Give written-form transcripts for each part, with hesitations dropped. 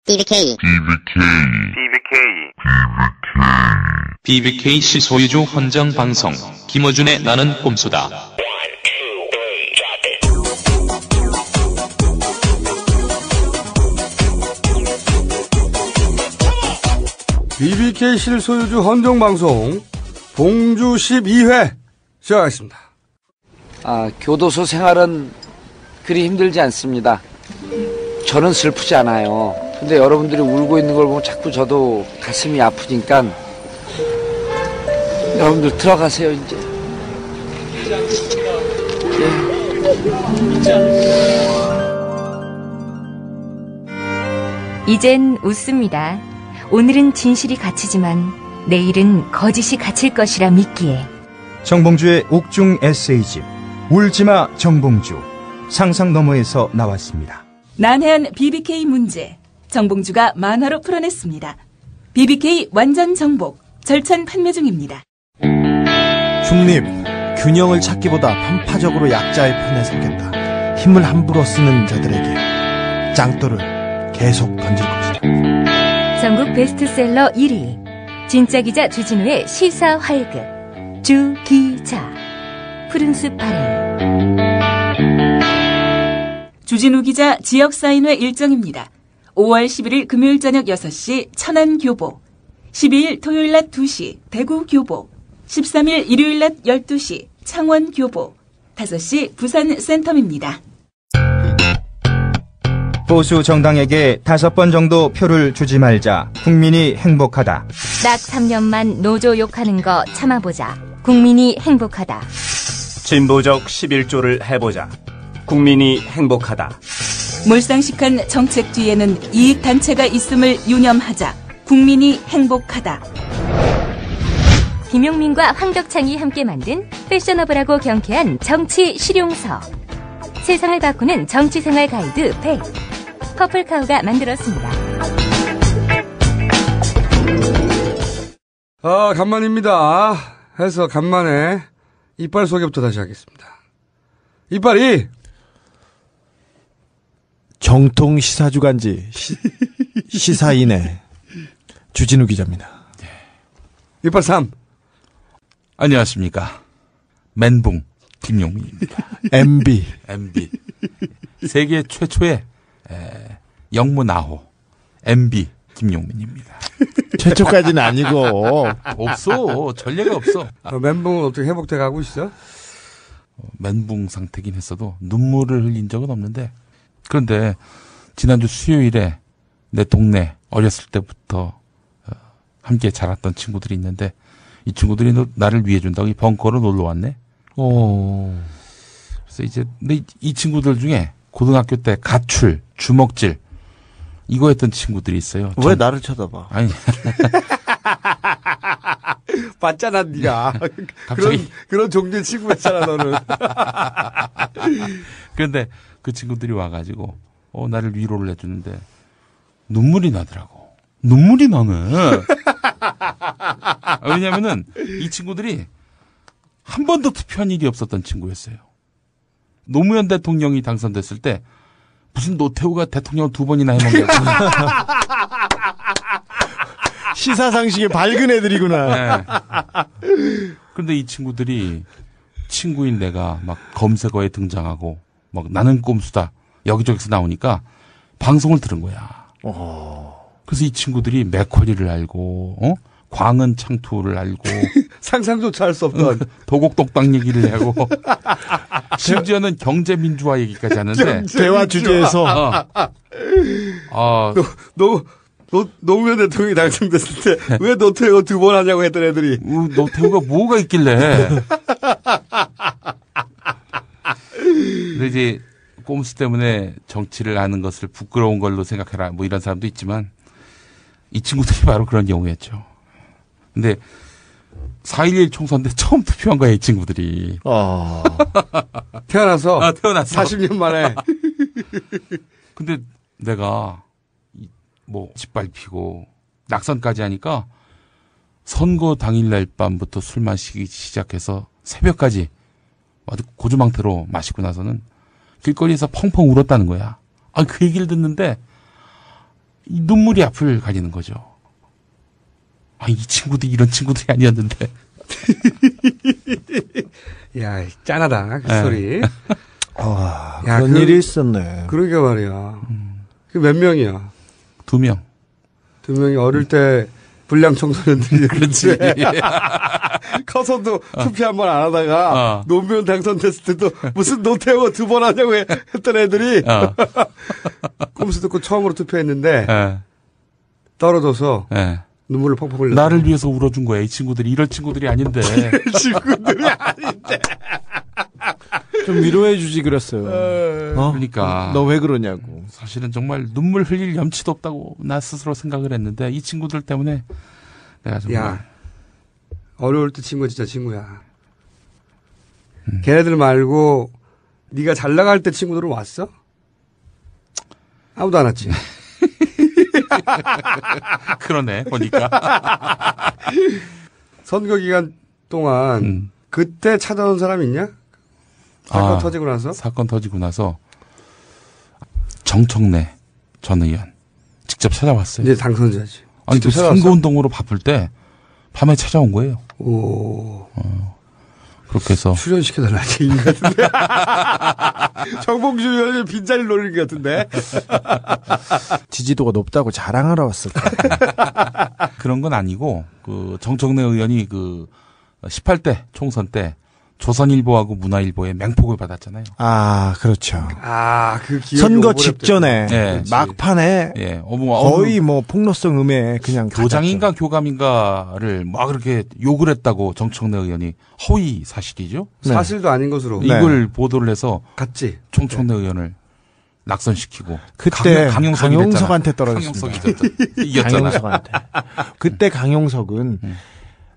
BBK. BBKC 소유주 헌정 방송 김어준의 나는 꼼수다. BBKC 소유주 헌정 방송 봉주 12회 시작하겠습니다. 교도소 생활은 그리 힘들지 않습니다. 저는 슬프지 않아요. 근데 여러분들이 울고 있는 걸 보면 자꾸 저도 가슴이 아프니까 여러분들 들어가세요 이제. 이젠 웃습니다. 오늘은 진실이 갇히지만 내일은 거짓이 갇힐 것이라 믿기에. 정봉주의 옥중 에세이집 울지마 정봉주 상상 너머에서 나왔습니다. 난해한 BBK 문제 정봉주가 만화로 풀어냈습니다. BBK 완전 정복 절찬 판매 중입니다. 중립, 균형을 찾기보다 편파적으로 약자의 편에 서겠다. 힘을 함부로 쓰는 자들에게 짱돌을 계속 던질 것이다. 전국 베스트셀러 1위 진짜 기자 주진우의 시사 활극 주기자 푸른숲 발행. 주진우 기자 지역사인회 일정입니다. 5월 11일 금요일 저녁 6시 천안 교보, 12일 토요일 낮 2시 대구 교보, 13일 일요일 낮 12시 창원 교보, 5시 부산 센텀입니다. 보수 정당에게 5번 정도 표를 주지 말자. 국민이 행복하다. 딱 3년만 노조 욕하는 거 참아보자. 국민이 행복하다. 진보적 11조를 해보자. 국민이 행복하다. 몰상식한 정책 뒤에는 이익단체가 있음을 유념하자. 국민이 행복하다. 김용민과 황덕창이 함께 만든 패셔너블하고 경쾌한 정치 실용서. 세상을 바꾸는 정치생활 가이드 100. 퍼플카우가 만들었습니다. 간만입니다. 해서 간만에 이빨 소개부터 다시 하겠습니다. 이빨이 정통 시사주간지 시사인의 주진우 기자입니다. 이빨 3. 안녕하십니까. 멘붕 김용민입니다. MB. 세계 최초의 영문아호 MB 김용민입니다. 최초까지는 아니고. 없어. 전례가 없어. 멘붕은 어떻게 회복돼 가고 있어? 멘붕 상태긴 했어도 눈물을 흘린 적은 없는데, 그런데 지난주 수요일에 내 동네 어렸을 때부터 함께 자랐던 친구들이 있는데, 이 친구들이 나를 위해준다고 이 벙커로 놀러 왔네. 그래서 이제 이 친구들 중에 고등학교 때 가출, 주먹질 이거 했던 친구들이 있어요. 왜 나를 쳐다봐? 아니. 봤잖아, 네가. 갑자기 그런 종류의 친구였잖아, 너는. 그런데 그 친구들이 와가지고 나를 위로를 해주는데 눈물이 나더라고. 눈물이 나네. 왜냐면은 이 친구들이 한 번도 투표한 일이 없었던 친구였어요. 노무현 대통령이 당선됐을 때 무슨 노태우가 대통령을 2번이나 해먹는 거야. 시사상식에 밝은 애들이구나. 네. 그런데 이 친구들이 친구인 내가 막 검색어에 등장하고 막 나는 꼼수다 여기저기서 나오니까 방송을 들은 거야. 그래서 이 친구들이 맥쿼리를 알고 광은 창투를 알고 상상조차 할 수 없던 도곡동땅 얘기를 하고 심지어는 경제민주화 얘기까지 하는데 대화 주제에서 노무현 대통령이 당선됐을 때 왜 노태우가 2번 하냐고 했던 애들이 노태우가 뭐가 있길래. 근데 이제 꼼수 때문에 정치를 하는 것을 부끄러운 걸로 생각해라 뭐 이런 사람도 있지만 이 친구들이 바로 그런 경우였죠. 근데 4.11 총선 때 처음 투표한 거야 이 친구들이. 태어나서 40년 만에. 근데 내가 뭐 짓밟히고 낙선까지 하니까 선거 당일날 밤부터 술 마시기 시작해서 새벽까지 아주 고주망태로 마시고 나서는 길거리에서 펑펑 울었다는 거야. 그 얘기를 듣는데 이 눈물이 앞을 가리는 거죠. 아, 이 친구들이 이런 친구들이 아니었는데. 야, 짠하다, 그 소리. 아, 야, 그런 일이 있었네. 그러게 말이야. 그 몇 명이야? 2명. 2명이 어릴 때 불량 청소년들이. 그렇지. 커서도 투표 한 번 안 하다가 노무현 당선됐을 때도 무슨 노태우 2번 하냐고 했던 애들이 꼼수 듣고 처음으로 투표했는데 떨어져서 눈물을 펑펑 흘렸어. 나를 위해서 울어준 거야. 이 친구들이 이럴 친구들이 아닌데. 친구들이 아닌데. 좀 위로해주지 그랬어요. 그러니까 너 왜 그러냐고. 사실은 정말 눈물 흘릴 염치도 없다고 나 스스로 생각을 했는데 이 친구들 때문에 내가 정말. 야, 어려울 때 친구가 진짜 친구야. 걔네들 말고 네가 잘 나갈 때 친구들은 왔어? 아무도 안 왔지. 그러네 보니까. 선거 기간 동안 그때 찾아온 사람 있냐? 사건 터지고 나서? 사건 터지고 나서 정청래 전 의원 직접 찾아왔어요. 이제 당선자지. 아니 그 선거운동으로 바쁠 때 밤에 찾아온 거예요. 오. 그렇게 해서 출연시켜달라 얘기인 것 같은데. 정봉주 의원이 빈자리 노리는 것 같은데. 지지도가 높다고 자랑하러 왔을 거야. 그런 건 아니고 그 정청래 의원이 그 18대 총선 때 조선일보하고 문화일보에 맹폭을 받았잖아요. 아, 그렇죠. 아, 그 기억이 선거 직전에 네. 막판에 거의 뭐 폭로성 음에 그냥 교장인가 교감인가를 막 그렇게 욕을 했다고 정청래 의원이 허위 사실이죠. 네. 사실도 아닌 것으로 이걸 보도를 해서 갔지. 정청래 의원을 낙선시키고 그때 강용석한테 떨어졌습니다. 강용석한테. 그때 강용석은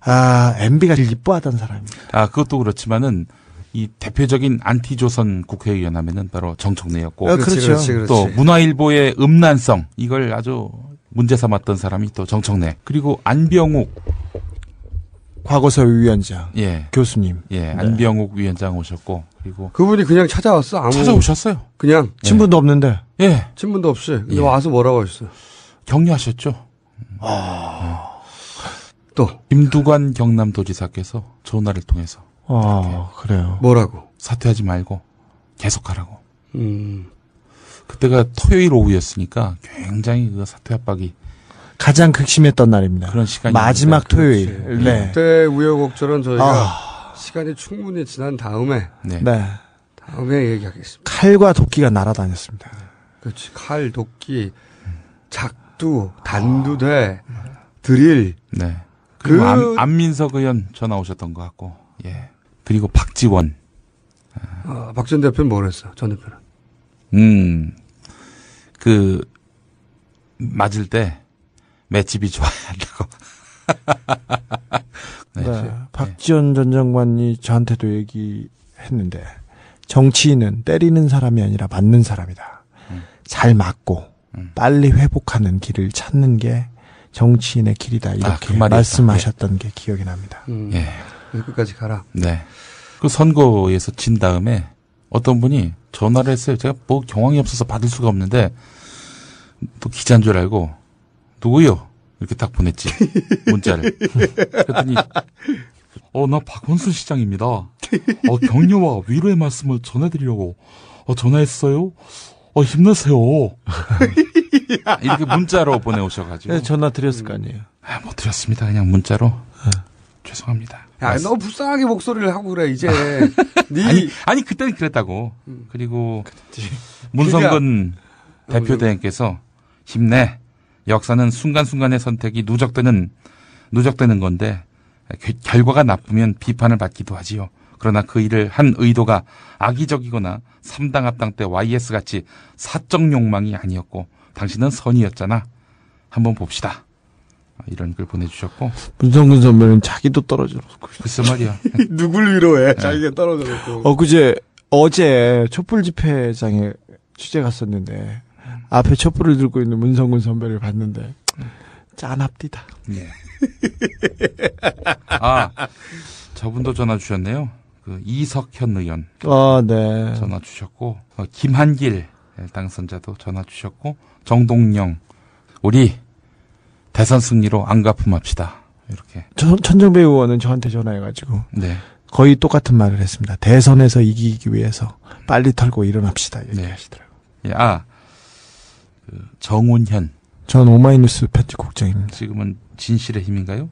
MB가 이뻐하던 사람입니다. 그것도 그렇지만은 이 대표적인 안티조선 국회의원 하면은 바로 정청래였고. 그렇죠. 또 문화일보의 음란성 이걸 아주 문제 삼았던 사람이 또 정청래. 그리고 안병욱 과거사 위원장. 예. 교수님. 예. 안병욱 위원장 오셨고 그리고 그분이 그냥 찾아왔어. 찾아오셨어요. 그냥 친분도 없는데. 예. 친분도 없이. 근데 와서 뭐라고 하셨어요? 격려하셨죠. 또 김두관 경남도지사께서 전화를 통해서 그래요. 뭐라고? 사퇴하지 말고 계속하라고. 그때가 토요일 오후였으니까 굉장히 그 사퇴 압박이 가장 극심했던 날입니다. 그런 시간이 마지막 토요일. 네. 그때 우여곡절은 저희가 시간이 충분히 지난 다음에 다음에 얘기하겠습니다. 칼과 도끼가 날아다녔습니다. 그렇지. 칼, 도끼, 작두, 단두대, 드릴. 네. 그리고 안민석 의원 전화 오셨던 것 같고, 예. 그리고 박지원. 박 전 대표는 뭘 했어? 전 대표는. 맞을 때 맷집이 좋아야 한다고. 박지원 전 장관이 저한테도 얘기했는데, 정치인은 때리는 사람이 아니라 맞는 사람이다. 잘 맞고, 빨리 회복하는 길을 찾는 게 정치인의 길이다. 이렇게 말씀하셨던 게 기억이 납니다. 예. 끝까지 가라. 네. 그 선거에서 진 다음에 어떤 분이 전화를 했어요. 제가 뭐 경황이 없어서 받을 수가 없는데 또 기자인 줄 알고 누구요? 이렇게 딱 보냈지. 문자를. 그랬더니 나 박원순 시장입니다. 격려와 위로의 말씀을 전해드리려고 전화했어요. 힘내세요. 이렇게 문자로 보내오셔가지고. 네, 전화 드렸을 거 아니에요. 못 드렸습니다. 그냥 문자로. 죄송합니다. 야, 너 불쌍하게 목소리를 하고 그래, 이제. 아니, 그때는 그랬다고. 그리고 문성근 대표대행께서 힘내. 역사는 순간순간의 선택이 누적되는 건데, 결과가 나쁘면 비판을 받기도 하지요. 그러나 그 일을 한 의도가 악의적이거나 삼당 합당 때 YS같이 사적 욕망이 아니었고 당신은 선이었잖아. 한번 봅시다. 이런 글 보내주셨고. 문성근 선배는 자기도 떨어져놓고. 글쎄 말이야. 누굴 위로해. 자기가 떨어져놓고. 어제 촛불 집회장에 취재 갔었는데 앞에 촛불을 들고 있는 문성근 선배를 봤는데 짠합디다. 예. 저분도 전화 주셨네요. 이석현 의원. 네. 전화 주셨고, 김한길 당선자도 전화 주셨고, 정동영, 우리 대선 승리로 안가품합시다. 이렇게. 천정배 의원은 저한테 전화해가지고 네. 거의 똑같은 말을 했습니다. 대선에서 이기기 위해서 빨리 털고 일어납시다. 얘기하시더라고요. 네. 정운현. 전 오마이뉴스 편집국장입니다. 지금은 진실의 힘인가요?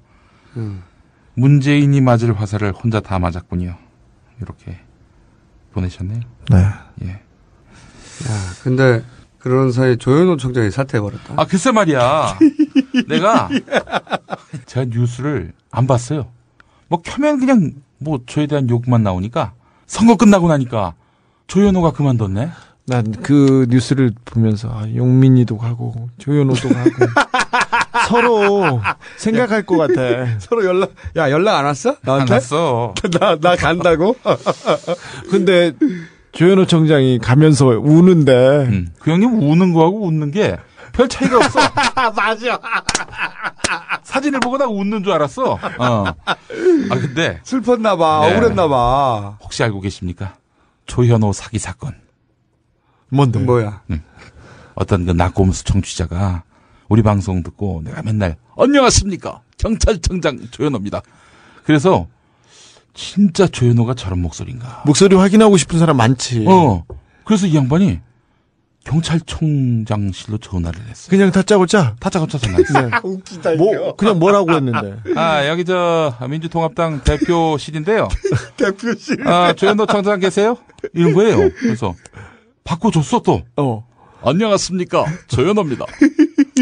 문재인이 맞을 화살을 혼자 다 맞았군요. 이렇게 보내셨네요. 네. 예. 야, 근데 그런 사이에 조현호 총장이 사퇴해버렸다. 아, 글쎄 말이야. 제가 뉴스를 안 봤어요. 뭐 켜면 그냥 뭐 저에 대한 욕만 나오니까 선거 끝나고 나니까 조현호가 그만뒀네. 난 그 뉴스를 보면서 용민이도 가고 조현호도 가고 서로 생각할 것 같아. 서로 연락 안 왔어? 나한테? 안 왔어. 나 간다고? 근데 조현호 총장이 가면서 우는데 그 형님 우는 거하고 웃는 게 별 차이가 없어. 맞아. 사진을 보고 나 웃는 줄 알았어. 근데 슬펐나 봐. 네. 억울했나 봐. 혹시 알고 계십니까? 조현호 사기 사건. 뭔데? 뭐야? 어떤 그 낙곰수 청취자가 우리 방송 듣고 내가 맨날 안녕하십니까 경찰청장 조현호입니다. 그래서 진짜 조현호가 저런 목소리인가. 목소리 확인하고 싶은 사람 많지. 그래서 이 양반이 경찰청장실로 전화를 했어요. 그냥 다짜고짜 전화했어요. 네. 웃기다 뭐 그냥 뭐라고 했는데. 여기 민주통합당 대표실인데요. 대표실. 조현호 청장 계세요? 이런 거예요. 그래서 바꿔줬어 또. 안녕하십니까 조현호입니다.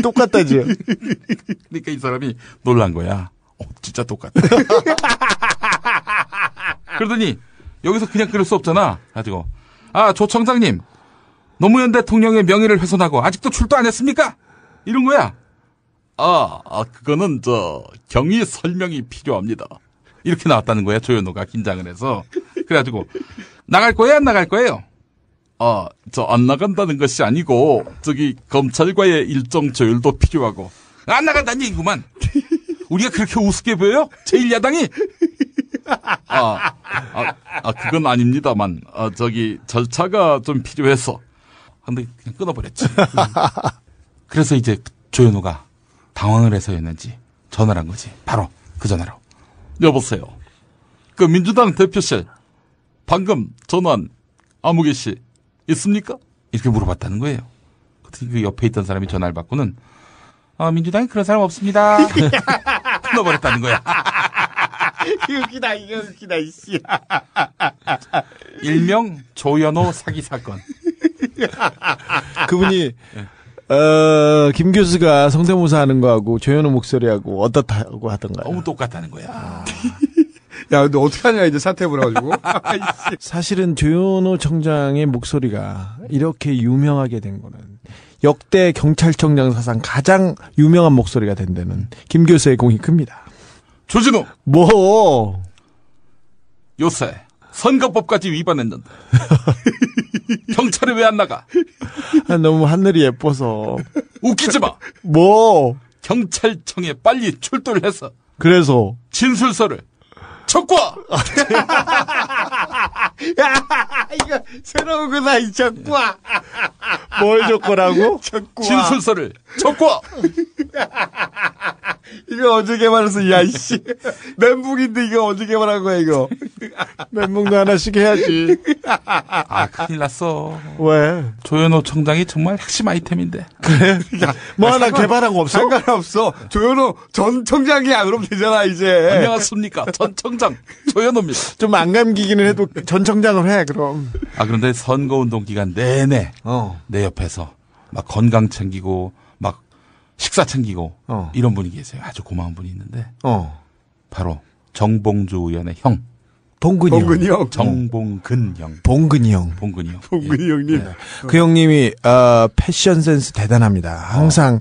똑같다지. 그러니까 이 사람이 놀란 거야. 진짜 똑같다. 그러더니 여기서 그냥 그럴 수 없잖아. 가지고 조 청장님 노무현 대통령의 명예를 훼손하고 아직도 출두 안 했습니까? 이런 거야. 그거는 경위 설명이 필요합니다. 이렇게 나왔다는 거야. 조현호가 긴장을 해서. 그래가지고 나갈 거예요? 안 나갈 거예요? 안 나간다는 것이 아니고 검찰과의 일정 조율도 필요하고 안 나간다는 얘기구만. 우리가 그렇게 우습게 보여요? 제1야당이? 그건 아닙니다만 절차가 좀 필요해서. 근데 그냥 끊어버렸지. 그래서 이제 조현호가 당황을 해서였는지 전화를 한 거지. 바로 그 전화로. 여보세요. 그 민주당 대표실 방금 전화한 아무개 씨 있습니까? 이렇게 물어봤다는 거예요. 그랬더니 그 옆에 있던 사람이 전화를 받고는 민주당에 그런 사람 없습니다. 끊어버렸다는 거야. 웃기다, 이씨. 일명 조현호 사기 사건. 그분이 김 교수가 성대모사 하는 거하고 조현호 목소리하고 어떻다고 하던가요? 너무 똑같다는 거야. 야, 근데 어떡하냐, 이제 사퇴해버려가지고. 사실은 조현호 청장의 목소리가 이렇게 유명하게 된 거는 역대 경찰청장 사상 가장 유명한 목소리가 된 데는 김 교수의 공이 큽니다. 조진호! 뭐? 요새 선거법까지 위반했는데 경찰에 왜 안 나가? 너무 하늘이 예뻐서. 웃기지 마. 뭐? 경찰청에 빨리 출두를 해서 그래서 진술서를 적과. 이거 새로운 거다, 이 적과. 뭘 적고라고? 적과. 진술서를 적과. 이거 언제 개발했어, 야, 이씨. 멘붕인데 이거 언제 개발한 거야, 이거. 멘붕도 하나씩 해야지. 큰일 났어. 왜? 조현호 청장이 정말 핵심 아이템인데. 그래? 뭐 하나 개발한 거 없어? 상관없어. 조현호 전 청장이야. 그럼 되잖아, 이제. 안녕하십니까. 전 청장 조현호입니다. 좀 안 감기기는 해도 전 청장을 해, 그럼. 그런데 선거운동 기간 내내 내 옆에서 막 건강 챙기고 막 식사 챙기고 이런 분이 계세요. 아주 고마운 분이 있는데 바로 정봉주 의원의 형. 봉근이 형. 정봉근 형. 봉근이 형. 봉근이 형. 봉근이 형님. 네. 그 형님이 패션 센스 대단합니다. 항상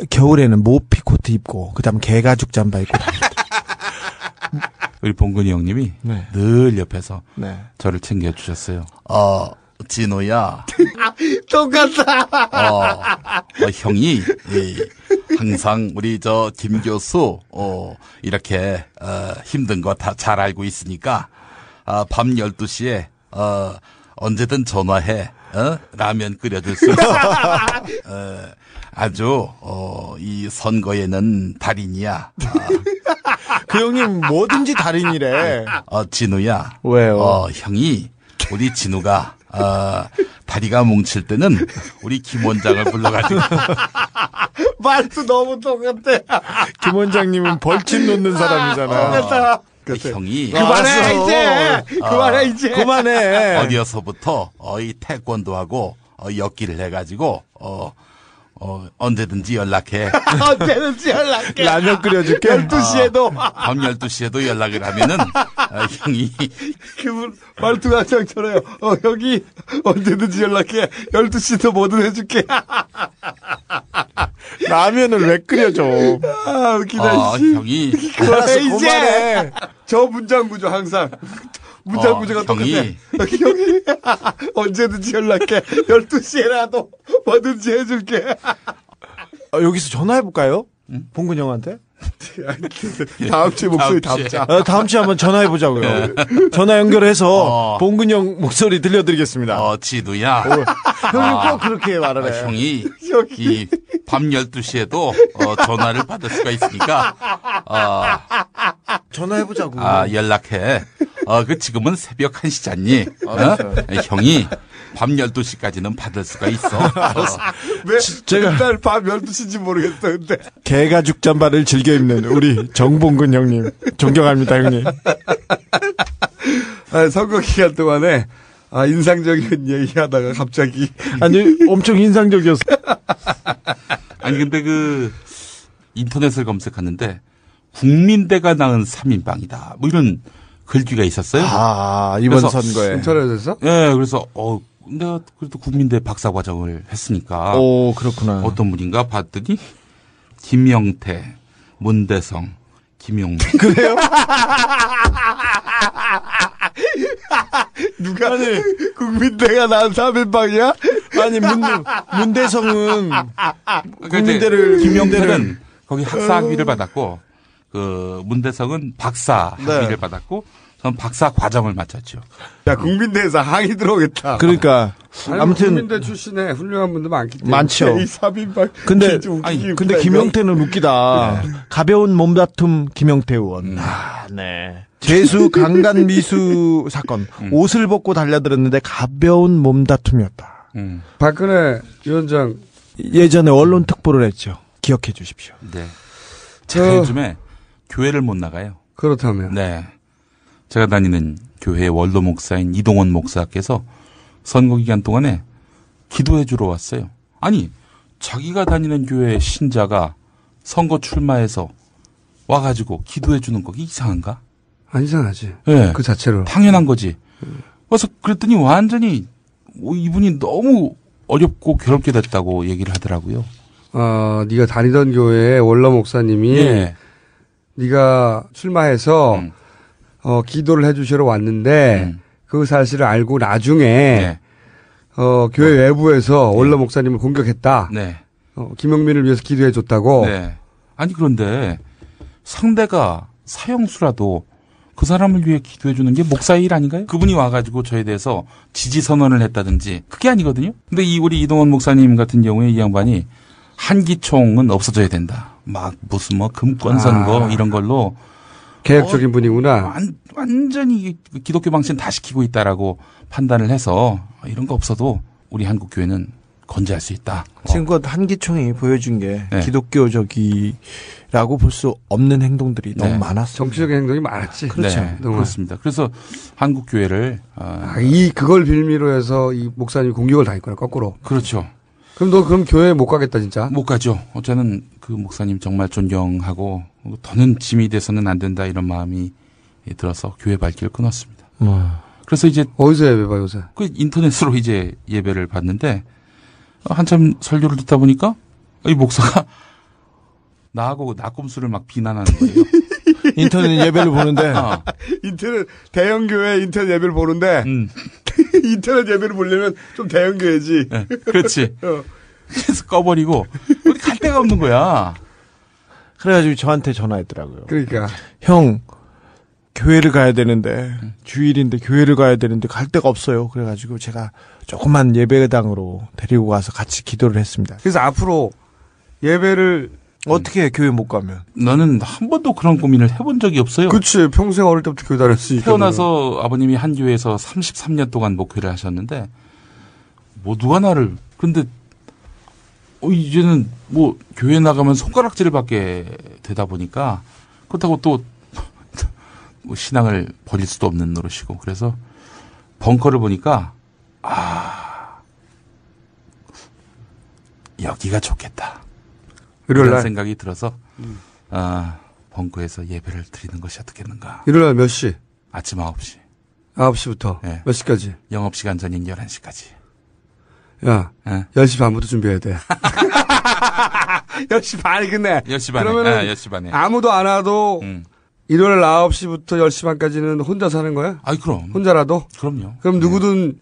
겨울에는 모피 코트 입고 그다음 개가죽 잠바 입고 우리 봉근이 형님이 네. 늘 옆에서 네. 저를 챙겨주셨어요. 진호야. 똑같다. 형이 항상 우리 김 교수 이렇게 힘든 거 다 잘 알고 있으니까 밤 12시에 언제든 전화해. 라면 끓여줄 수 있어. 아주 이 선거에는 달인이야. 그 형님 뭐든지 달인이래. 진우야. 왜요? 형이 우리 진우가 다리가 뭉칠 때는 우리 김 원장을 불러가지고. 말도 너무 똑같아. 김 원장님은 벌침 놓는 사람이잖아. 똑같아. 형이 그만해 이제. 그만해 이제. 그만해. 어디서부터 이 태권도하고 엮기를 해가지고 언제든지 연락해. 언제든지 연락해. 라면 끓여줄게. 12시에도. 밤 12시에도 연락을 하면은 형이 그분 말투가 짱처래요. 형이 언제든지 연락해. 12시도 뭐든 해줄게. 라면을 왜 끓여줘? 웃기다. 형이 그만해 이제. 저 문장 구조 항상. 문장 구조가 형이 형이 언제든지 연락해. 12시에라도 뭐든지 해줄게. 여기서 전화해볼까요? 봉근 형한테? 다음 주에 목소리 다음 주. 다음 주에 한번 전화해보자고요. 전화 연결해서 봉근 형 목소리 들려드리겠습니다. 지두야. 형님 꼭 그렇게 말을 해. 형이 이 밤 12시에도 전화를 받을 수가 있으니까 전화해보자고. 연락해. 지금은 새벽 1시잖니. 형이 밤 12시까지는 받을 수가 있어. 왜 제가 밤 12시인지 모르겠어. 근데 개가죽 잠바를 즐겨 입는 우리 정봉근 형님 존경합니다 형님. 선거 기간 동안에 인상적인 얘기하다가 갑자기 아니 엄청 인상적이었어. 아니 근데 인터넷을 검색하는데 국민대가 낳은 3인방이다. 뭐 이런 글귀가 있었어요. 이번 선거에. 인터넷에서? 네, 그래서 내가 그래도 국민대 박사 과정을 했으니까. 그렇구나. 어떤 분인가 봤더니 김영태, 문대성, 김용민. 그래요? 누가 국민대가 낳은 3인방이야? 아니 문대성은 국민대를 김영태는 거기 학사 학위를 받았고 문대성은 박사 학위를 받았고 전 박사 과정을 마쳤죠. 야 국민대에서 항의 들어오겠다. 그러니까 아무튼 국민대 출신에 훌륭한 분들 많기 때문에 많죠. 이 3인방. 근데 김영태는 웃기다. 네. 가벼운 몸다툼 김영태 의원. 네. 재수 강간 미수 사건. 옷을 벗고 달려들었는데 가벼운 몸다툼이었다. 박근혜 위원장 예전에 언론 특보를 했죠. 기억해 주십시오. 네. 제가 요즘에 교회를 못 나가요. 그렇다면. 네. 제가 다니는 교회 원로 목사인 이동원 목사께서 선거 기간 동안에 기도해 주러 왔어요. 아니, 자기가 다니는 교회 신자가 선거 출마해서 와가지고 기도해 주는 거 이상한가? 안 이상하지. 네. 그 자체로. 당연한 거지. 그래서 그랬더니 완전히 이분이 너무 어렵고 괴롭게 됐다고 얘기를 하더라고요. 네가 다니던 교회의 원로 목사님이 네가 출마해서 기도를 해주시러 왔는데 그 사실을 알고 나중에 교회 외부에서 원로 목사님을 공격했다. 네. 김용민을 위해서 기도해줬다고. 네. 아니 그런데 상대가 사형수라도 그 사람을 위해 기도해주는 게 목사의 일 아닌가요? 그분이 와가지고 저에 대해서 지지 선언을 했다든지 그게 아니거든요. 근데 우리 이동원 목사님 같은 경우에 이 양반이 한기총은 없어져야 된다. 막 무슨 금권 선거 이런 걸로 개혁적인 분이구나. 완전히 기독교 방신 다 시키고 있다라고 판단을 해서 이런 거 없어도 우리 한국 교회는 건재할 수 있다. 지금껏 한기총이 보여준 게 기독교적이라고 볼 수 없는 행동들이 너무 많았어요. 정치적인 행동이 많았지. 그렇죠. 네, 그렇습니다. 그래서 한국 교회를 그걸 빌미로 해서 이 목사님이 공격을 당했구나 거꾸로. 그렇죠. 그럼 너 교회 못 가겠다 진짜? 못 가죠. 저는 그 목사님 정말 존경하고 더는 짐이 돼서는 안 된다 이런 마음이 들어서 교회 발길을 끊었습니다. 그래서 이제 어디서 예배 봐 요새? 그 인터넷으로 이제 예배를 봤는데 한참 설교를 듣다 보니까 이 목사가 나하고 낙곰수를 막 비난하는 거예요. 인터넷 예배를 보는데 인터넷 대형 교회 인터넷 예배를 보는데 인터넷 예배를 보려면 좀 대형 교회지. 네, 그렇지. 그래서 꺼버리고 어디 갈 데가 없는 거야. 그래가지고 저한테 전화했더라고요. 그러니까 형 교회를 가야 되는데 주일인데 교회를 가야 되는데 갈 데가 없어요. 그래가지고 제가 조그만 예배당으로 데리고 가서 같이 기도를 했습니다. 그래서 앞으로 예배를 어떻게 해, 교회 못 가면? 나는 한 번도 그런 고민을 해본 적이 없어요. 그치. 평생 어릴 때부터 교회 다녔으니까. 태어나서 아버님이 한 교회에서 33년 동안 목회를 하셨는데 뭐 누가 나를 근데 이제는 뭐 교회 나가면 손가락질을 받게 되다 보니까 그렇다고 또 뭐 신앙을 버릴 수도 없는 노릇이고 그래서 벙커를 보니까 여기가 좋겠다. 이런 생각이 들어서 벙커에서 예배를 드리는 것이 어떻겠는가. 일요일날 몇 시? 아침 9시. 9시부터? 네. 몇 시까지? 영업시간 전인 11시까지. 야, 10시 반부터 준비해야 돼. 10시 반이 끝내. 10시 반에. 그러면은 10시 반에. 아무도 안 와도 일요일 9시부터 10시 반까지는 혼자 사는 거야? 아이, 그럼. 혼자라도? 그럼요. 그럼 누구든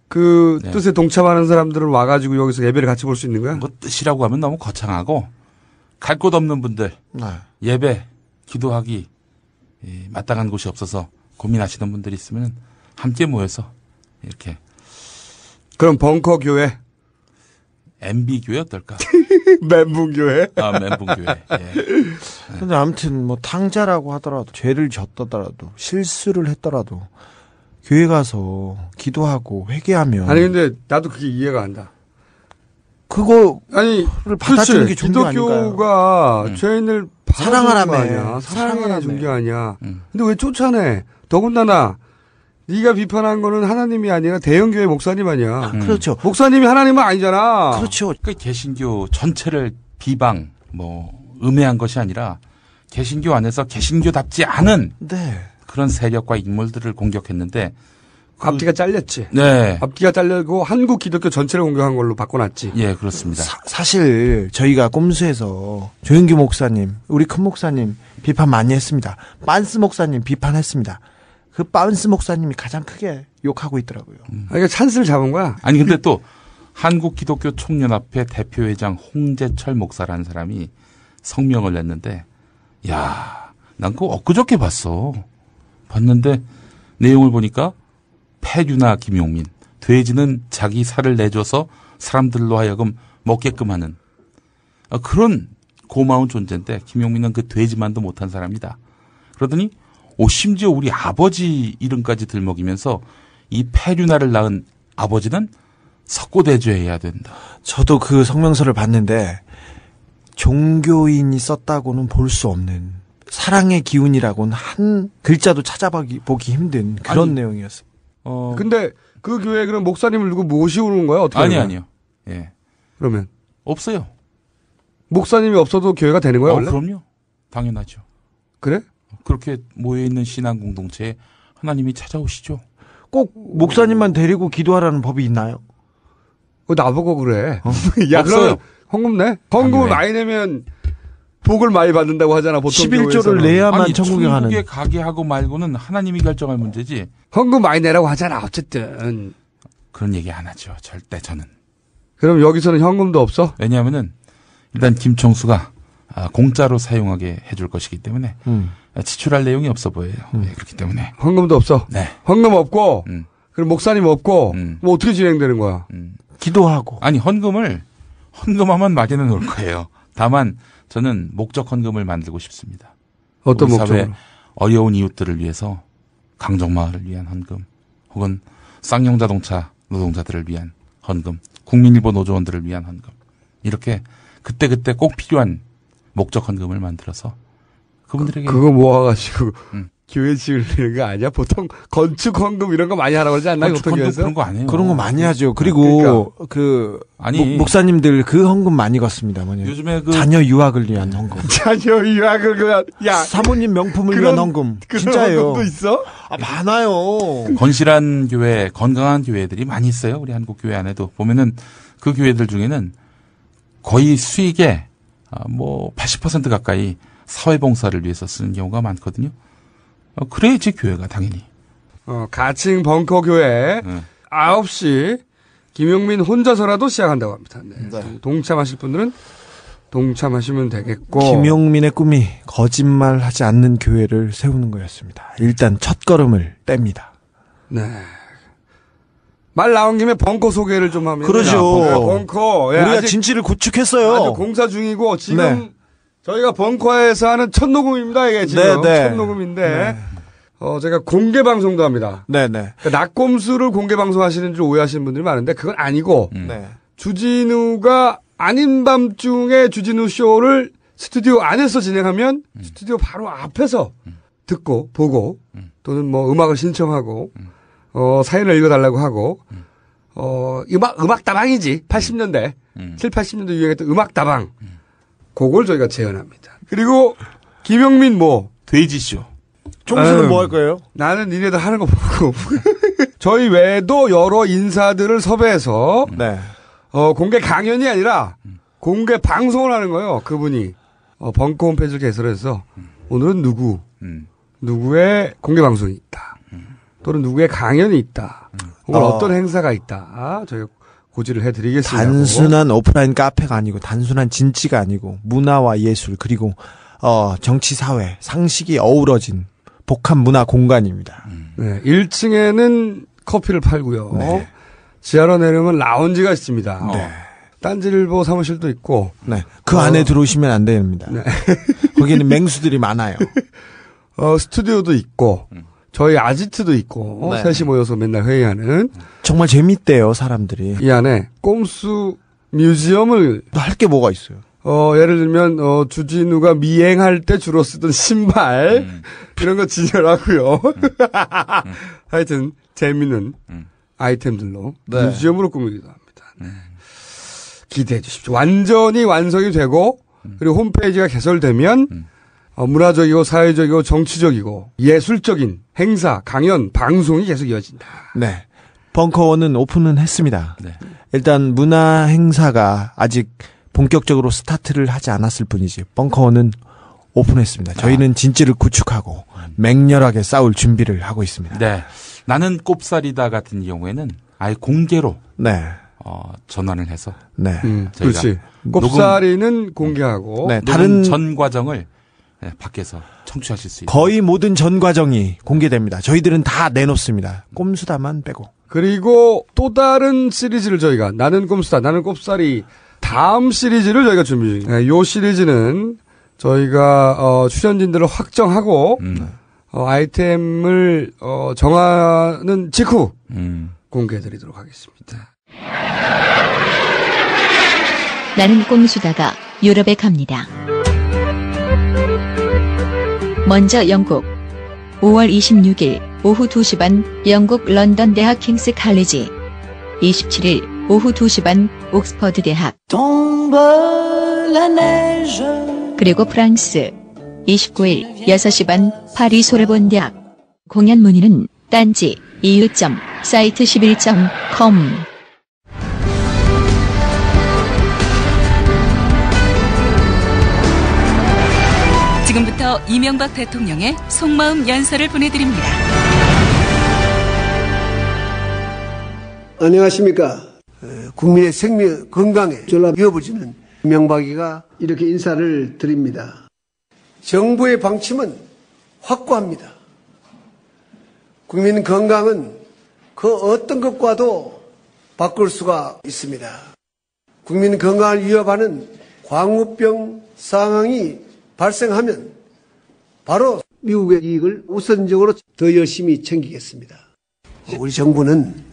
그 뜻에 동참하는 사람들은 와가지고 여기서 예배를 같이 볼 수 있는 거야? 뭐 뜻이라고 하면 너무 거창하고 갈 곳 없는 분들 예배, 기도하기 마땅한 곳이 없어서 고민하시는 분들이 있으면 함께 모여서 이렇게. 그럼 벙커 교회? MB 교회 어떨까? 멘붕 교회? 멘붕 교회. 예. 근데 아무튼 뭐 탕자라고 하더라도 죄를 졌더라도 실수를 했더라도 교회 가서 기도하고 회개하면 아니 근데 나도 그게 이해가 안 가. 그거 아니 받아주는 게 좋은 거 아닌가요? 기독교가 죄인을 사랑하라며. 아니야. 사랑해야 준 게 아니야. 근데 왜 쫓아내? 더군다나 네가 비판한 거는 하나님이 아니라 대형교회 목사님 아니야. 그렇죠. 목사님이 하나님은 아니잖아. 그렇죠. 그 개신교 전체를 비방, 음해한 것이 아니라 개신교 안에서 개신교답지 않은 그런 세력과 인물들을 공격했는데 앞뒤가 잘렸지. 네. 앞뒤가 잘리고 한국 기독교 전체를 공격한 걸로 바꿔놨지. 예, 그렇습니다. 사실 저희가 꼼수에서 조영규 목사님, 우리 큰 목사님 비판 많이 했습니다. 빤스 목사님 비판했습니다. 그 빤스 목사님이 가장 크게 욕하고 있더라고요. 그러니까 찬스를 잡은 거야. 아니 근데 또 한국 기독교 총연합회 대표회장 홍재철 목사라는 사람이 성명을 냈는데, 야, 난 그거 엊그저께 봤어. 봤는데 내용을 보니까 폐류나 김용민, 돼지는 자기 살을 내줘서 사람들로 하여금 먹게끔 하는 그런 고마운 존재인데 김용민은 그 돼지만도 못한 사람이다. 그러더니 심지어 우리 아버지 이름까지 들먹이면서 이 폐류나를 낳은 아버지는 석고대죄해야 된다. 저도 그 성명서를 봤는데 종교인이 썼다고는 볼 수 없는 사랑의 기운이라고는 한 글자도 찾아보기 힘든 그런 내용이었어요. 근데 그 교회에 그럼 목사님을 누구 모시고 오는 거야? 어떻게? 아니요. 예. 그러면? 없어요. 목사님이 없어도 교회가 되는 거야, 원래? 그럼요. 당연하죠. 그래? 그렇게 모여있는 신앙 공동체에 하나님이 찾아오시죠. 꼭 목사님만 데리고 기도하라는 법이 있나요? 나보고 그래. 야, 없어요. 그럼 헌금 내? 헌금을 많이 내면 복을 많이 받는다고 하잖아, 보통 11조를 내야만 천국에 가는. 천국에 가게 하고 말고는 하나님이 결정할 문제지. 헌금 많이 내라고 하잖아, 어쨌든. 그런 얘기 안 하죠. 절대 저는. 그럼 여기서는 현금도 없어? 왜냐하면은 일단 김총수가 공짜로 사용하게 해줄 것이기 때문에 지출할 내용이 없어 보여요. 네, 그렇기 때문에. 헌금도 없어? 네. 헌금 없고, 그럼 목사님 없고, 뭐 어떻게 진행되는 거야? 기도하고. 아니, 헌금하면 마련해 놓을 거예요. 다만 저는 목적 헌금을 만들고 싶습니다. 어떤 우리 목적으로? 사회 어려운 이웃들을 위해서 강정마을을 위한 헌금, 혹은 쌍용자동차 노동자들을 위한 헌금, 국민일보 노조원들을 위한 헌금, 이렇게 그때그때 꼭 필요한 목적 헌금을 만들어서 그분들에게 그거 모아가지고 교회 지으려는 거 아니야? 보통 건축 헌금 이런 거 많이 하라고 그러지 않나요? 건축 헌금 그런 거 안 해요. 그런 거 많이 하죠. 그리고 아니 목사님들 그 헌금 많이 걷습니다. 요즘에 자녀 유학을 위한 헌금. 자녀 유학을 위한 사모님 명품을 위한 헌금. 진짜예요. 헌금도 있어? 많아요. 건실한 교회, 건강한 교회들이 많이 있어요. 우리 한국 교회 안에도 보면은 그 교회들 중에는 거의 수익의 80% 가까이 사회봉사를 위해서 쓰는 경우가 많거든요. 그래야지 교회가 당연히. 가칭 벙커 교회 9시 김용민 혼자서라도 시작한다고 합니다. 네. 동참하실 분들은 동참하시면 되겠고. 김용민의 꿈이 거짓말하지 않는 교회를 세우는 거였습니다. 일단 첫 걸음을 뗍니다. 네. 말 나온 김에 벙커 소개를 좀 하면. 그러죠. 벙커. 예, 우리가 진지를 구축했어요. 아주 공사 중이고, 지금 저희가 벙커에서 하는 첫 녹음입니다, 이게 지금. 첫 녹음인데. 제가 공개 방송도 합니다. 네네. 그러니까 낙곰수를 공개 방송하시는 줄 오해하시는 분들이 많은데, 그건 아니고, 주진우가 아닌 밤중에 주진우 쇼를 스튜디오 안에서 진행하면 스튜디오 바로 앞에서 듣고 보고 또는 뭐 음악을 신청하고 사연을 읽어달라고 하고 음악 다방이지 80년대 7, 80년대 유행했던 음악 다방 그걸 저희가 재현합니다. 그리고 김영민 돼지쇼. 총수는 뭐 할 거예요? 나는 니네들 하는 거 보고 저희 외에도 여러 인사들을 섭외해서 공개 강연이 아니라 공개 방송을 하는 거예요. 그분이 벙커 홈페이지를 개설해서 오늘은 누구의 공개 방송이 있다. 또는 누구의 강연이 있다. 혹은 어떤 행사가 있다. 저희가 고지를 해드리겠습니다. 단순한 오프라인 카페가 아니고 단순한 진지가 아니고 문화와 예술 그리고 정치 사회 상식이 어우러진 복합 문화 공간입니다. 네, 1층에는 커피를 팔고요. 네. 지하로 내려오면 라운지가 있습니다. 네. 딴지일보 사무실도 있고. 네. 그 안에 들어오시면 안 됩니다. 네. 거기는 맹수들이 많아요. 스튜디오도 있고, 저희 아지트도 있고, 셋이 모여서 맨날 회의하는. 정말 재밌대요, 사람들이. 이 안에 꼼수 뮤지엄을. 할 게 뭐가 있어요? 예를 들면, 주진우가 미행할 때 주로 쓰던 신발, 이런 거 진열하고요. 하여튼, 재밌는 아이템들로 뮤지엄으로 꾸미기도 합니다. 기대해 주십시오. 완전히 완성이 되고, 그리고 홈페이지가 개설되면, 문화적이고 사회적이고 정치적이고 예술적인 행사, 강연, 방송이 계속 이어진다. 네. 벙커원은 오픈은 했습니다. 네. 일단 문화 행사가 아직 본격적으로 스타트를 하지 않았을 뿐이지 벙커원은 오픈했습니다. 저희는 진지를 구축하고 맹렬하게 싸울 준비를 하고 있습니다. 네. 나는 꼽살이다 같은 경우에는 아예 공개로 전환을 해서 그렇지. 꼽살이는 공개하고 다른 전 과정을 밖에서 청취하실 수 있어요. 거의 모든 전 과정이 공개됩니다. 저희들은 다 내놓습니다. 꼼수다만 빼고. 그리고 또 다른 시리즈를 저희가 나는 꼼수다, 나는 꼽살이 다음 시리즈를 저희가 준비 중입니다. 이 시리즈는 저희가 출연진들을 확정하고 아이템을 정하는 직후 공개해드리도록 하겠습니다. 나는 꼼수다가 유럽에 갑니다. 먼저 영국 5월 26일 오후 2시 반 영국 런던 대학 킹스 칼리지 27일 오후 2시 반 옥스퍼드 대학 그리고 프랑스 29일 6시 반 파리 소르본 대학 공연 문의는 딴지 eu.site11.com 지금부터 이명박 대통령의 속마음 연설을 보내드립니다. 안녕하십니까. 국민의 생명 건강에 전라 이어버지는 이명박이가 이렇게 인사를 드립니다. 정부의 방침은 확고합니다. 국민 건강은 그 어떤 것과도 바꿀 수가 있습니다. 국민 건강을 위협하는 광우병 상황이 발생하면 바로 미국의 이익을 우선적으로 더 열심히 챙기겠습니다. 우리 정부는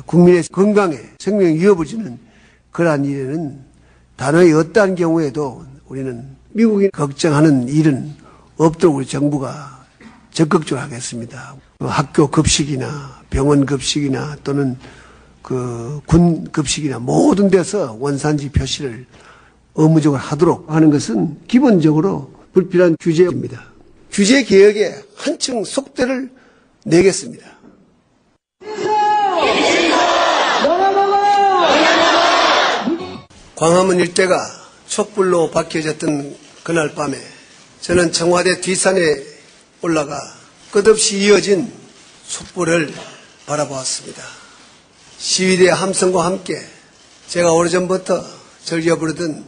국민의 건강에 생명 위협을 주는 그러한 일에는 단어의 어떠한 경우에도 우리는 미국이 걱정하는 일은 없도록 우리 정부가 적극적으로 하겠습니다. 학교 급식이나 병원 급식이나 또는 군 급식이나 모든 데서 원산지 표시를 의무적으로 하도록 하는 것은 기본적으로 불필요한 규제입니다. 규제 개혁에 한층 속도를 내겠습니다. 광화문 일대가 촛불로 밝혀졌던 그날 밤에 저는 청와대 뒷산에 올라가 끝없이 이어진 촛불을 바라보았습니다. 시위대 함성과 함께 제가 오래전부터 즐겨 부르던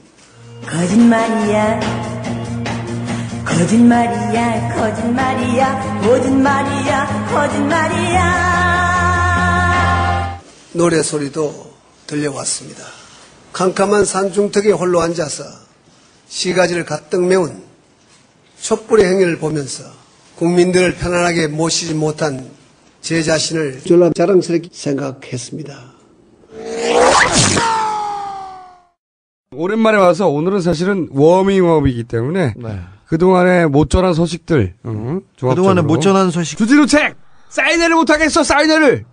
거짓말이야 거짓말이야 거짓말이야 거짓말이야 거짓말이야 노래소리도 들려왔습니다. 캄캄한 산중턱에 홀로 앉아서 시가지를 가득 메운 촛불의 행위를 보면서 국민들을 편안하게 모시지 못한 제 자신을 졸라 자랑스럽게 생각했습니다. 오랜만에 와서 오늘은 사실은 워밍업이기 때문에 그동안에 못 전한 소식들 그동안에 못 전한 소식 주진우 책! 사인회를 못하겠어 사인회를!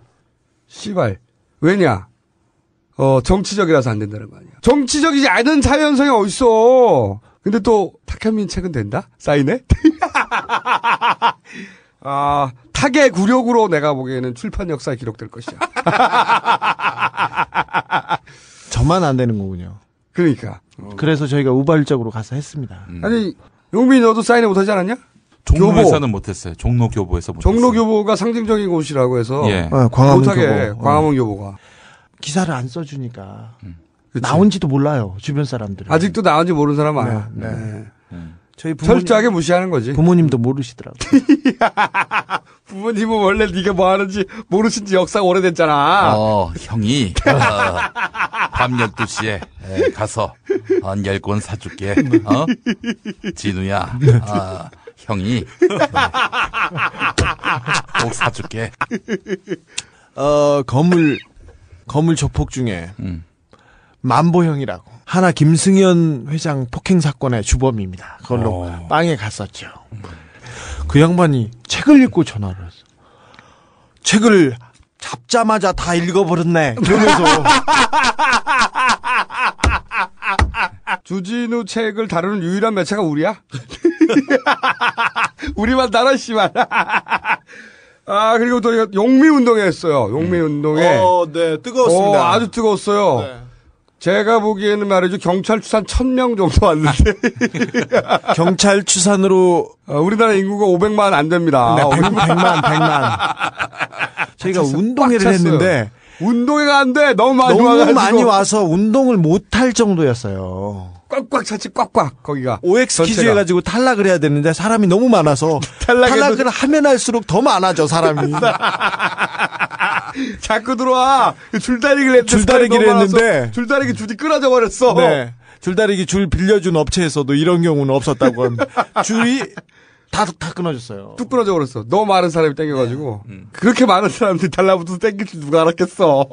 씨발 왜냐? 정치적이라서 안 된다는 거 아니야. 정치적이지 않은 자연성이 어딨어. 근데 또 탁현민 책은 된다? 사인회? 탁의 굴욕으로 내가 보기에는 출판 역사에 기록될 것이야. 저만 안 되는 거군요. 그러니까. 그래서 저희가 우발적으로 가서 했습니다. 아니 용민이 너도 사인회 못하지 않았냐? 종로에서는 못했어요. 종로교보에서 못했어요. 종로교보가 상징적인 곳이라고 해서 예. 광화문 못하게 교보. 광화문 교보가 기사를 안 써주니까 나온지도 몰라요. 주변 사람들은. 아직도 나온지 모르는 사람 많아. 네. 저희 철저하게 무시하는 거지. 부모님도 모르시더라고요. 부모님은 원래 네가 뭐 하는지 모르신지 역사가 오래됐잖아. 형이 밤 12시에 가서 한 10권 사줄게. 진우야. 형이 꼭 사줄게. 거물 조폭 중에 만보형이라고 하나 김승현 회장 폭행 사건의 주범입니다. 그걸로 빵에 갔었죠. 그 양반이 책을 읽고 전화를 했어. 책을 잡자마자 다 읽어버렸네. 그러면서 주진우 책을 다루는 유일한 매체가 우리야? 우리만 다뤄 씨발. 그리고 또 용미운동회 했어요. 용미운동회. 네, 뜨거웠습니다. 아주 뜨거웠어요. 네. 제가 보기에는 말이죠. 경찰 추산 1000명 정도 왔는데. 경찰 추산으로. 우리나라 인구가 500만 안 됩니다. 네, 100만. 저희가 운동회를 했는데. 운동회가 안 돼. 너무 많이 와서 운동을 못할 정도였어요. 꽉꽉 찼지, 꽉꽉, 거기가. OX 퀴즈 해가지고 탈락을 해야 되는데 사람이 너무 많아서. 탈락을 하면 할수록 더 많아져, 사람이. 자꾸 들어와. 줄다리기를 했는데. 줄다리기 줄이 끊어져 버렸어. 네. 줄다리기 줄 빌려준 업체에서도 이런 경우는 없었다고 합니다. 줄이 다 끊어졌어요. 뚝 끊어져 버렸어. 너무 많은 사람이 땡겨가지고. 그렇게 많은 사람들이 달라붙어서 땡길 줄 누가 알았겠어.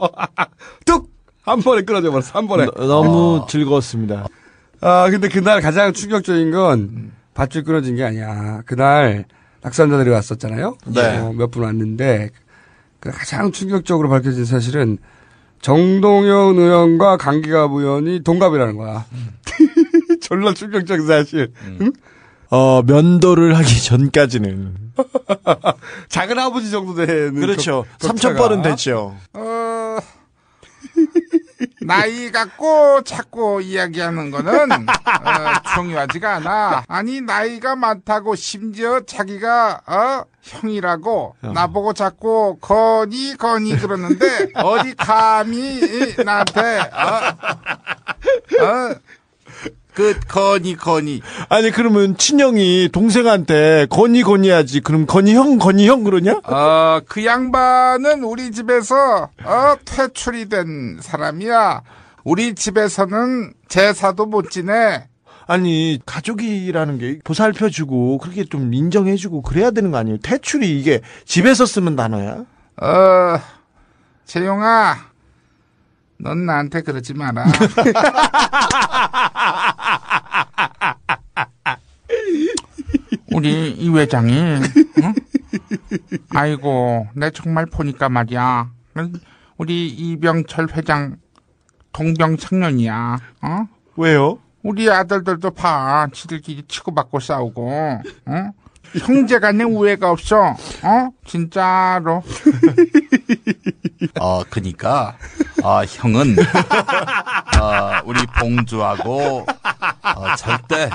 뚝! 한 번에 끊어져 버렸어. 한 번에. 너무 즐거웠습니다. 근데 그날 가장 충격적인 건 밧줄 끊어진 게 아니야. 그날 낙선자들이 왔었잖아요. 네. 몇 분 왔는데 가장 충격적으로 밝혀진 사실은 정동영 의원과 강기갑 의원이 동갑이라는 거야. 졸라 충격적인 사실. 응? 면도를 하기 전까지는. 작은 아버지 정도 되는. 그렇죠. 3,000번은 됐죠. 나이 갖고 자꾸 이야기하는 거는 중요하지가 않아. 아니 나이가 많다고 심지어 자기가 형이라고 나보고 자꾸 거니 그러는데 어디 감히 나한테 그 거니 아니 그러면 친형이 동생한테 거니 하지. 그럼 거니 형 그러냐? 그 양반은 우리 집에서 퇴출이 된 사람이야. 우리 집에서는 제사도 못 지내. 아니 가족이라는 게 보살펴주고 그렇게 좀 인정해주고 그래야 되는 거 아니에요? 퇴출이 이게 집에서 쓰는 단어야? 재용아, 넌 나한테 그러지 마라. 우리 이 회장이 응? 아이고 내 정말 보니까 말이야. 우리 이병철 회장 동병상련이야. 왜요? 우리 아들들도 봐. 지들끼리 치고받고 싸우고. 형제간에 우애가 없어. 진짜로. 그니까 형은 우리 봉주하고 절대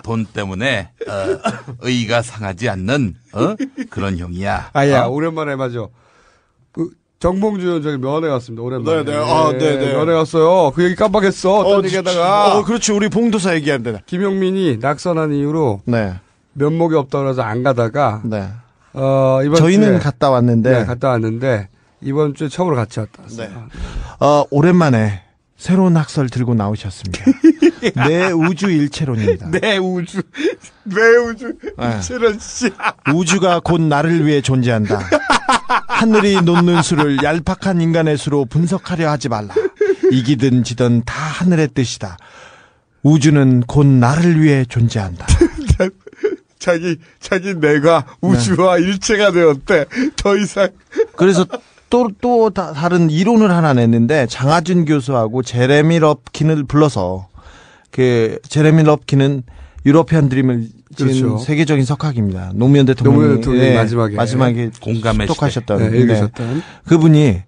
돈 때문에 의가 상하지 않는 그런 형이야. 아야 오랜만에 맞아. 그 정봉주 의원 저기 면회 왔습니다. 오랜만에. 네네. 면회 왔어요. 그 얘기 깜빡했어. 어떤 얘기하다가. 그렇지. 우리 봉도사 얘기한다. 김용민이 낙선한 이후로 네. 면목이 없다 그래서 안 가다가 네. 이번 저희는 주에 갔다 왔는데 네, 갔다 왔는데 이번 주에 처음으로 같이 왔다. 네. 오랜만에 새로운 학설 들고 나오셨습니다. 내 우주 일체론입니다. 내 우주 일체론 씨. 우주가 곧 나를 위해 존재한다. 하늘이 놓는 수를 얄팍한 인간의 수로 분석하려 하지 말라. 이기든 지든 다 하늘의 뜻이다. 우주는 곧 나를 위해 존재한다. 자기 내가 우주와 일체가 되었대. 더 이상. 그래서 또 다른 이론을 하나 냈는데 장하준 교수하고 제레미 럽킨을 불러서 제레미 럽킨은 유러피안 드림을 지은 그렇죠. 세계적인 석학입니다. 노무현 대통령이 마지막에 공감하셨던 읽으셨던 그분이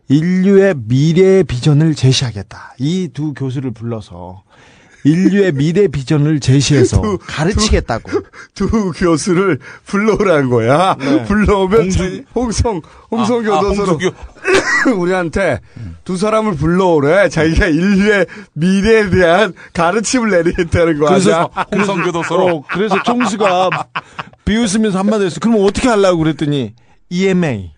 인류의 미래 비전을 제시하겠다. 이 두 교수를 불러서 인류의 미래 비전을 제시해서 가르치겠다고. 두 교수를 불러오라는 거야. 네. 불러오면 홍성 교도소로 우리한테 두 사람을 불러오래. 자기가 인류의 미래에 대한 가르침을 내리겠다는 거 아니야. 홍성 교도소로. 그래서 총수가 비웃으면서 한마디 했어. 그럼 어떻게 하려고 그랬더니 EMA,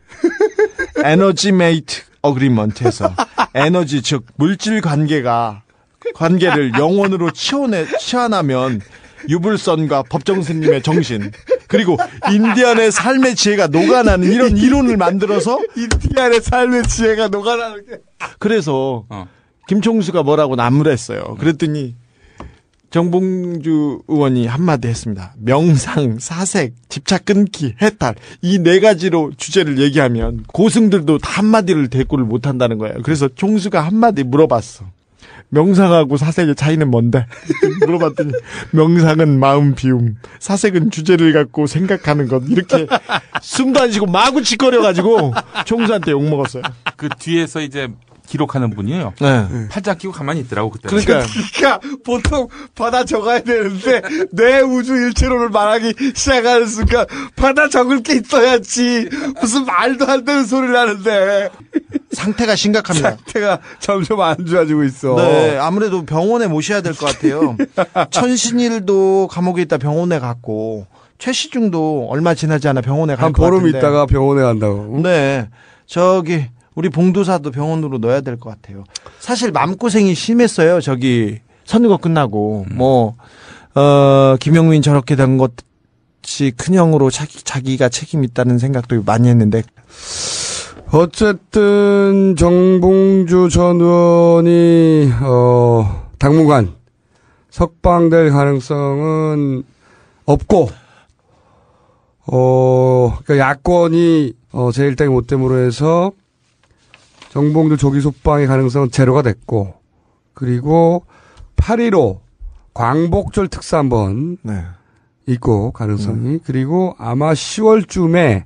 에너지 메이트 어그리먼트에서 에너지 즉 물질 관계를 영원으로 치환하면 유불선과 법정스님의 정신 그리고 인디언의 삶의 지혜가 녹아나는 이런 이론을 만들어서 인디언의 삶의 지혜가 녹아나는 게 그래서 김총수가 뭐라고 나무랬어요. 그랬더니 정봉주 의원이 한마디 했습니다. 명상, 사색, 집착 끊기, 해탈 이 네 가지로 주제를 얘기하면 고승들도 다 한마디를 대꾸를 못한다는 거예요. 그래서 총수가 한마디 물어봤어. 명상하고 사색의 차이는 뭔데? 물어봤더니 명상은 마음 비움, 사색은 주제를 갖고 생각하는 것 이렇게 숨도 안 쉬고 마구 짓거려가지고 총수한테 욕먹었어요. 그 뒤에서 이제 기록하는 분이에요. 네. 팔짱 끼고 가만히 있더라고 그때. 그러니까 보통 받아 적어야 되는데 내 우주 일체론을 말하기 시작하는 순간 받아 적을 게 있어야지. 무슨 말도 안 되는 소리를 하는데. 상태가 심각합니다. 상태가 점점 안 좋아지고 있어. 네, 아무래도 병원에 모셔야 될 것 같아요. 천신일도 감옥에 있다 병원에 갔고 최시중도 얼마 지나지 않아 병원에 갈 것 같은데. 한 보름 있다가 병원에 간다고. 네, 우리 봉도사도 병원으로 넣어야 될 것 같아요. 사실 마음고생이 심했어요. 선거 끝나고 김영민 저렇게 된 것이 큰형으로 자기가 책임 있다는 생각도 많이 했는데. 어쨌든 정봉주 전 의원이 당분간 석방될 가능성은 없고 그러니까 야권이 제1당이 못 됨으로 해서 정봉주 조기 석방의 가능성은 제로가 됐고 그리고 8.15 광복절 특사 한번 있고 가능성이 그리고 아마 10월쯤에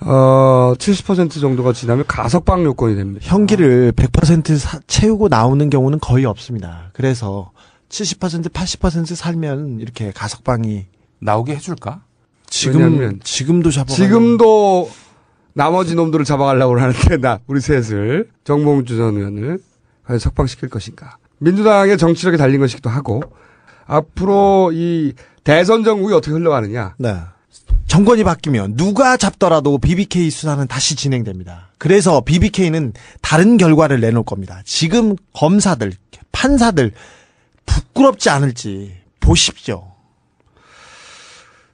70% 정도가 지나면 가석방 요건이 됩니다. 형기를 100% 채우고 나오는 경우는 거의 없습니다. 그래서 70% 80% 살면 이렇게 가석방이 나오게 해줄까? 지금도 지금도 나머지 놈들을 잡아가려고 하는데 우리 셋을 정봉주 전 의원을 과연 석방시킬 것인가? 민주당의 정치력이 달린 것이기도 하고 앞으로 이 대선 전국이 어떻게 흘러가느냐? 네. 정권이 바뀌면 누가 잡더라도 BBK 수사는 다시 진행됩니다. 그래서 BBK는 다른 결과를 내놓을 겁니다. 지금 검사들, 판사들 부끄럽지 않을지 보십시오.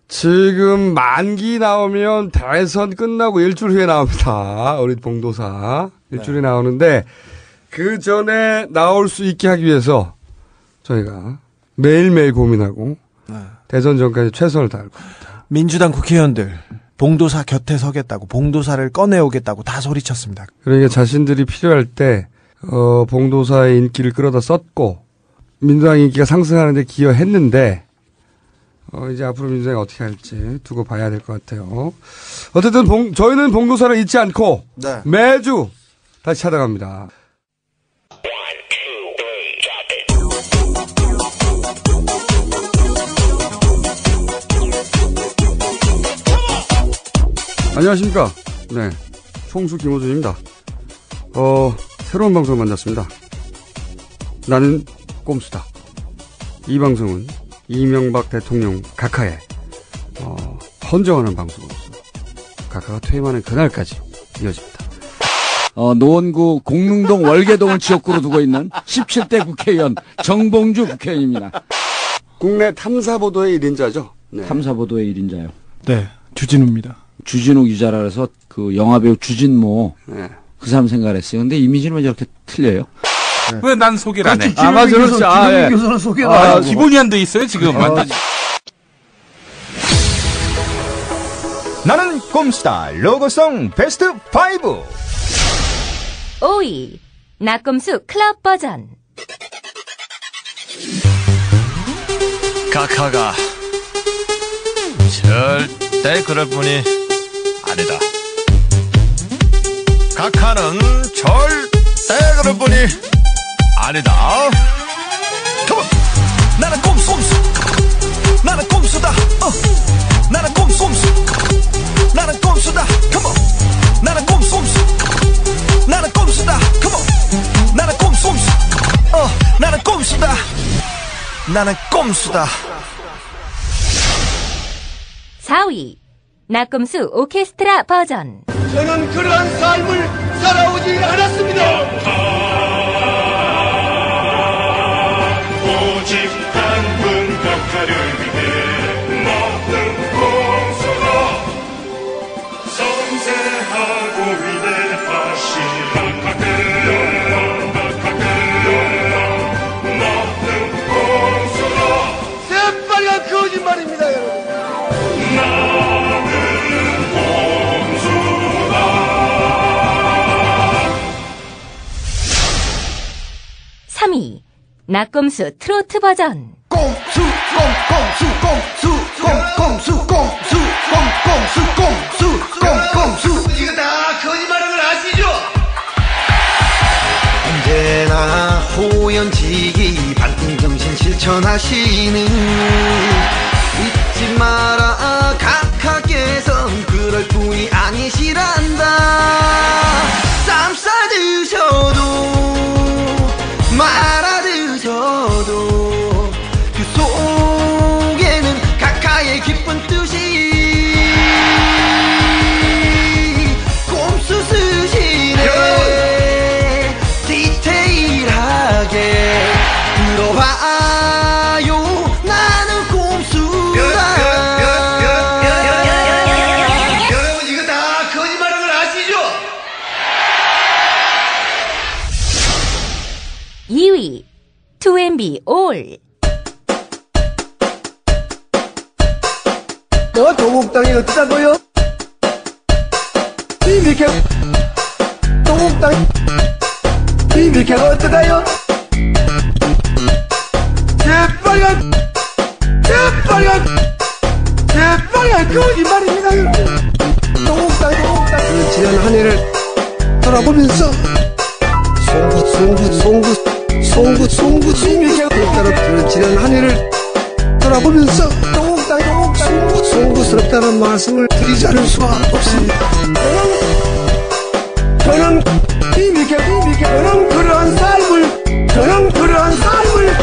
지금 만기 나오면 대선 끝나고 일주일 후에 나옵니다. 우리 봉도사. 일주일에 나오는데 그 전에 나올 수 있게 하기 위해서 저희가 매일매일 고민하고 대선 전까지 최선을 다할 겁니다. 민주당 국회의원들 봉도사 곁에 서겠다고 봉도사를 꺼내오겠다고 다 소리쳤습니다. 그러니까 자신들이 필요할 때 봉도사의 인기를 끌어다 썼고 민주당 인기가 상승하는 데 기여했는데 이제 앞으로 민주당이 어떻게 할지 두고 봐야 될 것 같아요. 어쨌든 저희는 봉도사를 잊지 않고 매주 다시 찾아갑니다. 안녕하십니까. 네. 총수 김호준입니다. 새로운 방송 만났습니다. 나는 꼼수다. 이 방송은 이명박 대통령 각하에, 헌정하는 방송으로서 각하가 퇴임하는 그날까지 이어집니다. 노원구 공릉동 월계동을 지역구로 두고 있는 17대 국회의원 정봉주 국회의원입니다. 국내 탐사보도의 1인자죠? 네. 탐사보도의 1인자요. 네, 주진우입니다. 주진우 기자라 해서 그 영화배우 주진모 네. 그 사람 생각을 했어요. 근데 이미지는 왜 저렇게 틀려요? 네. 왜 난 소개를 안 해? 기본이 교수는 소개가 기본이 안 돼 있어요 지금. 나는 꼼수다. 로고송 베스트 5. 5위 나꼼수 클럽 버전. 카카가 절대 그럴 뿐이 아니다. 카카는 절대 그럴 뿐이 아니다. 컴온! 나는 꼼수! 나는 꼼수다. 나는 꼼수! 나는 꼼수다. 컴온! 나는 꼼수! 나는 꼼수다. 컴온! 나는 꼼수! 나는 꼼수다. 나는 꼼수다. 4위 나꼼수 오케스트라 버전. 저는 그러한 삶을 살아오지 않았습니다. 오직 단군 각하를 위해 먹는 꼼수가 섬세하고 위대하신 각하들 먹는 꼼수가 새빨간 거짓말입니다, 여러분. 나는 꼼수다. 3위 나꼼수 트로트 버전. 꼼수 이거 다 거짓말인 걸 아시죠? 언제나 호연지기 밝은 정신 실천하시는 잊지 마라 각하께선 그럴 뿐이 아니시란다. 쌈 싸드셔도 말아 드셔도 그 속에는 각하의 기쁜 뜻이 꼼수 쓰시네. 디테일하게 들어봐요. 나는 꼼수다. 여러분 이거 다 거짓말인 걸 아시죠? 2위 2MB 올. 너 동국당이 어쩌다고요? 이렇게 동국당 이렇게 어쩌다요? 새빨간 거짓말입니다. 동국당 지난 한 해를 돌아보면서 송구 이렇게 지난 한 해를 돌아보면서 송구스럽다는 말씀을 드리지 않을 수가 없습니다. 저는 그러한 삶을 저는 그러한 삶을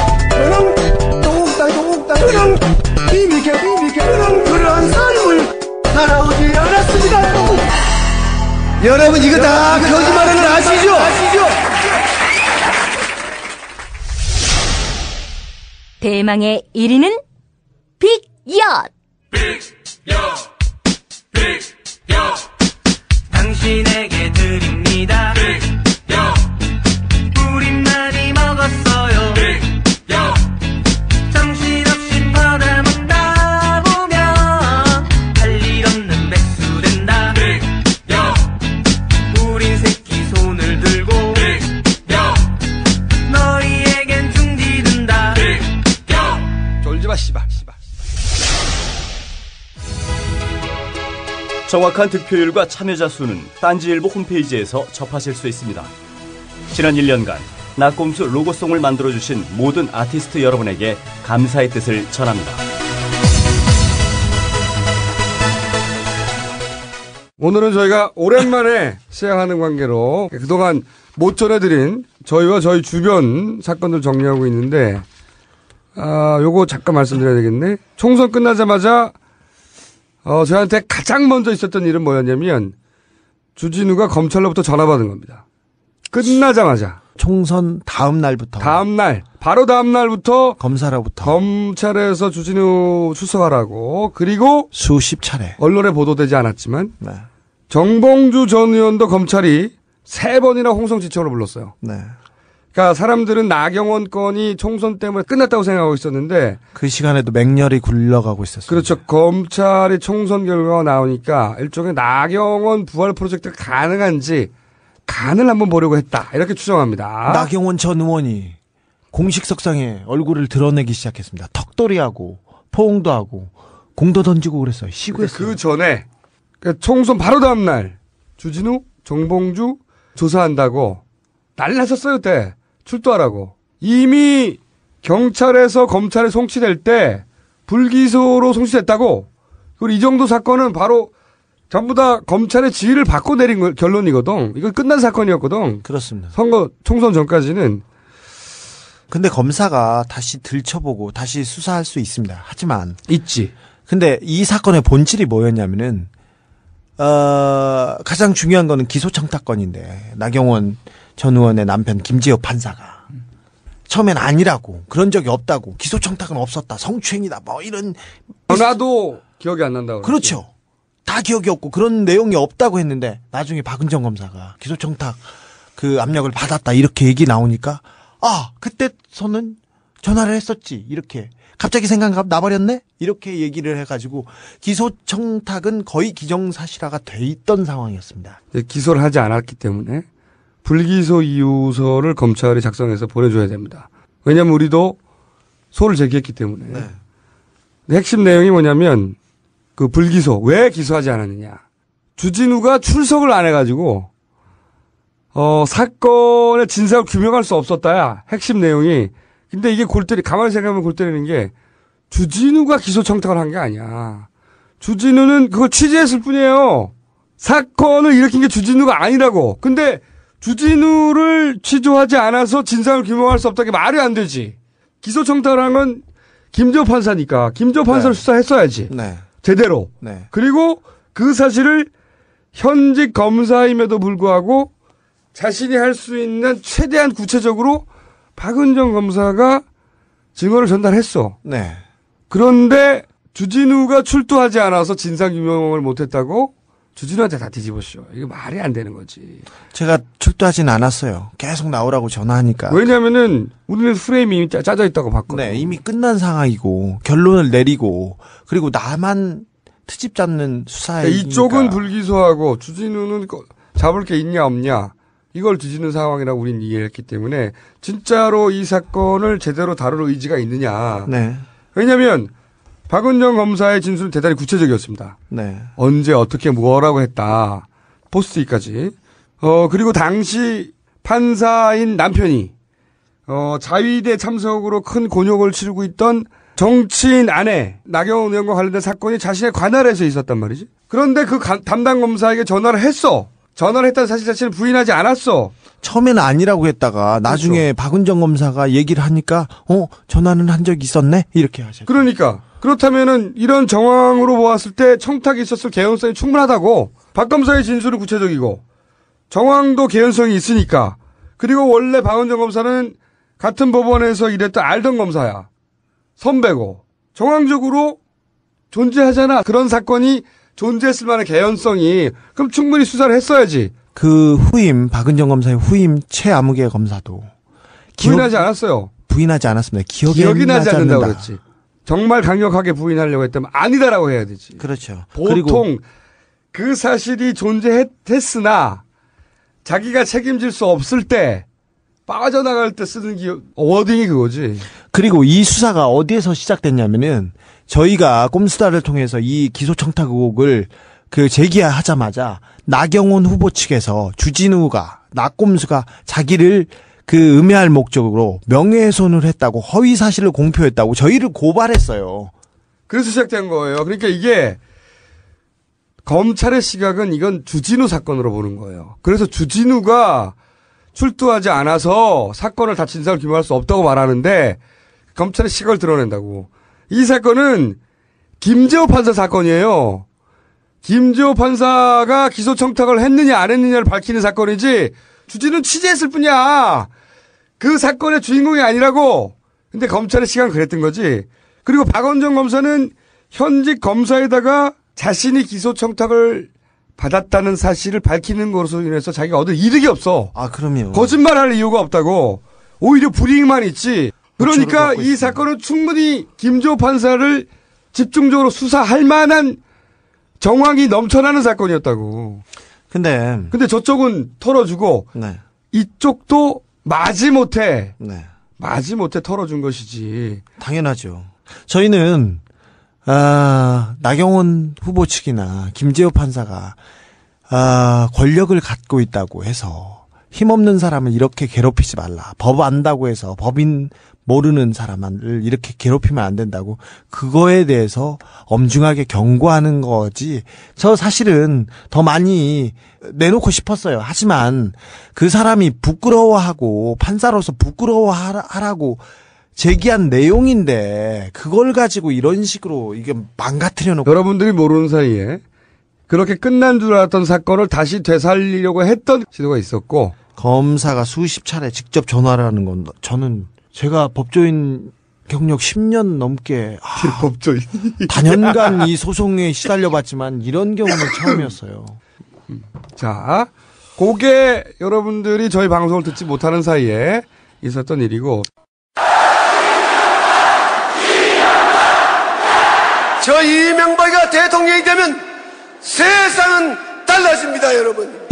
살아오지 않았습니다. 여러분 이거 다 거짓말인 걸 아시죠? 대망의 1위는 빅엿. 당신에게 드립니다. 우린 많이 먹었어요. 정신없이 퍼다 먹다 보면 할 일 없는 백수 된다. 우린 새끼 손을 들고 너희에겐 중지된다. 졸지마 씨발. 정확한 득표율과 참여자 수는 딴지일보 홈페이지에서 접하실 수 있습니다. 지난 1년간 나꼼수 로고송을 만들어주신 모든 아티스트 여러분에게 감사의 뜻을 전합니다. 오늘은 저희가 오랜만에 시행하는 관계로 그동안 못 전해드린 저희와 저희 주변 사건들 정리하고 있는데 요거 잠깐 말씀드려야 되겠네. 총선 끝나자마자 저한테 가장 먼저 있었던 일은 뭐였냐면 주진우가 검찰로부터 전화 받은 겁니다. 끝나자마자. 총선 다음 날부터. 바로 다음 날부터. 검사로부터. 검찰에서 주진우 출석하라고. 그리고. 수십 차례. 언론에 보도되지 않았지만. 네. 정봉주 전 의원도 검찰이 3번이나 홍성지청으로 불렀어요. 네. 그러니까 사람들은 나경원 건이 총선 때문에 끝났다고 생각하고 있었는데. 그 시간에도 맹렬히 굴러가고 있었어요. 그렇죠. 검찰이 총선 결과가 나오니까 일종의 나경원 부활 프로젝트가 가능한지 간을 한번 보려고 했다. 이렇게 추정합니다. 나경원 전 의원이 공식 석상에 얼굴을 드러내기 시작했습니다. 턱걸이하고 포옹도 하고 공도 던지고 그랬어요. 시구했어요. 그 전에 총선 바로 다음 날 주진우, 정봉주 조사한다고 난리 났었어요. 그때 출두하라고. 이미 경찰에서 검찰에 송치될 때 불기소로 송치됐다고. 그리고 이 정도 사건은 바로 전부 다 검찰의 지휘를 받고 내린 결론이거든. 이건 끝난 사건이었거든. 그렇습니다. 선거 총선 전까지는. 근데 검사가 다시 들춰보고 다시 수사할 수 있습니다. 하지만 있지. 근데 이 사건의 본질이 뭐였냐면은 가장 중요한 거는 기소청탁건인데 나경원 전 의원의 남편 김재호 판사가 처음엔 아니라고 그런 적이 없다고 기소청탁은 없었다 성추행이다 뭐 이런 전화도 기억이 안 난다고. 그렇죠. 다 기억이 없고 그런 내용이 없다고 했는데 나중에 박은정 검사가 기소청탁 그 압력을 받았다 이렇게 얘기 나오니까 그때서는 전화를 했었지 이렇게 갑자기 생각 나버렸네 이렇게 얘기를 해가지고 기소청탁은 거의 기정사실화가 돼 있던 상황이었습니다. 기소를 하지 않았기 때문에 불기소 이유서를 검찰이 작성해서 보내줘야 됩니다. 왜냐하면 우리도 소를 제기했기 때문에. 네. 핵심 내용이 뭐냐면 그 불기소 왜 기소하지 않았느냐. 주진우가 출석을 안 해가지고 사건의 진상을 규명할 수 없었다야. 핵심 내용이. 근데 이게 가만히 생각하면 골 때리는 게 주진우가 기소청탁을 한 게 아니야. 주진우는 그걸 취재했을 뿐이에요. 사건을 일으킨 게 주진우가 아니라고. 근데 주진우를 취조하지 않아서 진상을 규명할 수 없다는 게 말이 안 되지. 기소청탁을 한 건 김재호 판사니까 김재호 판사를 수사했어야지. 네. 제대로. 네. 그리고 그 사실을 현직 검사임에도 불구하고 자신이 할 수 있는 최대한 구체적으로 박은정 검사가 증언을 전달했어. 네. 그런데 주진우가 출두하지 않아서 진상규명을 못했다고 주진우한테 다 뒤집었죠. 이게 말이 안 되는 거지. 제가 출두하진 않았어요. 계속 나오라고 전화하니까. 왜냐면은 우리는 프레임이 이미 짜져 있다고 봤거든요. 네, 이미 끝난 상황이고 결론을 내리고 그리고 나만 트집 잡는 수사에 이쪽은 불기소하고 주진우는 잡을 게 있냐 없냐 이걸 뒤지는 상황이라고 우리는 이해했기 때문에 진짜로 이 사건을 제대로 다룰 의지가 있느냐. 네. 왜냐하면 박은정 검사의 진술은 대단히 구체적이었습니다. 네. 언제 어떻게 뭐라고 했다. 포스트잇까지. 그리고 당시 판사인 남편이 자위대 참석으로 큰 곤욕을 치르고 있던 정치인 아내 나경원 의원과 관련된 사건이 자신의 관할에서 있었단 말이지. 그런데 그 담당 검사에게 전화를 했어. 전화를 했다는 사실 자체는 부인하지 않았어. 처음에는 아니라고 했다가 나중에 그렇죠. 박은정 검사가 얘기를 하니까 전화는 한 적이 있었네 이렇게 하셨죠. 그러니까 그렇다면은 이런 정황으로 보았을 때 청탁이 있었을 개연성이 충분하다고. 박 검사의 진술은 구체적이고 정황도 개연성이 있으니까. 그리고 원래 박은정 검사는 같은 법원에서 일했던 알던 검사야. 선배고 정황적으로 존재하잖아. 그런 사건이 존재했을 만한 개연성이. 그럼 충분히 수사를 했어야지. 그 후임 박은정 검사의 후임 최아무개 검사도 부인하지 않았어요. 부인하지 않았습니다. 기억이 나지 않는다고 그랬지. 정말 강력하게 부인하려고 했다면 아니다라고 해야 되지. 그렇죠. 보통 그 사실이 존재했으나 자기가 책임질 수 없을 때 빠져나갈 때 쓰는 워딩이 그거지. 그리고 이 수사가 어디에서 시작됐냐면은 저희가 꼼수다를 통해서 이 기소청탁 의혹을 제기하자마자 나경원 후보 측에서 주진우가 나꼼수가 자기를 음해할 목적으로 명예훼손을 했다고 허위 사실을 공표했다고 저희를 고발했어요. 그래서 시작된 거예요. 그러니까 이게 검찰의 시각은 이건 주진우 사건으로 보는 거예요. 그래서 주진우가 출두하지 않아서 사건을 다 진상을 규명할 수 없다고 말하는데 검찰의 시각을 드러낸다고. 이 사건은 김재호 판사 사건이에요. 김지호 판사가 기소 청탁을 했느냐 안 했느냐를 밝히는 사건이지 주진우는 취재했을 뿐이야. 그 사건의 주인공이 아니라고. 근데 검찰의 시간 그랬던 거지. 그리고 박원정 검사는 현직 검사에다가 자신이 기소 청탁을 받았다는 사실을 밝히는 것으로 인해서 자기가 얻을 이득이 없어. 아, 그럼요. 거짓말할 이유가 없다고. 오히려 불이익만 있지. 그러니까 이 사건은 충분히 김지호 판사를 집중적으로 수사할 만한 정황이 넘쳐나는 사건이었다고. 근데 저쪽은 털어주고 네. 이쪽도 마지못해 네. 마지못해 털어준 것이지. 당연하죠. 저희는 나경원 후보 측이나 김재호 판사가 권력을 갖고 있다고 해서 힘없는 사람을 이렇게 괴롭히지 말라. 법 안다고 해서 법인 모르는 사람을 이렇게 괴롭히면 안 된다고 그거에 대해서 엄중하게 경고하는 거지. 저 사실은 더 많이 내놓고 싶었어요. 하지만 그 사람이 부끄러워하고 판사로서 부끄러워하라고 제기한 내용인데 그걸 가지고 이런 식으로 이게 망가뜨려 놓고. 여러분들이 모르는 사이에 그렇게 끝난 줄 알았던 사건을 다시 되살리려고 했던 시도가 있었고, 검사가 수십 차례 직접 전화를 하는 건 저는 제가 법조인 경력 10년 넘게 법조인 단연간 이 소송에 시달려봤지만 이런 경우는 처음이었어요. 자, 그게 여러분들이 저희 방송을 듣지 못하는 사이에 있었던 일이고, 저 이명박이가 대통령이 되면 세상은 달라집니다, 여러분.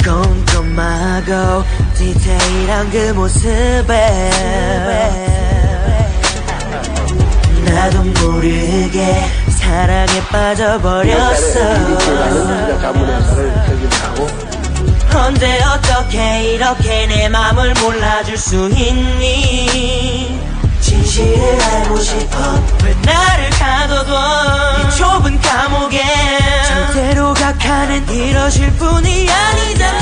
꼼꼼하고 디테일한 그 모습에 나도 모르게 사랑에 빠져버렸어. 언제 어떻게 이렇게 내 맘을 몰라줄 수 있니? 진실을 알고 싶어. 왜 나를 가둬둬 이 좁은 감옥에. 절대로 각하는 이러실 분이 아니잖아.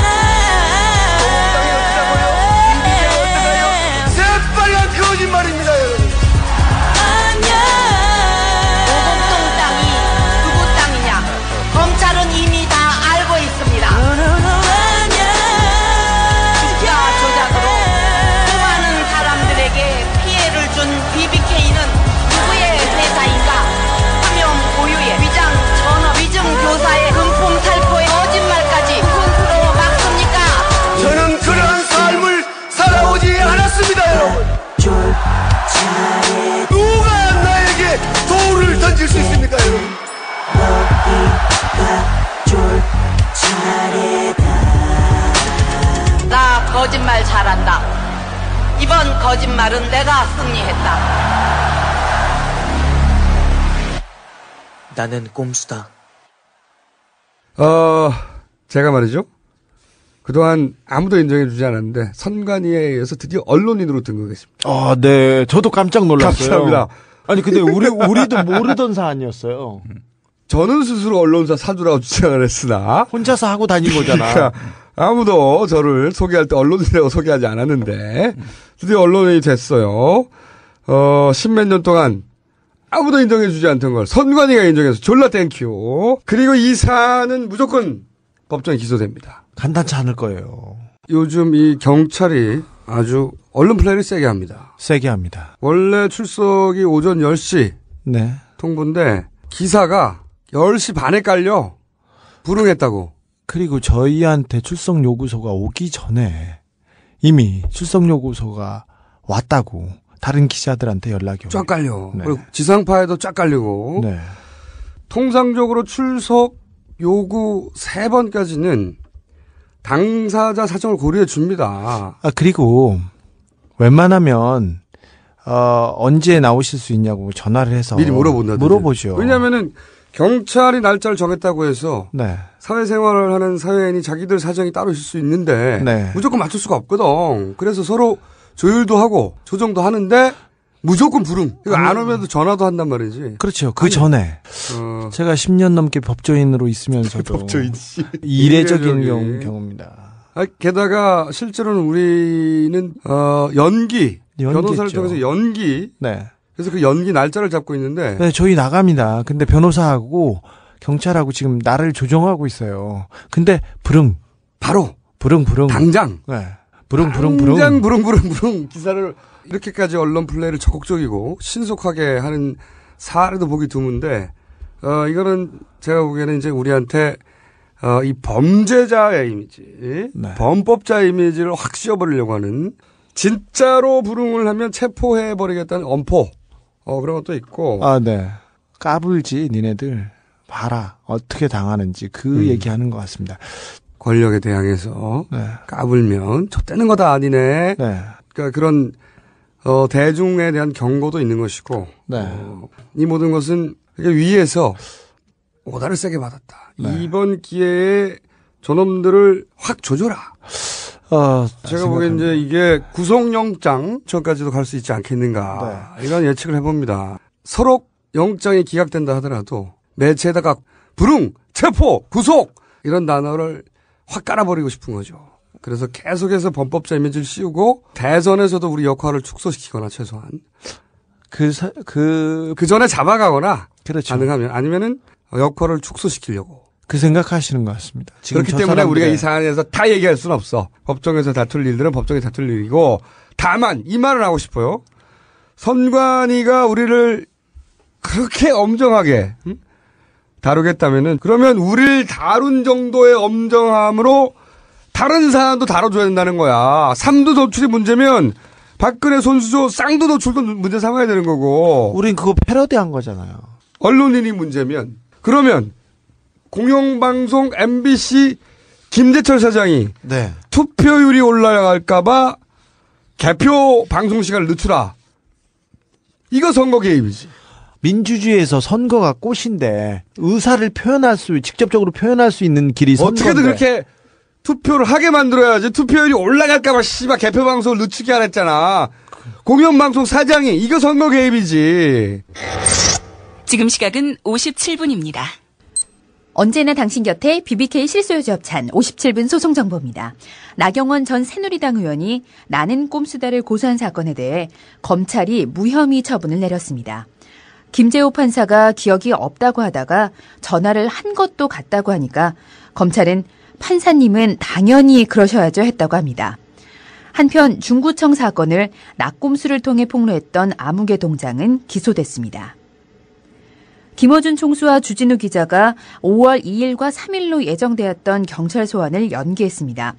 새빨간 거짓말입니다, 여러분. 아니야. 오곡동 땅이 누구 땅이냐? 검찰은 이미 다 알고 있습니다. 아니야. 주가 조작으로 수많은 사람들에게 피해를 준 BBK는 누구의 회사인가? 사명 고유의 위장 전업 위증 교사의 금품 살포의 거짓말까지 스스로 막습니까? 저는 그런 삶을 살아오지 않았습니다, 여러분. 누가 나에게 돌을 던질 수 있습니까, 여러분? 나 거짓말 잘한다. 이번 거짓말은 내가 승리했다. 나는 꼼수다. 제가 말이죠. 그동안 아무도 인정해주지 않았는데 선관위에 의해서 드디어 언론인으로 등극했습니다. 네. 저도 깜짝 놀랐어요. 감사합니다. 아니 근데 우리도 모르던 사안이었어요. 저는 스스로 언론사 사주라고 주장을 했으나 혼자서 하고 다닌 거잖아. 그러니까 아무도 저를 소개할 때 언론인이라고 소개하지 않았는데 드디어 언론인이 됐어요. 10몇 년 동안 아무도 인정해주지 않던 걸 선관위가 인정해서 졸라 땡큐. 그리고 이 사안은 무조건 법정에 기소됩니다. 간단치 않을 거예요. 요즘 이 경찰이 아주 언론 플레이를 세게 합니다. 세게 합니다. 원래 출석이 오전 10시 네. 통보인데 기사가 10시 반에 깔려 불응했다고. 그리고 저희한테 출석 요구서가 오기 전에 이미 출석 요구서가 왔다고 다른 기자들한테 연락이 오고. 쫙 깔려. 네. 그리고 지상파에도 쫙 깔리고. 네. 통상적으로 출석 요구 3번까지는 당사자 사정을 고려해 줍니다. 그리고 웬만하면 언제 나오실 수 있냐고 전화를 해서 미리 물어보죠. 왜냐면은 경찰이 날짜를 정했다고 해서 네. 사회생활을 하는 사회인이 자기들 사정이 따로 있을 수 있는데 네. 무조건 맞출 수가 없거든. 그래서 서로 조율도 하고 조정도 하는데 무조건 불응. 이거 안 오면 전화도 한단 말이지. 그렇죠. 그 전에 제가 10년 넘게 법조인으로 있으면서도 이례적인 경우입니다. 게다가 실제로는 우리는 변호사를 통해서 연기. 네. 그래서 그 연기 날짜를 잡고 있는데. 네, 저희 나갑니다. 근데 변호사하고 경찰하고 지금 나를 조종하고 있어요. 근데 바로 부릉 당장 네. 부릉 당장 부릉 기사를 이렇게까지 언론 플레이를 적극적이고 신속하게 하는 사례도 보기 드문데 이거는 제가 보기에는 이제 우리한테 이 범죄자의 이미지, 네. 범법자의 이미지를 확 씌워버리려고 하는 진짜로 부릉을 하면 체포해버리겠다는 엄포 그런 것도 있고. 네. 까불지 니네들 봐라 어떻게 당하는지 그 얘기하는 것 같습니다. 권력에 대항해서 네. 까불면 좆되는 거다 니네. 네. 그러니까 그런 대중에 대한 경고도 있는 것이고. 네. 이 모든 것은 위에서 오다를 세게 받았다. 네. 이번 기회에 저놈들을 확 조져라. 제가 보기엔 이제 이게 구속영장 전까지도 갈 수 있지 않겠는가. 네. 이런 예측을 해봅니다. 서로 영장이 기각된다 하더라도 매체에다가 부릉, 체포, 구속 이런 단어를 확 깔아버리고 싶은 거죠. 그래서 계속해서 범법자 이미지를 씌우고 대선에서도 우리 역할을 축소시키거나 최소한 그 전에 잡아가거나 그렇죠. 가능하면 아니면은 역할을 축소시키려고 그 생각하시는 것 같습니다. 지금 그렇기 때문에 우리가 이 사안에서 다 얘기할 수는 없어. 법정에서 다툴 일들은 법정에 다툴 일이고 다만 이 말을 하고 싶어요. 선관위가 우리를 그렇게 엄정하게 다루겠다면은 그러면 우리를 다룬 정도의 엄정함으로 다른 사안도 다뤄줘야 된다는 거야. 삼두 도출이 문제면 박근혜 손수조 쌍두 도출도 문제 삼아야 되는 거고. 우린 그거 패러디한 거잖아요. 언론인이 문제면 그러면 공영방송 MBC 김재철 사장이 네. 투표율이 올라갈까봐 개표 방송 시간을 늦추라. 이거 선거 개입이지. 민주주의에서 선거가 꽃인데 의사를 직접적으로 표현할 수 있는 길이 선거인데. 어떻게든 그렇게 투표를 하게 만들어야지. 투표율이 올라갈까봐 씨발 개표 방송을 늦추게 하랬잖아. 공영방송 사장이 이거 선거 개입이지. 지금 시각은 57분입니다. 언제나 당신 곁에 BBK 실소유주 협찬 57분 소송정보입니다. 나경원 전 새누리당 의원이 나는 꼼수다를 고소한 사건에 대해 검찰이 무혐의 처분을 내렸습니다. 김재호 판사가 기억이 없다고 하다가 전화를 한 것도 같다고 하니까 검찰은 판사님은 당연히 그러셔야죠 했다고 합니다. 한편 중구청 사건을 낙곰수를 통해 폭로했던 아무개 동장은 기소됐습니다. 김어준 총수와 주진우 기자가 5월 2일과 3일로 예정되었던 경찰 소환을 연기했습니다.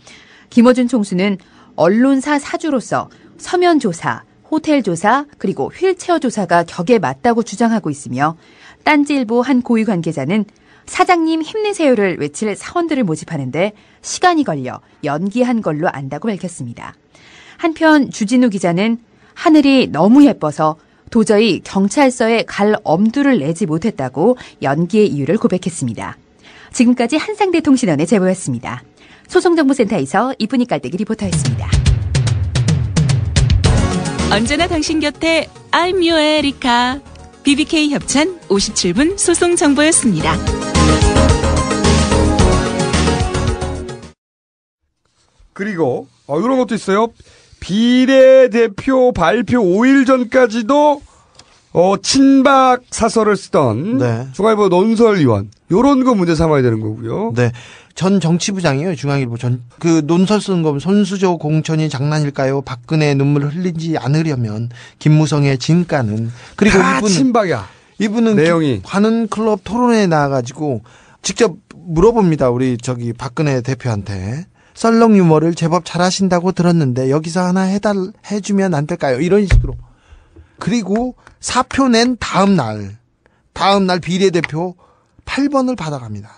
김어준 총수는 언론사 사주로서 서면 조사, 호텔 조사, 그리고 휠체어 조사가 격에 맞다고 주장하고 있으며 딴지일보 한 고위 관계자는 사장님 힘내세요를 외칠 사원들을 모집하는데 시간이 걸려 연기한 걸로 안다고 밝혔습니다. 한편 주진우 기자는 하늘이 너무 예뻐서 도저히 경찰서에 갈 엄두를 내지 못했다고 연기의 이유를 고백했습니다. 지금까지 한상대 통신원의 제보였습니다. 소송정보센터에서 이쁜이 깔때기 리포터였습니다. 언제나 당신 곁에 I'm your Erica. BBK 협찬 57분 소송정보였습니다. 그리고 이런 것도 있어요. 비례대표 발표 5일 전까지도 친박 사설을 쓰던 네. 중앙일보 논설위원 요런 거 문제 삼아야 되는 거고요. 네. 전 정치부장이에요. 중앙일보 그 논설 쓰는 거면 손수조 공천이 장난일까요? 박근혜 눈물을 흘리지 않으려면 김무성의 진가는 그리고 이분은 친박이야. 이분은 내용이 관훈 클럽 토론회에 나와가지고 직접 물어봅니다. 우리 박근혜 대표한테. 썰렁 유머를 제법 잘하신다고 들었는데 여기서 하나 해주면 안 될까요? 이런 식으로. 그리고 사표 낸 다음 날 비례대표 8번을 받아갑니다.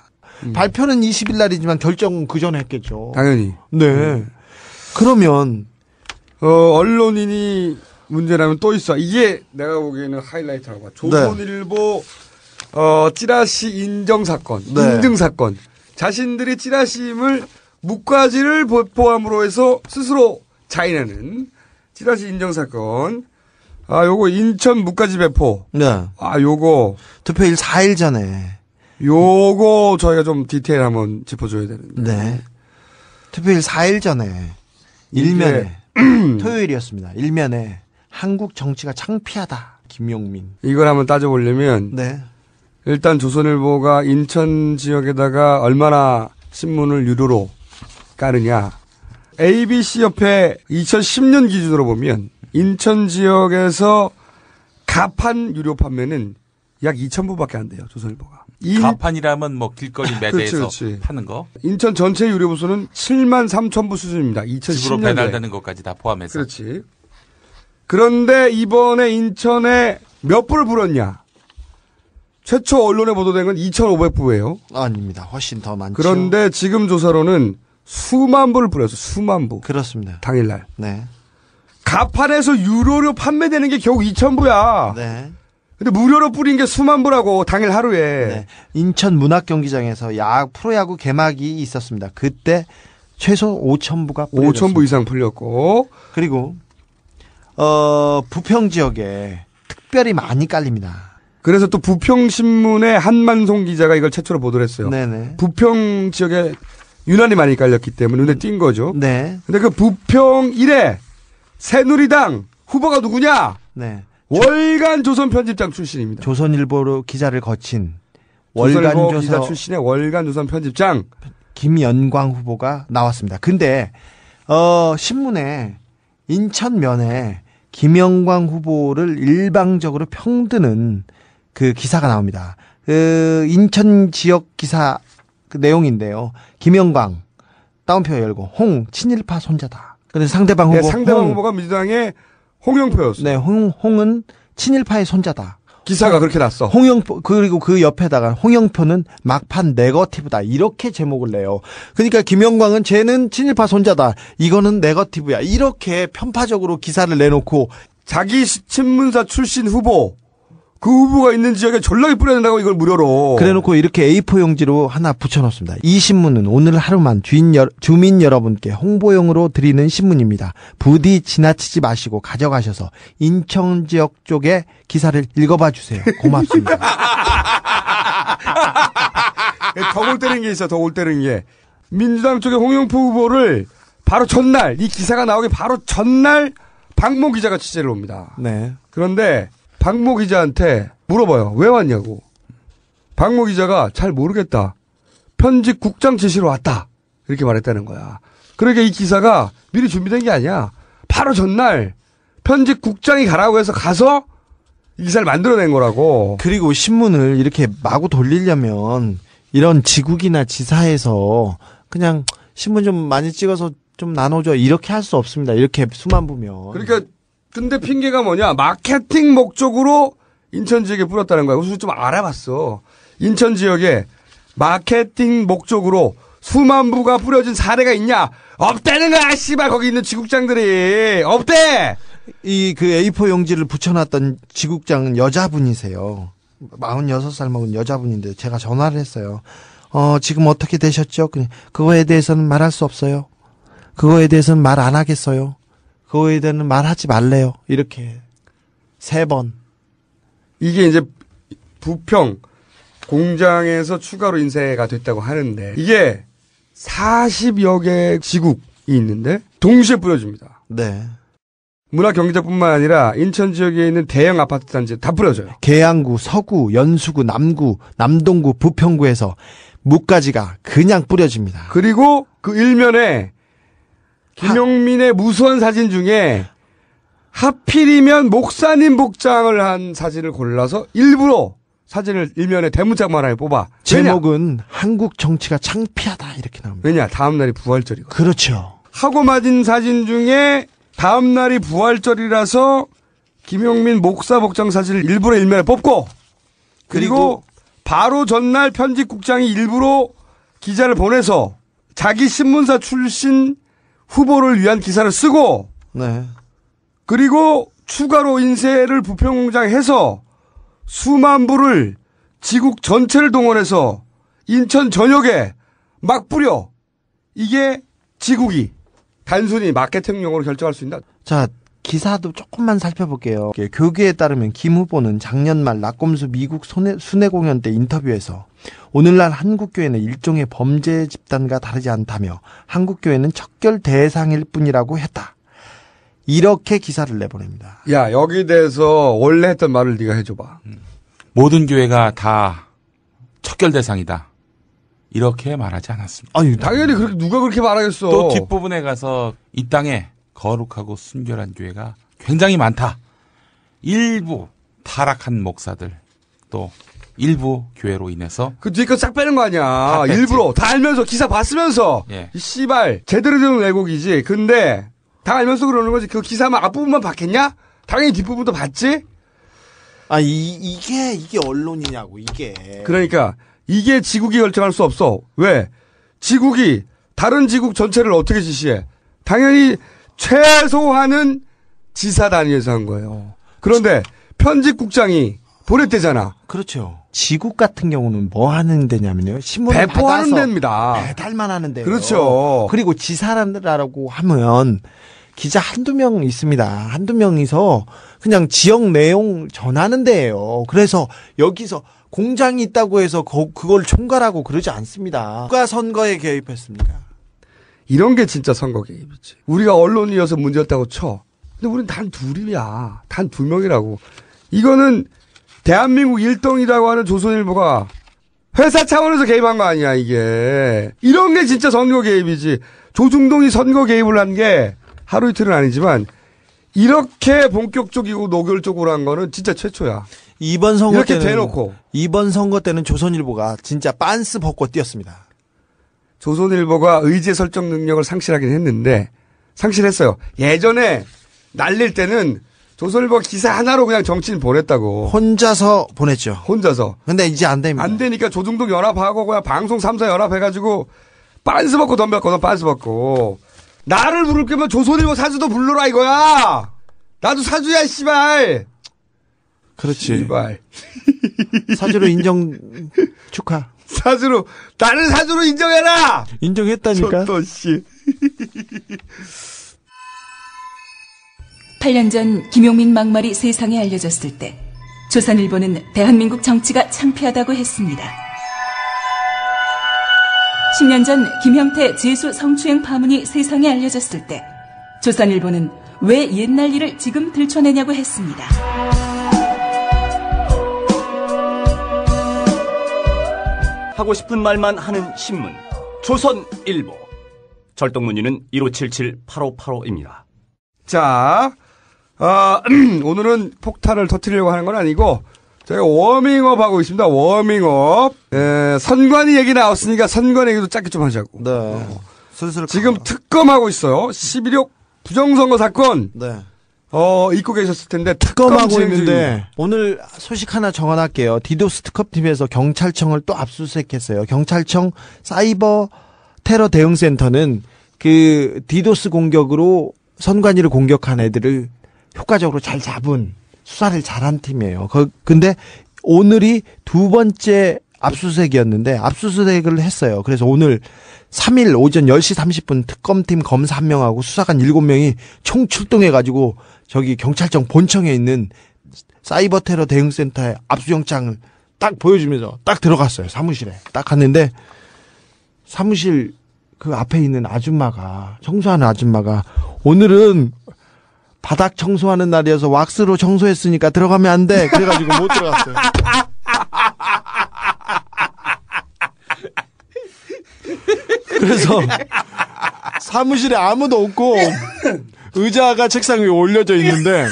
발표는 20일 날이지만 결정은 그 전에 했겠죠. 당연히. 네. 그러면 언론인이 문제라면 또 있어. 이게 내가 보기에는 하이라이트라고 봐. 조선일보 찌라시 인정 사건, 네. 인증 사건. 자신들이 찌라시임을 묵과지를 포함으로 해서 스스로 자인하는 찌라시 인정 사건. 요거 인천 묵과지 배포. 네. 요거 투표일 4일 전에. 요거 저희가 좀 디테일 한번 짚어줘야 되는데. 네. 투표일 4일 전에 일면에 토요일이었습니다. 일면에 한국 정치가 창피하다. 김용민. 이걸 한번 따져보려면 네. 일단 조선일보가 인천 지역에다가 얼마나 신문을 유료로 까느냐. ABC 옆에 2010년 기준으로 보면 인천 지역에서 가판 유료 판매는 약 2,000부밖에 안 돼요. 조선일보가. 가판이라면 뭐 길거리 매대에서 그렇지. 파는 거. 인천 전체 유료 부수는 73,000부 수준입니다. 2010년에. 집으로 배달되는 것까지 다 포함해서. 그렇지. 그런데 이번에 인천에 몇 부를 불었냐. 최초 언론에 보도된 건 2,500부예요. 아닙니다. 훨씬 더 많죠. 그런데 지금 조사로는 수만 부를 뿌렸어. 수만 부. 그렇습니다. 당일날. 네. 가판에서 유료로 판매되는 게 겨우 2,000부야. 네. 근데 무료로 뿌린 게 수만 부라고 당일 하루에. 네. 인천 문학경기장에서 프로야구 개막이 있었습니다. 그때 최소 5,000부가 5,000부 이상 풀렸고. 그리고 부평 지역에 특별히 많이 깔립니다. 그래서 또 부평신문의 한만송 기자가 이걸 최초로 보도를 했어요. 네네. 부평 지역에 유난히 많이 깔렸기 때문에 눈에 띈 거죠. 네. 근데 그 부평 1회 새누리당 후보가 누구냐? 네. 월간 조선 편집장 출신입니다. 조선일보로 기자를 거친 월간 기자 출신의 월간 조선 편집장 김연광 후보가 나왔습니다. 근데 신문에 인천면에 김연광 후보를 일방적으로 평드는 그 기사가 나옵니다. 인천 지역 기사 그 내용인데요. 김연광 따옴표 열고 친일파 손자다. 근데 상대방 후보 상대방 후보가 민주당의 홍영표였어요. 네, 홍은 친일파의 손자다. 기사가 그렇게 났어. 홍영표 그리고 그 옆에다가 홍영표는 막판 네거티브다 이렇게 제목을 내요. 그러니까 김영광은 쟤는 친일파 손자다. 이거는 네거티브야. 이렇게 편파적으로 기사를 내놓고 자기 신문사 출신 후보 그 후보가 있는 지역에 전락이 뿌려낸다고 이걸 무료로. 그래놓고 이렇게 A4 용지로 하나 붙여놓습니다. 이 신문은 오늘 하루만 주민 여러분께 홍보용으로 드리는 신문입니다. 부디 지나치지 마시고 가져가셔서 인천 지역 쪽에 기사를 읽어봐 주세요. 고맙습니다. 더 골 때리는 게 있어. 더 골 때리는 게. 민주당 쪽에 홍영표 후보를 바로 전날 이 기사가 나오기 바로 전날 박모 기자가 취재를 옵니다. 네. 그런데 박모 기자한테 물어봐요. 왜 왔냐고. 박모 기자가 잘 모르겠다. 편집국장 지시로 왔다. 이렇게 말했다는 거야. 그러니까 이 기사가 미리 준비된 게 아니야. 바로 전날 편집국장이 가라고 해서 가서 이 기사를 만들어낸 거라고. 그리고 신문을 이렇게 마구 돌리려면 이런 지국이나 지사에서 그냥 신문 좀 많이 찍어서 좀 나눠줘. 이렇게 할 수 없습니다. 이렇게 수만 부면. 그러니까 근데 핑계가 뭐냐. 마케팅 목적으로 인천 지역에 뿌렸다는 거야. 그래서 좀 알아봤어. 인천 지역에 마케팅 목적으로 수만 부가 뿌려진 사례가 있냐. 없다는 거야. 씨발 거기 있는 지국장들이. 없대. 이 그 A4 용지를 붙여놨던 지국장은 여자분이세요. 46살 먹은 여자분인데 제가 전화를 했어요. 지금 어떻게 되셨죠? 그거에 대해서는 말할 수 없어요. 그거에 대해서는 말 안 하겠어요. 그거에 대해서는 말하지 말래요. 이렇게 3번. 이게 이제 부평 공장에서 추가로 인쇄가 됐다고 하는데 이게 40여 개 지국이 있는데 동시에 뿌려줍니다. 네. 문화경제뿐만 아니라 인천 지역에 있는 대형 아파트 단지 다 뿌려져요. 계양구, 서구, 연수구, 남구, 남동구, 부평구에서 무까지가 그냥 뿌려집니다. 그리고 그 일면에 김용민의 무수한 사진 중에 하필이면 목사님 복장을 한 사진을 골라서 일부러 사진을 일면에 대문짝만 하나 뽑아. 제목은 왜냐? 한국 정치가 창피하다 이렇게 나옵니다. 왜냐? 다음날이 부활절이거든요. 그렇죠. 하고 맞은 사진 중에 다음날이 부활절이라서 김용민 목사 복장 사진을 일부러 일면에 뽑고 그리고 바로 전날 편집국장이 일부러 기자를 보내서 자기 신문사 출신 후보를 위한 기사를 쓰고 네. 그리고 추가로 인쇄를 부평공장에 해서 수만 부를 지국 전체를 동원해서 인천 전역에 막 뿌려. 이게 지국이 단순히 마케팅용으로 결정할 수 있나? 자, 기사도 조금만 살펴볼게요. 교계에 따르면 김 후보는 작년 말 낙검수 미국 순회 공연 때 인터뷰에서 오늘날 한국교회는 일종의 범죄 집단과 다르지 않다며 한국교회는 척결 대상일 뿐이라고 했다. 이렇게 기사를 내보냅니다. 야, 여기 대해서 원래 했던 말을 네가 해줘봐. 모든 교회가 다 특별 대상이다. 이렇게 말하지 않았습니다. 아니, 당연히 누가 그렇게 말하겠어. 또 뒷부분에 가서 이 땅에 거룩하고 순결한 교회가 굉장히 많다. 일부 타락한 목사들, 또 일부 교회로 인해서 그 뒤에 거 싹 빼는 거 아니야. 뺐지. 일부러 다 알면서 기사 봤으면서 예. 이 씨발 제대로 된 왜곡이지. 근데 다 알면서 그러는 거지. 그 기사만 앞부분만 봤겠냐? 당연히 뒷부분도 봤지. 아 이게 언론이냐고 이게. 그러니까 이게 지국이 결정할 수 없어. 왜? 지국이 다른 지국 전체를 어떻게 지시해? 당연히 최소한은 지사 단위에서 한 거예요. 그런데 편집국장이 보냈대잖아. 그렇죠. 지국 같은 경우는 뭐 하는 데냐면요. 신문을 배포하는 받아서 데입니다. 배달만 하는 데요. 그렇죠. 그리고 지사라고 하면 기자 한두 명 있습니다. 한두 명이서 그냥 지역 내용 전하는 데예요. 그래서 여기서 공장이 있다고 해서 그걸 총괄하고 그러지 않습니다. 누가 선거에 개입했습니까? 이런 게 진짜 선거 개입이지. 우리가 언론이어서 문제였다고 쳐. 근데 우리는 단 둘이야. 단 2명이라고. 이거는 대한민국 1등이라고 하는 조선일보가 회사 차원에서 개입한 거 아니야, 이게. 이런 게 진짜 선거 개입이지. 조중동이 선거 개입을 한 게 하루 이틀은 아니지만 이렇게 본격적이고 노골적으로 한 거는 진짜 최초야. 이번 선거 이렇게 때는 대놓고. 이번 선거 때는 조선일보가 진짜 빤스 벗고 뛰었습니다. 조선일보가 의제 설정 능력을 상실하긴 했는데 상실했어요. 예전에 날릴 때는 조선일보 기사 하나로 그냥 정치인 보냈다고. 혼자서 보냈죠. 혼자서. 근데 이제 안 됩니다. 안 되니까 조중동 연합하고 그냥 방송 3사 연합해가지고 빤스 벗고 덤볐거든. 빤스 벗고. 나를 부를 거면 조선일보 사주도 불러라 이거야. 나도 사주야 씨발. 그렇지. 씨발. 사주로 인정 축하. 사주로 나를 사주로 인정해라. 인정했다니까. 또 씨. 8년 전 김용민 막말이 세상에 알려졌을 때 조선일보는 대한민국 정치가 창피하다고 했습니다. 10년 전 김형태 제수 성추행 파문이 세상에 알려졌을 때 조선일보는 왜 옛날 일을 지금 들춰내냐고 했습니다. 하고 싶은 말만 하는 신문 조선일보. 절동문의는 1577-8585입니다. 자, 오늘은 폭탄을 터뜨리려고 하는 건 아니고 저희가 워밍업 하고 있습니다. 워밍업. 선관위 얘기 나왔으니까 선관 얘기도 짧게 좀 하자고. 네. 슬슬 지금 특검하고 있어요. 11.6 부정선거 사건. 네. 잊고 계셨을 텐데 특검하고 있는데 오늘 소식 하나 정원할게요. 디도스 특검팀에서 경찰청을 또 압수수색했어요. 경찰청 사이버 테러 대응센터는 그 디도스 공격으로 선관위를 공격한 애들을 효과적으로 잘 잡은 수사를 잘한 팀이에요. 근데 오늘이 두 번째 압수수색이었는데 압수수색을 했어요. 그래서 오늘 3일 오전 10시 30분 특검팀 검사 1명하고 수사관 7명이 총 출동해가지고 저기 경찰청 본청에 있는 사이버 테러 대응센터에 압수영장을 딱 보여주면서 딱 들어갔어요. 사무실에. 딱 갔는데 사무실 그 앞에 있는 아줌마가, 청소하는 아줌마가 오늘은 바닥 청소하는 날이어서 왁스로 청소했으니까 들어가면 안 돼. 그래가지고 못 들어갔어요. 그래서 사무실에 아무도 없고 의자가 책상 위에 올려져 있는데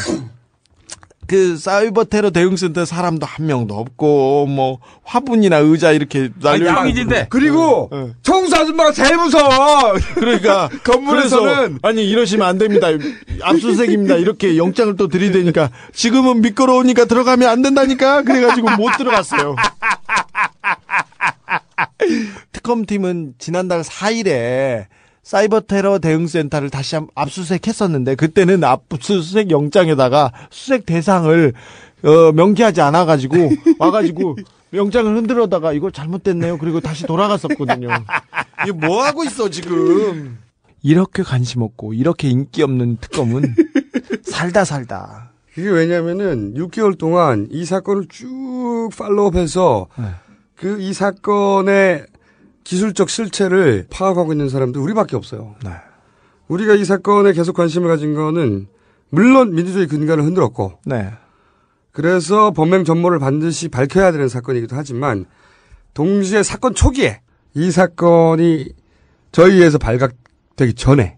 그 사이버 테러 대응센터 사람도 한 명도 없고 뭐 화분이나 의자 이렇게 날려 있는데 그리고 청소 아줌마가 제일 무서워. 그러니까 건물에서는 아니 이러시면 안 됩니다. 압수수색입니다. 이렇게 영장을 또 들이대니까 지금은 미끄러우니까 들어가면 안 된다니까. 그래가지고 못 들어갔어요. 특검팀은 지난달 4일에 사이버 테러 대응센터를 다시 압수수색했었는데 그때는 압수수색 영장에다가 수색 대상을 명기하지 않아가지고 와가지고 영장을 흔들어다가 이거 잘못됐네요. 그리고 다시 돌아갔었거든요. 이게 뭐 하고 있어 지금? 이렇게 관심 없고 이렇게 인기 없는 특검은 살다. 그게 왜냐면은 6개월 동안 이 사건을 쭉 팔로우업해서 그 이 사건의 기술적 실체를 파악하고 있는 사람들 우리밖에 없어요. 네. 우리가 이 사건에 계속 관심을 가진 거는 물론 민주주의 근간을 흔들었고 네. 그래서 범행 전모를 반드시 밝혀야 되는 사건이기도 하지만 동시에 사건 초기에 이 사건이 저희에서 발각되기 전에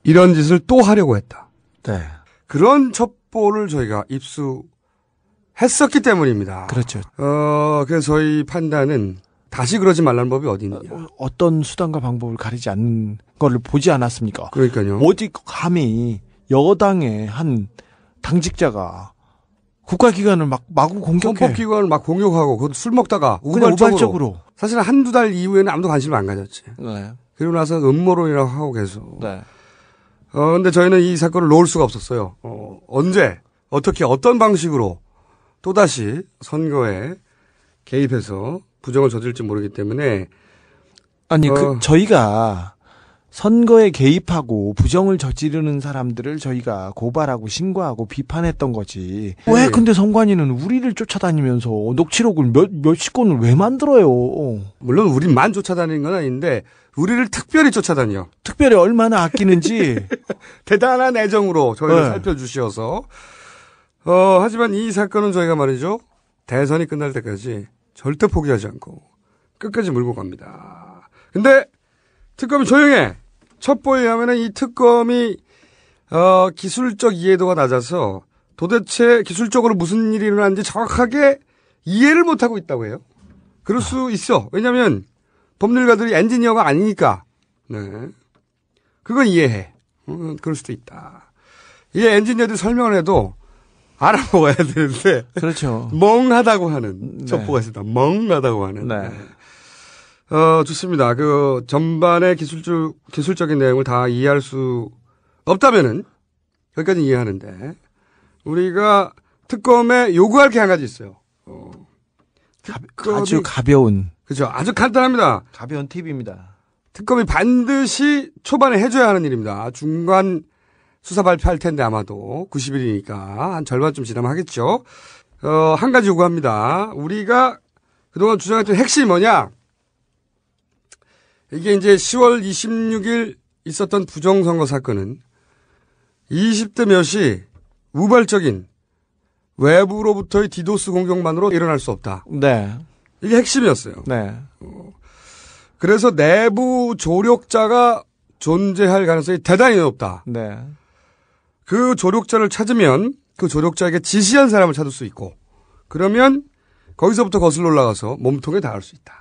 이런 짓을 또 하려고 했다. 네. 그런 첩보를 저희가 입수했었기 때문입니다. 그렇죠. 그래서 저희 판단은 다시 그러지 말라는 법이 어디 있느냐. 어떤 수단과 방법을 가리지 않는 거를 보지 않았습니까? 그러니까요. 어디 감히 여당의 한 당직자가 국가기관을 마구 공격해. 헌법기관을 막 공격하고 그것도 술 먹다가 우발적으로. 사실 한두 달 이후에는 아무도 관심을 안 가졌지. 네. 그리고 나서 음모론이라고 하고 계속. 네. 근데 저희는 이 사건을 놓을 수가 없었어요. 언제, 어떻게, 어떤 방식으로 또다시 선거에 개입해서 부정을 저질지 모르기 때문에. 아니, 저희가 선거에 개입하고 부정을 저지르는 사람들을 저희가 고발하고 신고하고 비판했던 거지. 네. 왜 근데 선관위는 우리를 쫓아다니면서 녹취록을 몇십 건을 왜 만들어요? 물론 우리만 쫓아다니는 건 아닌데 우리를 특별히 쫓아다녀. 특별히 얼마나 아끼는지. 대단한 애정으로 저희를 네. 살펴주셔서. 하지만 이 사건은 저희가 말이죠. 대선이 끝날 때까지 절대 포기하지 않고 끝까지 몰고 갑니다. 근데 특검이 조용해. 첩보에 의하면 이 특검이 기술적 이해도가 낮아서 도대체 기술적으로 무슨 일이 일어났는지 정확하게 이해를 못하고 있다고 해요. 그럴 수 있어. 왜냐하면 법률가들이 엔지니어가 아니니까. 네. 그건 이해해. 그럴 수도 있다. 이게 엔지니어들이 설명을 해도 알아먹어야 되는데. 그렇죠. 멍하다고 하는 네. 첩보가 있습니다. 멍하다고 하는. 네. 좋습니다. 그 전반의 기술적인 내용을 다 이해할 수 없다면은 여기까지 이해하는데 우리가 특검에 요구할 게 한 가지 있어요. 아주 가벼운. 그렇죠. 아주 간단합니다. 가벼운 팁입니다. 특검이 반드시 초반에 해줘야 하는 일입니다. 중간 수사 발표할 텐데 아마도 90일이니까 한 절반쯤 지나면 하겠죠. 한 가지 요구합니다. 우리가 그동안 주장했던 핵심이 뭐냐? 이게 이제 10월 26일 있었던 부정선거 사건은 20대 몇이 우발적인 외부로부터의 디도스 공격만으로 일어날 수 없다. 네. 이게 핵심이었어요. 네. 그래서 내부 조력자가 존재할 가능성이 대단히 높다. 네. 그 조력자를 찾으면 그 조력자에게 지시한 사람을 찾을 수 있고 그러면 거기서부터 거슬러 올라가서 몸통에 닿을 수 있다.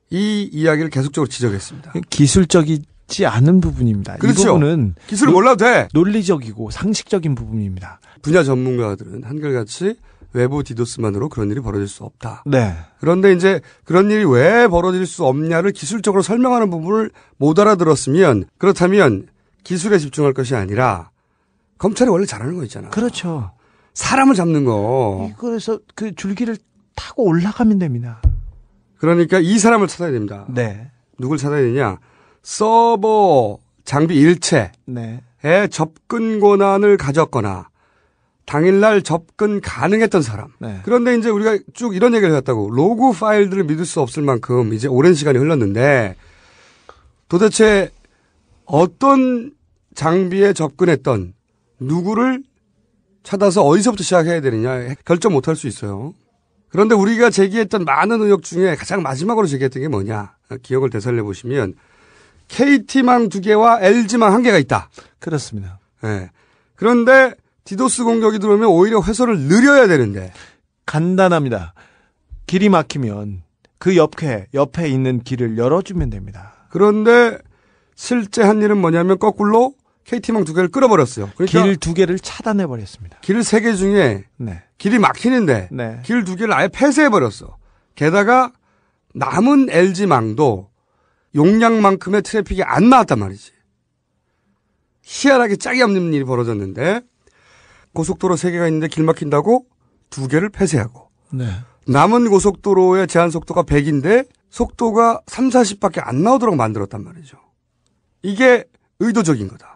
이 이야기를 계속적으로 지적했습니다. 기술적이지 않은 부분입니다. 그렇죠. 이 부분은 기술을 몰라도 돼. 논리적이고 상식적인 부분입니다. 분야 전문가들은 한결같이 외부 디도스만으로 그런 일이 벌어질 수 없다. 네. 그런데 이제 그런 일이 왜 벌어질 수 없냐를 기술적으로 설명하는 부분을 못 알아들었으면 그렇다면 기술에 집중할 것이 아니라 검찰이 원래 잘하는 거 있잖아. 그렇죠. 사람을 잡는 거. 그래서 그 줄기를 타고 올라가면 됩니다. 그러니까 이 사람을 찾아야 됩니다. 네. 누굴 찾아야 되냐? 서버 장비 일체에 네. 접근 권한을 가졌거나 당일날 접근 가능했던 사람. 네. 그런데 이제 우리가 쭉 이런 얘기를 했다고 로그 파일들을 믿을 수 없을 만큼 이제 오랜 시간이 흘렀는데 도대체 어떤 장비에 접근했던 누구를 찾아서 어디서부터 시작해야 되느냐 결정 못할 수 있어요. 그런데 우리가 제기했던 많은 의혹 중에 가장 마지막으로 제기했던 게 뭐냐. 기억을 되살려 보시면 KT망 2개와 LG망 1개가 있다. 그렇습니다. 네. 그런데 디도스 공격이 들어오면 오히려 회선을 느려야 되는데. 간단합니다. 길이 막히면 그 옆에 있는 길을 열어주면 됩니다. 그런데 실제 한 일은 뭐냐면 거꾸로 KT망 2개를 끌어버렸어요. 그러니까 길 2개를 차단해버렸습니다. 길 3개 중에 네. 길이 막히는데 네. 길 2개를 아예 폐쇄해버렸어. 게다가 남은 LG망도 용량만큼의 트래픽이 안 나왔단 말이지. 희한하게 짝이 없는 일이 벌어졌는데 고속도로 3개가 있는데 길 막힌다고 2개를 폐쇄하고 네. 남은 고속도로의 제한 속도가 100인데 속도가 3, 40밖에 안 나오도록 만들었단 말이죠. 이게 의도적인 거다.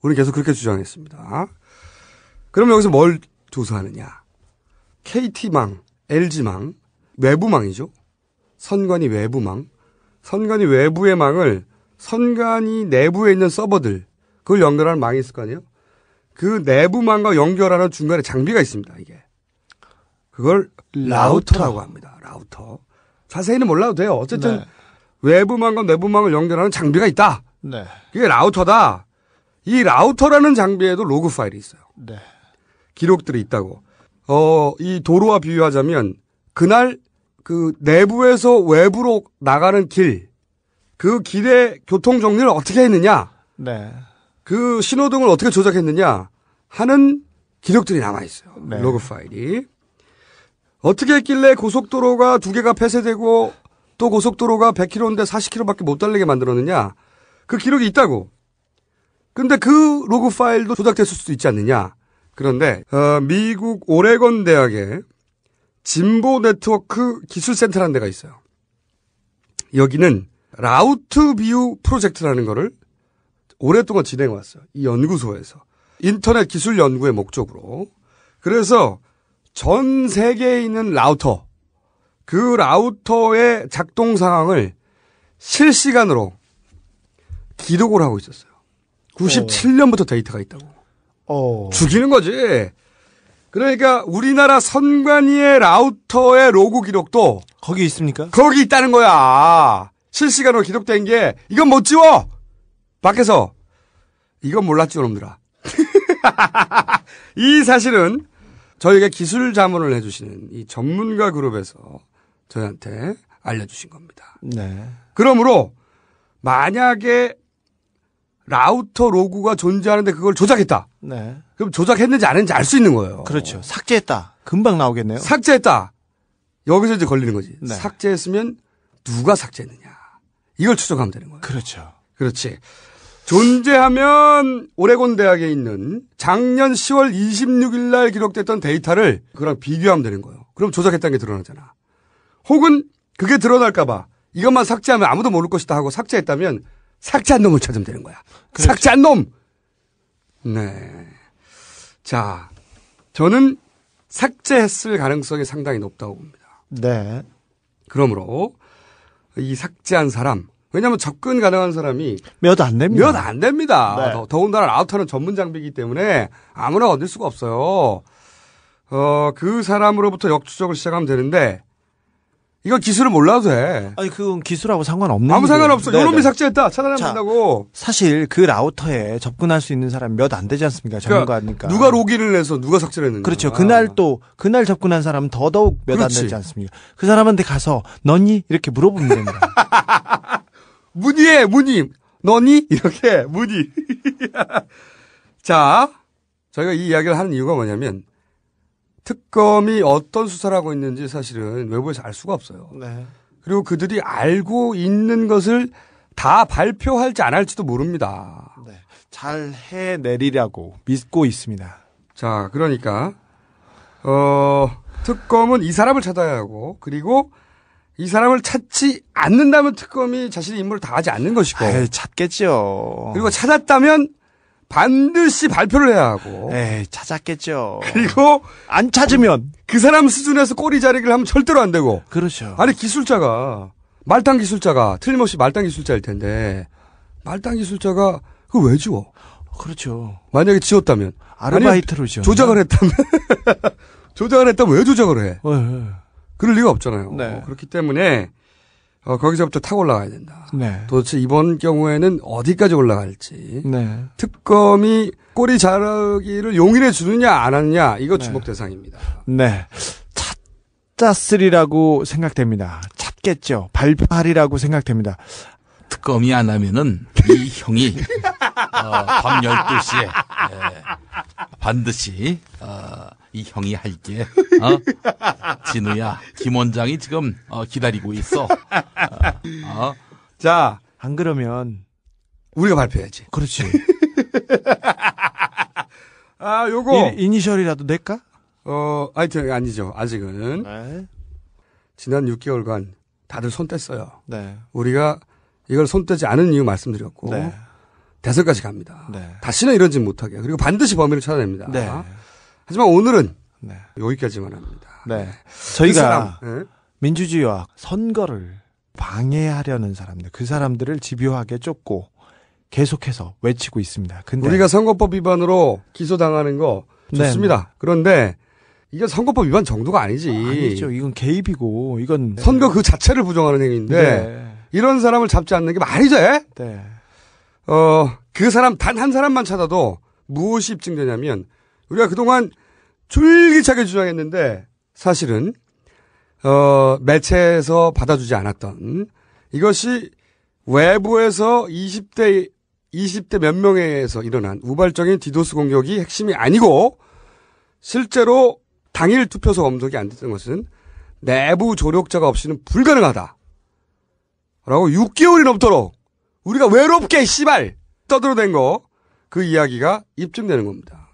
우리는 계속 그렇게 주장했습니다. 그럼 여기서 뭘 조사하느냐. KT망, LG망, 외부망이죠. 선관위 외부망. 선관위 외부의 망을 선관위 내부에 있는 서버들, 그걸 연결하는 망이 있을 거 아니에요? 그 내부망과 연결하는 중간에 장비가 있습니다, 이게. 그걸 라우터라고 합니다. 라우터. 자세히는 몰라도 돼요. 어쨌든 네. 외부망과 내부망을 연결하는 장비가 있다. 네. 그게 라우터다. 이 라우터라는 장비에도 로그 파일이 있어요. 네. 기록들이 있다고. 이 도로와 비유하자면 그날 그 내부에서 외부로 나가는 길, 그 길의 교통 정리를 어떻게 했느냐, 네. 그 신호등을 어떻게 조작했느냐 하는 기록들이 남아 있어요. 네. 로그 파일이. 어떻게 했길래 고속도로가 2개가 폐쇄되고 또 고속도로가 100km인데 40km밖에 못 달리게 만들었느냐, 그 기록이 있다고. 근데 그 로그 파일도 조작됐을 수도 있지 않느냐. 그런데 미국 오레곤 대학의 진보 네트워크 기술센터라는 데가 있어요. 여기는 라우트 뷰 프로젝트라는 거를 오랫동안 진행해 왔어요. 이 연구소에서. 인터넷 기술 연구의 목적으로. 그래서 전 세계에 있는 라우터, 그 라우터의 작동 상황을 실시간으로 기록을 하고 있었어요. 97년부터 데이터가 있다고. 죽이는 거지. 그러니까 우리나라 선관위의 라우터의 로그 기록도 거기 있습니까? 거기 있다는 거야. 실시간으로 기록된 게 이건 못 지워. 밖에서. 이건 몰랐지 놈들아. 이 사실은 저희에게 기술 자문을 해주시는 이 전문가 그룹에서 저희한테 알려주신 겁니다. 네. 그러므로 만약에 라우터 로그가 존재하는데 그걸 조작했다. 네. 그럼 조작했는지 안 했는지 알 수 있는 거예요. 그렇죠. 삭제했다. 금방 나오겠네요. 삭제했다. 여기서 이제 걸리는 거지. 네. 삭제했으면 누가 삭제했느냐. 이걸 추적하면 되는 거예요. 그렇죠. 그렇지. 존재하면 오레곤 대학에 있는 작년 10월 26일 날 기록됐던 데이터를 그랑 비교하면 되는 거예요. 그럼 조작했다는 게 드러나잖아. 혹은 그게 드러날까봐 이것만 삭제하면 아무도 모를 것이다 하고 삭제했다면 삭제한 놈을 찾으면 되는 거야. 그렇죠. 삭제한 놈! 네. 자, 저는 삭제했을 가능성이 상당히 높다고 봅니다. 네. 그러므로 이 삭제한 사람, 왜냐하면 접근 가능한 사람이 몇 안 됩니다. 몇 안 됩니다. 네. 더군다나 라우터는 전문 장비이기 때문에 아무나 얻을 수가 없어요. 그 사람으로부터 역추적을 시작하면 되는데 이건 기술을 몰라도 돼. 아니 그건 기술하고 상관없는 아무 상관없어. 네네. 요놈이 삭제했다. 차단하면 된다고. 사실 그 라우터에 접근할 수 있는 사람이 몇 안 되지 않습니까? 전문가니까. 누가 로그인을 해서 누가 삭제를 했는지. 그렇죠. 그날 접근한 사람은 더더욱 몇 안 되지 않습니까? 그 사람한테 가서 너니? 이렇게 물어보면 됩니다. 문의해, 문의. 너니? 이렇게, 문의. 자, 저희가 이 이야기를 하는 이유가 뭐냐면, 특검이 어떤 수사를 하고 있는지 사실은 외부에서 알 수가 없어요. 네. 그리고 그들이 알고 있는 것을 다 발표할지 안 할지도 모릅니다. 네. 잘 해내리라고 믿고 있습니다. 자, 그러니까, 특검은 이 사람을 찾아야 하고, 그리고 이 사람을 찾지 않는다면 특검이 자신의 임무를 다하지 않는 것이고. 에이, 찾겠죠. 그리고 찾았다면 반드시 발표를 해야 하고. 에이, 찾았겠죠. 그리고 안 찾으면 그 사람 수준에서 꼬리 자르기를 하면 절대로 안 되고. 그렇죠. 아니 기술자가 말단 기술자가 틀림없이 말단 기술자일 텐데 말단 기술자가 그걸 왜 지워? 그렇죠. 만약에 지웠다면 아르바이트로 지워. 조작을 했다면 조작을 했다면 왜 조작을 해? 네. 그럴 리가 없잖아요. 네. 그렇기 때문에 거기서부터 타고 올라가야 된다. 네. 도대체 이번 경우에는 어디까지 올라갈지. 네. 특검이 꼬리 자르기를 용인해 주느냐 안 하느냐 이거 주목 대상입니다. 네. 찾았으리라고 생각됩니다. 찾겠죠. 발표하리라고 생각됩니다. 특검이 안 하면은 이 형이 밤 12시에 반드시 이 형이 할게. 진우야, 김 원장이 지금 기다리고 있어. 자, 안 그러면 우리가 발표해야지. 그렇지. 요거 이니셜이라도 낼까? 하여튼 아니죠. 아직은. 네. 지난 6개월간 다들 손 뗐어요. 네. 우리가 이걸 손 떼지 않은 이유 말씀드렸고 네. 대선까지 갑니다. 네. 다시는 이런 짓 못하게. 그리고 반드시 범인을 찾아냅니다. 네. 하지만 오늘은 네. 여기까지만 합니다. 네. 저희가 네. 민주주의와 선거를 방해하려는 사람들, 그 사람들을 집요하게 쫓고 계속해서 외치고 있습니다. 근데 우리가 선거법 위반으로 기소당하는 거 좋습니다. 네. 그런데 이게 선거법 위반 정도가 아니지. 아니죠. 이건 개입이고 이건 선거 그 자체를 부정하는 행위인데 네. 이런 사람을 잡지 않는 게 말이 돼? 네. 그 사람 단 한 사람만 찾아도 무엇이 입증되냐면 우리가 그동안 줄기차게 주장했는데 사실은 매체에서 받아주지 않았던 이것이 외부에서 20대 몇 명에서 일어난 우발적인 디도스 공격이 핵심이 아니고 실제로 당일 투표소 검색이 안 됐던 것은 내부 조력자가 없이는 불가능하다. 라고 6개월이 넘도록 우리가 외롭게 씨발 떠들어댄 거 그 이야기가 입증되는 겁니다.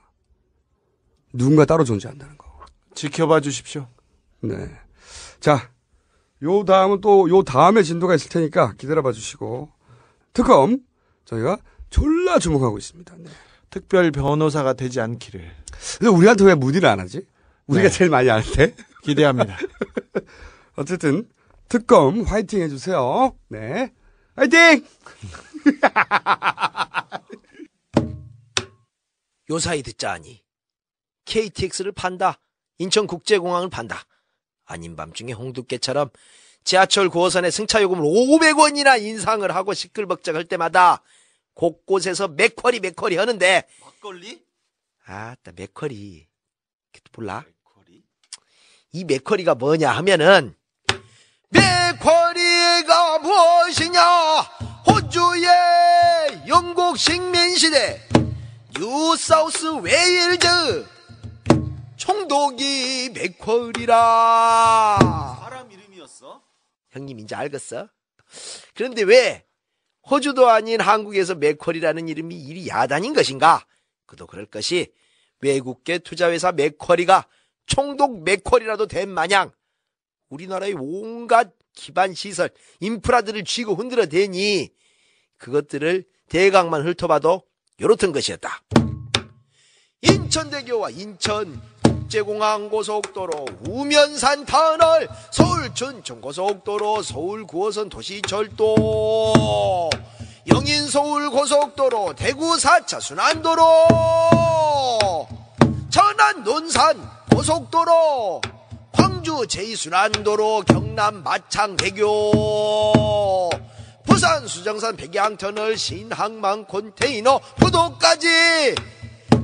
누군가 따로 존재한다는 거. 지켜봐 주십시오. 네. 자, 요 다음에 진도가 있을 테니까 기다려봐 주시고 특검 저희가 졸라 주목하고 있습니다. 네. 특별 변호사가 되지 않기를. 근데 우리한테 왜 문의를 안 하지? 우리가 제일 많이 하는데. 기대합니다. 어쨌든 특검 화이팅 해주세요. 네, 화이팅! 요사이 듣자하니 KTX를 판다, 인천국제공항을 판다. 아닌 밤중에 홍두깨처럼 지하철 9호선의 승차요금을 500원이나 인상을 하고 시끌벅적할 때마다 곳곳에서 맥쿼리 하는데. 막걸리? 아따 맥쿼리 몰라? 이 맥쿼리가 뭐냐 하면은 맥쿼리가 무엇이냐? 호주의 영국 식민시대 뉴사우스 웨일즈 총독이 맥쿼리라. 사람 이름이었어? 형님 이제 알겠어? 그런데 왜 호주도 아닌 한국에서 맥쿼리라는 이름이 이리 야단인 것인가? 그도 그럴 것이 외국계 투자회사 맥쿼리가 총독 맥쿼리라도 된 마냥 우리나라의 온갖 기반시설, 인프라들을 쥐고 흔들어 대니 그것들을 대강만 훑어봐도 요렇던 것이었다. 인천대교와 인천국제공항 고속도로, 우면산 터널, 서울 춘천 고속도로, 서울 9호선 도시철도, 영인 서울 고속도로, 대구 4차 순환도로, 천안 논산 고속도로, 광주 제2순환도로, 경남 마창대교, 부산 수정산 백양터널, 신항만 컨테이너 포도까지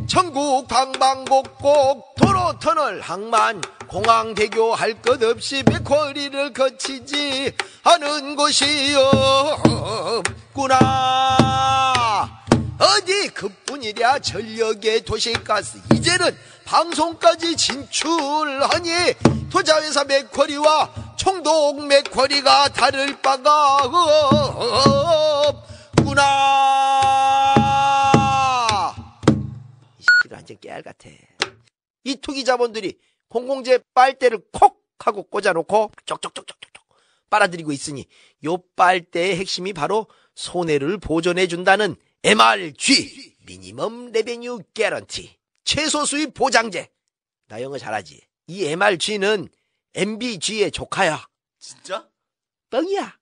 전국 방방곡곡 도로터널, 항만, 공항대교 할 것 없이 맥쿼리를 거치지 않은 곳이 없구나. 어디 그뿐이랴. 전력의 도시가스 이제는 방송까지 진출하니 투자회사 맥쿼리와 총독 맥쿼리가 다를 바가 없구나. 이 새끼들 완전 깨알 같아. 이 투기 자본들이 공공재 빨대를 콕 하고 꽂아놓고 쪽쪽쪽쪽쪽 빨아들이고 있으니 요 빨대의 핵심이 바로 손해를 보존해준다는 MRG, 미니멈 레베뉴 개런티, 최소 수입 보장제. 나 영어 잘하지? 이 MRG는 MBG의 조카야. 진짜? 뻥이야.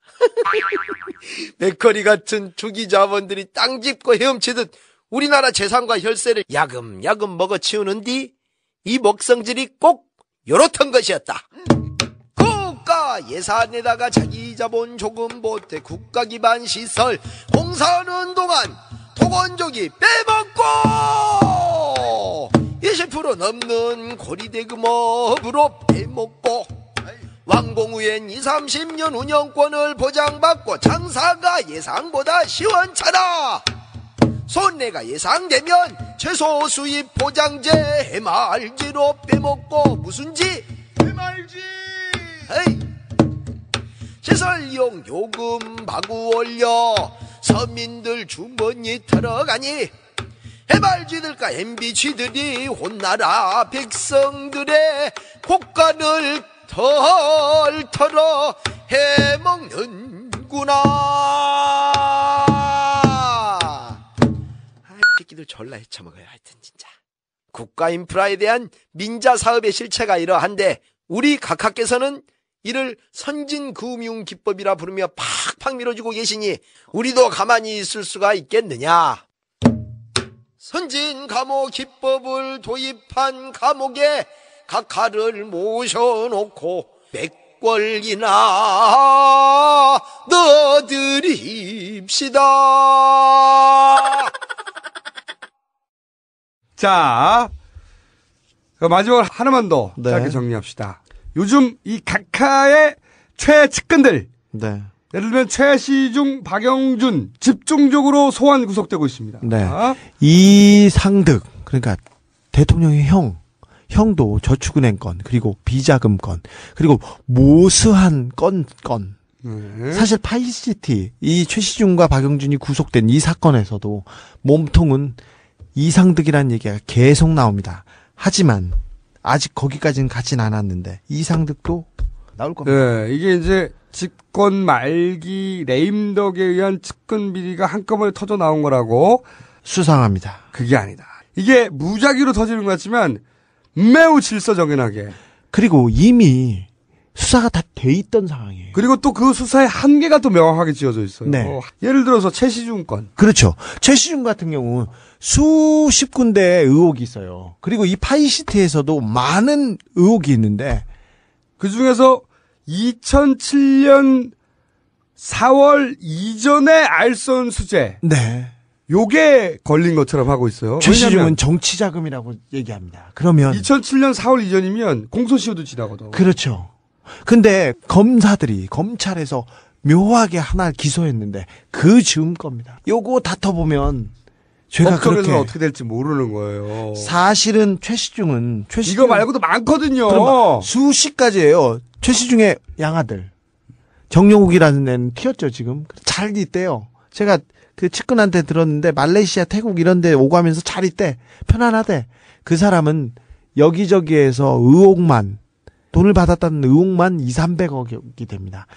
맥쿼리 같은 투기 자본들이 땅 짚고 헤엄치듯 우리나라 재산과 혈세를 야금야금 먹어치우는 뒤 이 먹성질이 꼭 요렇던 것이었다. 국가 예산에다가 자기 자본 조금 보태 국가 기반 시설 공사하는 동안 토건족이 빼먹고 20% 넘는 고리대금업으로 빼먹고 완공 후엔 20-30년 운영권을 보장받고 장사가 예상보다 시원찮아. 손해가 예상되면 최소 수입 보장제 MRG로 빼먹고 무슨 지? MRG! 에이. 시설 이용 요금 마구 올려 서민들 주머니 털어가니 MRG들과 MBG들이 혼나라 백성들의 곡간을 털털어 해먹는구나. 새끼들 졸라 헤쳐먹어요. 하여튼 진짜 국가 인프라에 대한 민자 사업의 실체가 이러한데 우리 각하께서는 이를 선진금융기법이라 부르며 팍팍 밀어주고 계시니 우리도 가만히 있을 수가 있겠느냐. 선진감호기법을 도입한 감옥에 각하를 모셔놓고 100권이나 넣어드립시다. 자, 마지막으로 하나만 더 짧게 정리합시다. 요즘 이 각하의 최측근들, 예를 들면 최시중, 박영준 집중적으로 소환 구속되고 있습니다. 네. 이상득, 그러니까 대통령의 형도 저축은행 건, 그리고 비자금 건, 그리고 모스한 건. 사실 파이시티, 이 최시중과 박영준이 구속된 이 사건에서도 몸통은 이상득이라는 얘기가 계속 나옵니다. 하지만 아직 거기까지는 가진 않았는데 이상득도 나올 겁니다. 네, 이게 이제 집권 말기 레임덕에 의한 측근 비리가 한꺼번에 터져 나온 거라고 수상합니다. 그게 아니다. 이게 무작위로 터지는 것 같지만 매우 질서정연하게. 그리고 이미 수사가 다 돼 있던 상황이에요. 그리고 또 그 수사의 한계가 또 명확하게 지어져 있어요. 네. 예를 들어서 최시중 건. 그렇죠. 최시중 같은 경우는 수십 군데의 의혹이 있어요. 그리고 이 파이시티에서도 많은 의혹이 있는데 그 중에서 2007년 4월 이전에 알선 수재. 네. 요게 걸린 것처럼 하고 있어요. 최시중은 정치 자금이라고 얘기합니다. 그러면 2007년 4월 이전이면 공소시효도 지나거든. 그렇죠. 근데 검찰에서 묘하게 하나 기소했는데 그 즈음 겁니다. 요거 다퉈보면 죄가 법정에서는 그렇게 어떻게 될지 모르는 거예요. 사실은 최시중은 이거 말고도 많거든요. 그럼 수십 가지예요. 최시중의 양아들 정용욱이라는 애는 튀었죠. 지금 잘 있대요. 제가 그 측근한테 들었는데 말레이시아, 태국 이런 데 오고 하면서 잘 있대. 편안하대. 그 사람은 여기저기에서 돈을 받았다는 의혹만 200~300억이 됩니다.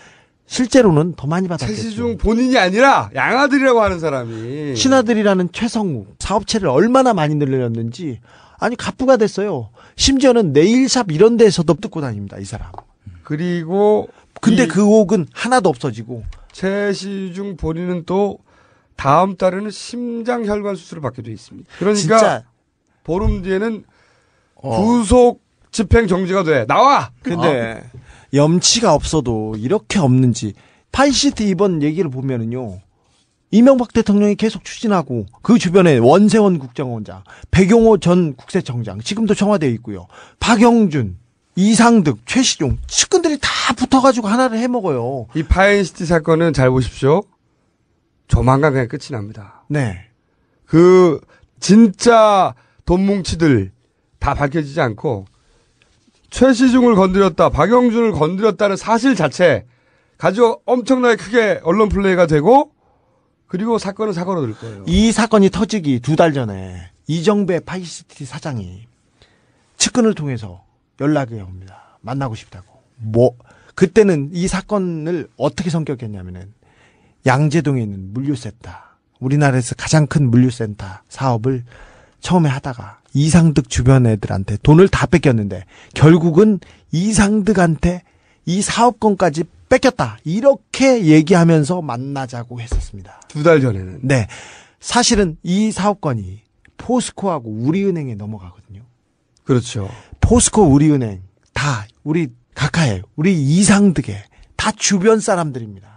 실제로는 더 많이 받았겠죠. 최시중 본인이 아니라 양아들이라고 하는 사람이. 신하들이라는 최성욱 사업체를 얼마나 많이 늘렸는지 아니 갑부가 됐어요. 심지어는 네일샵 이런 데서도 뜯고 다닙니다. 이 사람. 그리고 근데 그 의혹은 하나도 없어지고 최시중 본인은 또 다음 달에는 심장혈관 수술을 받게 돼 있습니다. 그러니까 진짜 보름 뒤에는 구속 집행 정지가 돼. 나와. 근데 염치가 없어도 이렇게 없는지 파이시티 이번 얘기를 보면은요. 이명박 대통령이 계속 추진하고 그 주변에 원세원 국정원장, 백용호 전 국세청장 지금도 청와대에 있고요. 박영준, 이상득, 최시중 측근들이 다 붙어가지고 하나를 해먹어요. 이 파이시티 사건은 잘 보십시오. 조만간 그냥 끝이 납니다. 네. 그 진짜 돈뭉치들 다 밝혀지지 않고 최시중을 건드렸다, 박영준을 건드렸다는 사실 자체 가지고 엄청나게 크게 언론 플레이가 되고 그리고 사건은 사고로 될 거예요. 이 사건이 터지기 2달 전에 이정배 파이시티 사장이 측근을 통해서 연락이 옵니다. 만나고 싶다고. 그때는 이 사건을 어떻게 성격했냐면은 양재동에 있는 물류센터, 우리나라에서 가장 큰 물류센터 사업을 처음에 하다가 이상득 주변 애들한테 돈을 다 뺏겼는데 결국은 이상득한테 이 사업권까지 뺏겼다. 이렇게 얘기하면서 만나자고 했었습니다. 2달 전에는. 네. 사실은 이 사업권이 포스코하고 우리은행에 넘어가거든요. 그렇죠. 포스코, 우리은행 다 우리 각하의, 우리 이상득의 다 주변 사람들입니다.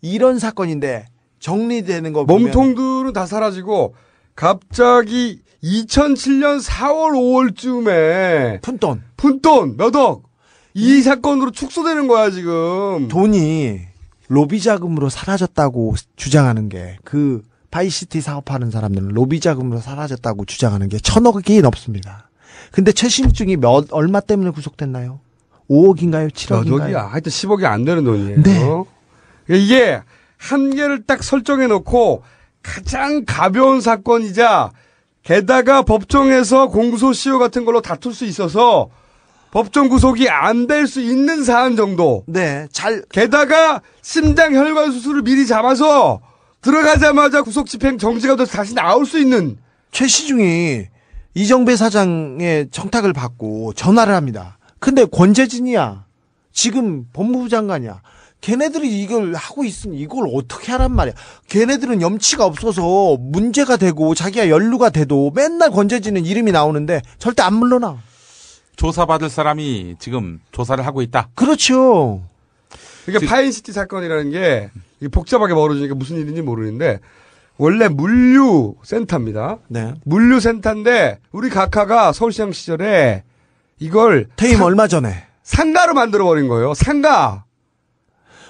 이런 사건인데 정리되는 거 보면 몸통들은 다 사라지고 갑자기 2007년 4월 5월쯤에 푼돈 몇 억 이 사건으로 축소되는 거야 지금. 돈이 로비 자금으로 사라졌다고 주장하는 게 그 파이시티 사업하는 사람들은 로비 자금으로 사라졌다고 주장하는 게 1,000억이 넘습니다. 근데 최신중이 얼마 때문에 구속됐나요? 5억인가요? 7억인가요? 몇 억이야? 하여튼 10억이 안 되는 돈이에요. 네. 이게 한계를 딱 설정해 놓고 가장 가벼운 사건이자 게다가 법정에서 공소시효 같은 걸로 다툴 수 있어서 법정 구속이 안 될 수 있는 사안 정도. 네, 게다가 심장혈관 수술을 미리 잡아서 들어가자마자 구속 집행 정지가 돼서 다시 나올 수 있는. 최시중이 이정배 사장의 청탁을 받고 전화를 합니다. 근데 권재진이야. 지금 법무부 장관이야. 걔네들이 이걸 하고 있으니 이걸 어떻게 하란 말이야. 걔네들은 염치가 없어서 문제가 되고 자기가 연루가 돼도 맨날 권재진은 이름이 나오는데 절대 안 물러나. 조사받을 사람이 지금 조사를 하고 있다. 그렇죠. 이게 파인시티 사건이라는 게 복잡하게 벌어지니까 무슨 일인지 모르는데 원래 물류센터입니다. 네. 물류센터인데 우리 각하가 서울시장 시절에 이걸 퇴임 얼마 전에 상가로 만들어버린 거예요. 상가.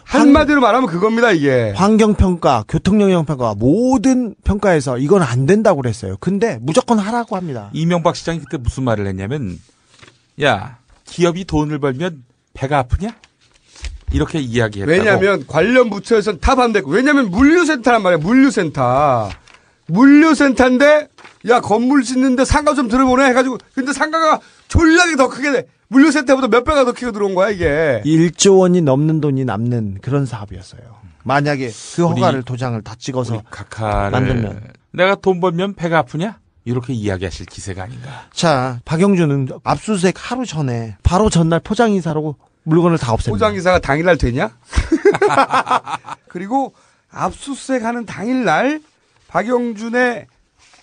한마디로 말하면 그겁니다, 이게. 환경평가, 교통영향평가, 모든 평가에서 이건 안 된다고 그랬어요. 근데 무조건 하라고 합니다. 이명박 시장이 그때 무슨 말을 했냐면, 야, 기업이 돈을 벌면 배가 아프냐? 이렇게 이야기했다고. 왜냐하면 관련 부처에서는 다 반대했고, 왜냐하면 물류센터란 말이야, 물류센터. 물류센터인데, 야, 건물 짓는데 상가 좀 들어보내 해가지고, 근데 상가가 졸라게 더 크게 돼. 물류센터보다 몇 배가 더 크게 들어온 거야, 이게. 1조 원이 넘는 돈이 남는 그런 사업이었어요. 만약에 그 허가를 도장을 다 찍어서 만들면. 내가 돈 벌면 배가 아프냐? 이렇게 이야기하실 기세가 아닌가. 자, 박영준은 압수수색 하루 전에 바로 전날 포장이사로 물건을 다 없앱니다. 포장이사가 당일날 되냐? 그리고 압수수색하는 당일날 박영준의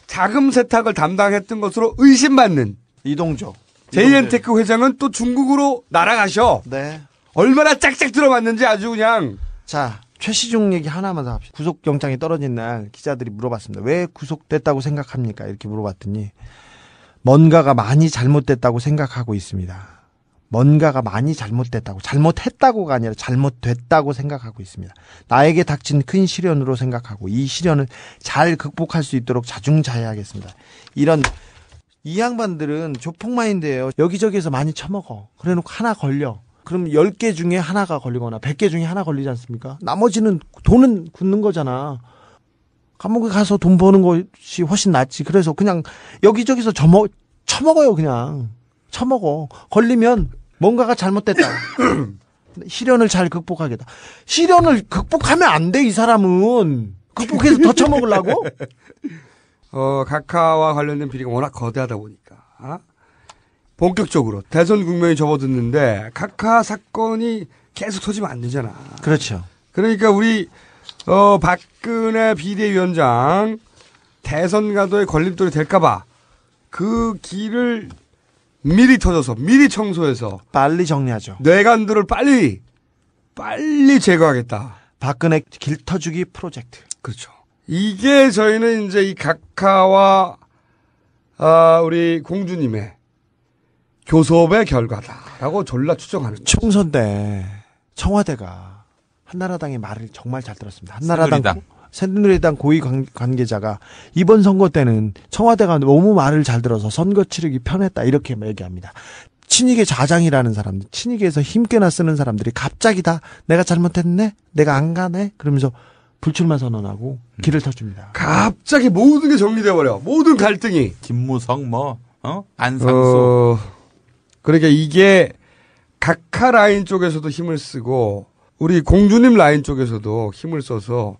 자금 세탁을 담당했던 것으로 의심받는 이동조 JN테크 회장은 또 중국으로 날아가셔. 네. 얼마나 짝짝 들어맞는지 아주 그냥. 자, 최시중 얘기 하나만 더 합시다. 구속영장이 떨어진 날 기자들이 물어봤습니다. 왜 구속됐다고 생각합니까? 이렇게 물어봤더니 뭔가가 많이 잘못됐다고 생각하고 있습니다. 뭔가가 많이 잘못됐다고, 잘못했다고가 아니라 잘못됐다고 생각하고 있습니다. 나에게 닥친 큰 시련으로 생각하고 이 시련을 잘 극복할 수 있도록 자중자애하겠습니다. 이런 이 양반들은 조폭마인드예요. 여기저기에서 많이 처먹어. 그래놓고 하나 걸려. 그럼 10개 중에 하나가 걸리거나 100개 중에 하나 걸리지 않습니까? 나머지는 돈은 굳는 거잖아. 감옥에 가서 돈 버는 것이 훨씬 낫지. 그래서 그냥 여기저기서 처먹어요. 그냥 처먹어. 걸리면 뭔가가 잘못됐다. 시련을 잘 극복하겠다. 시련을 극복하면 안 돼. 이 사람은 극복해서 더 처먹으려고? 각하와 관련된 비리가 워낙 거대하다 보니까 본격적으로 대선 국면이 접어들는데 각하 사건이 계속 터지면 안 되잖아. 그렇죠. 그러니까 우리 박근혜 비대위원장 대선 가도에 걸림돌이 될까봐 그 길을 미리 터져서 미리 청소해서 빨리 정리하죠. 뇌관들을 빨리 제거하겠다. 박근혜 길 터주기 프로젝트. 그렇죠. 이게 저희는 이제 이 각하와 우리 공주님의 교섭의 결과다라고 졸라 추정하는 거죠. 총선 때 청와대가 한나라당의 말을 정말 잘 들었습니다. 새누리당 고위 관계자가 이번 선거 때는 청와대가 너무 말을 잘 들어서 선거 치르기 편했다 이렇게 얘기합니다. 친이계 좌장이라는 사람들, 친이계에서 힘께나 쓰는 사람들이 갑자기 다 내가 잘못했네? 내가 안 가네? 그러면서 불출마 선언하고 길을 터줍니다. 갑자기 모든 게 정리돼버려. 모든 갈등이. 김무성 안상수. 그러니까 이게 각하 라인 쪽에서도 힘을 쓰고 우리 공주님 라인 쪽에서도 힘을 써서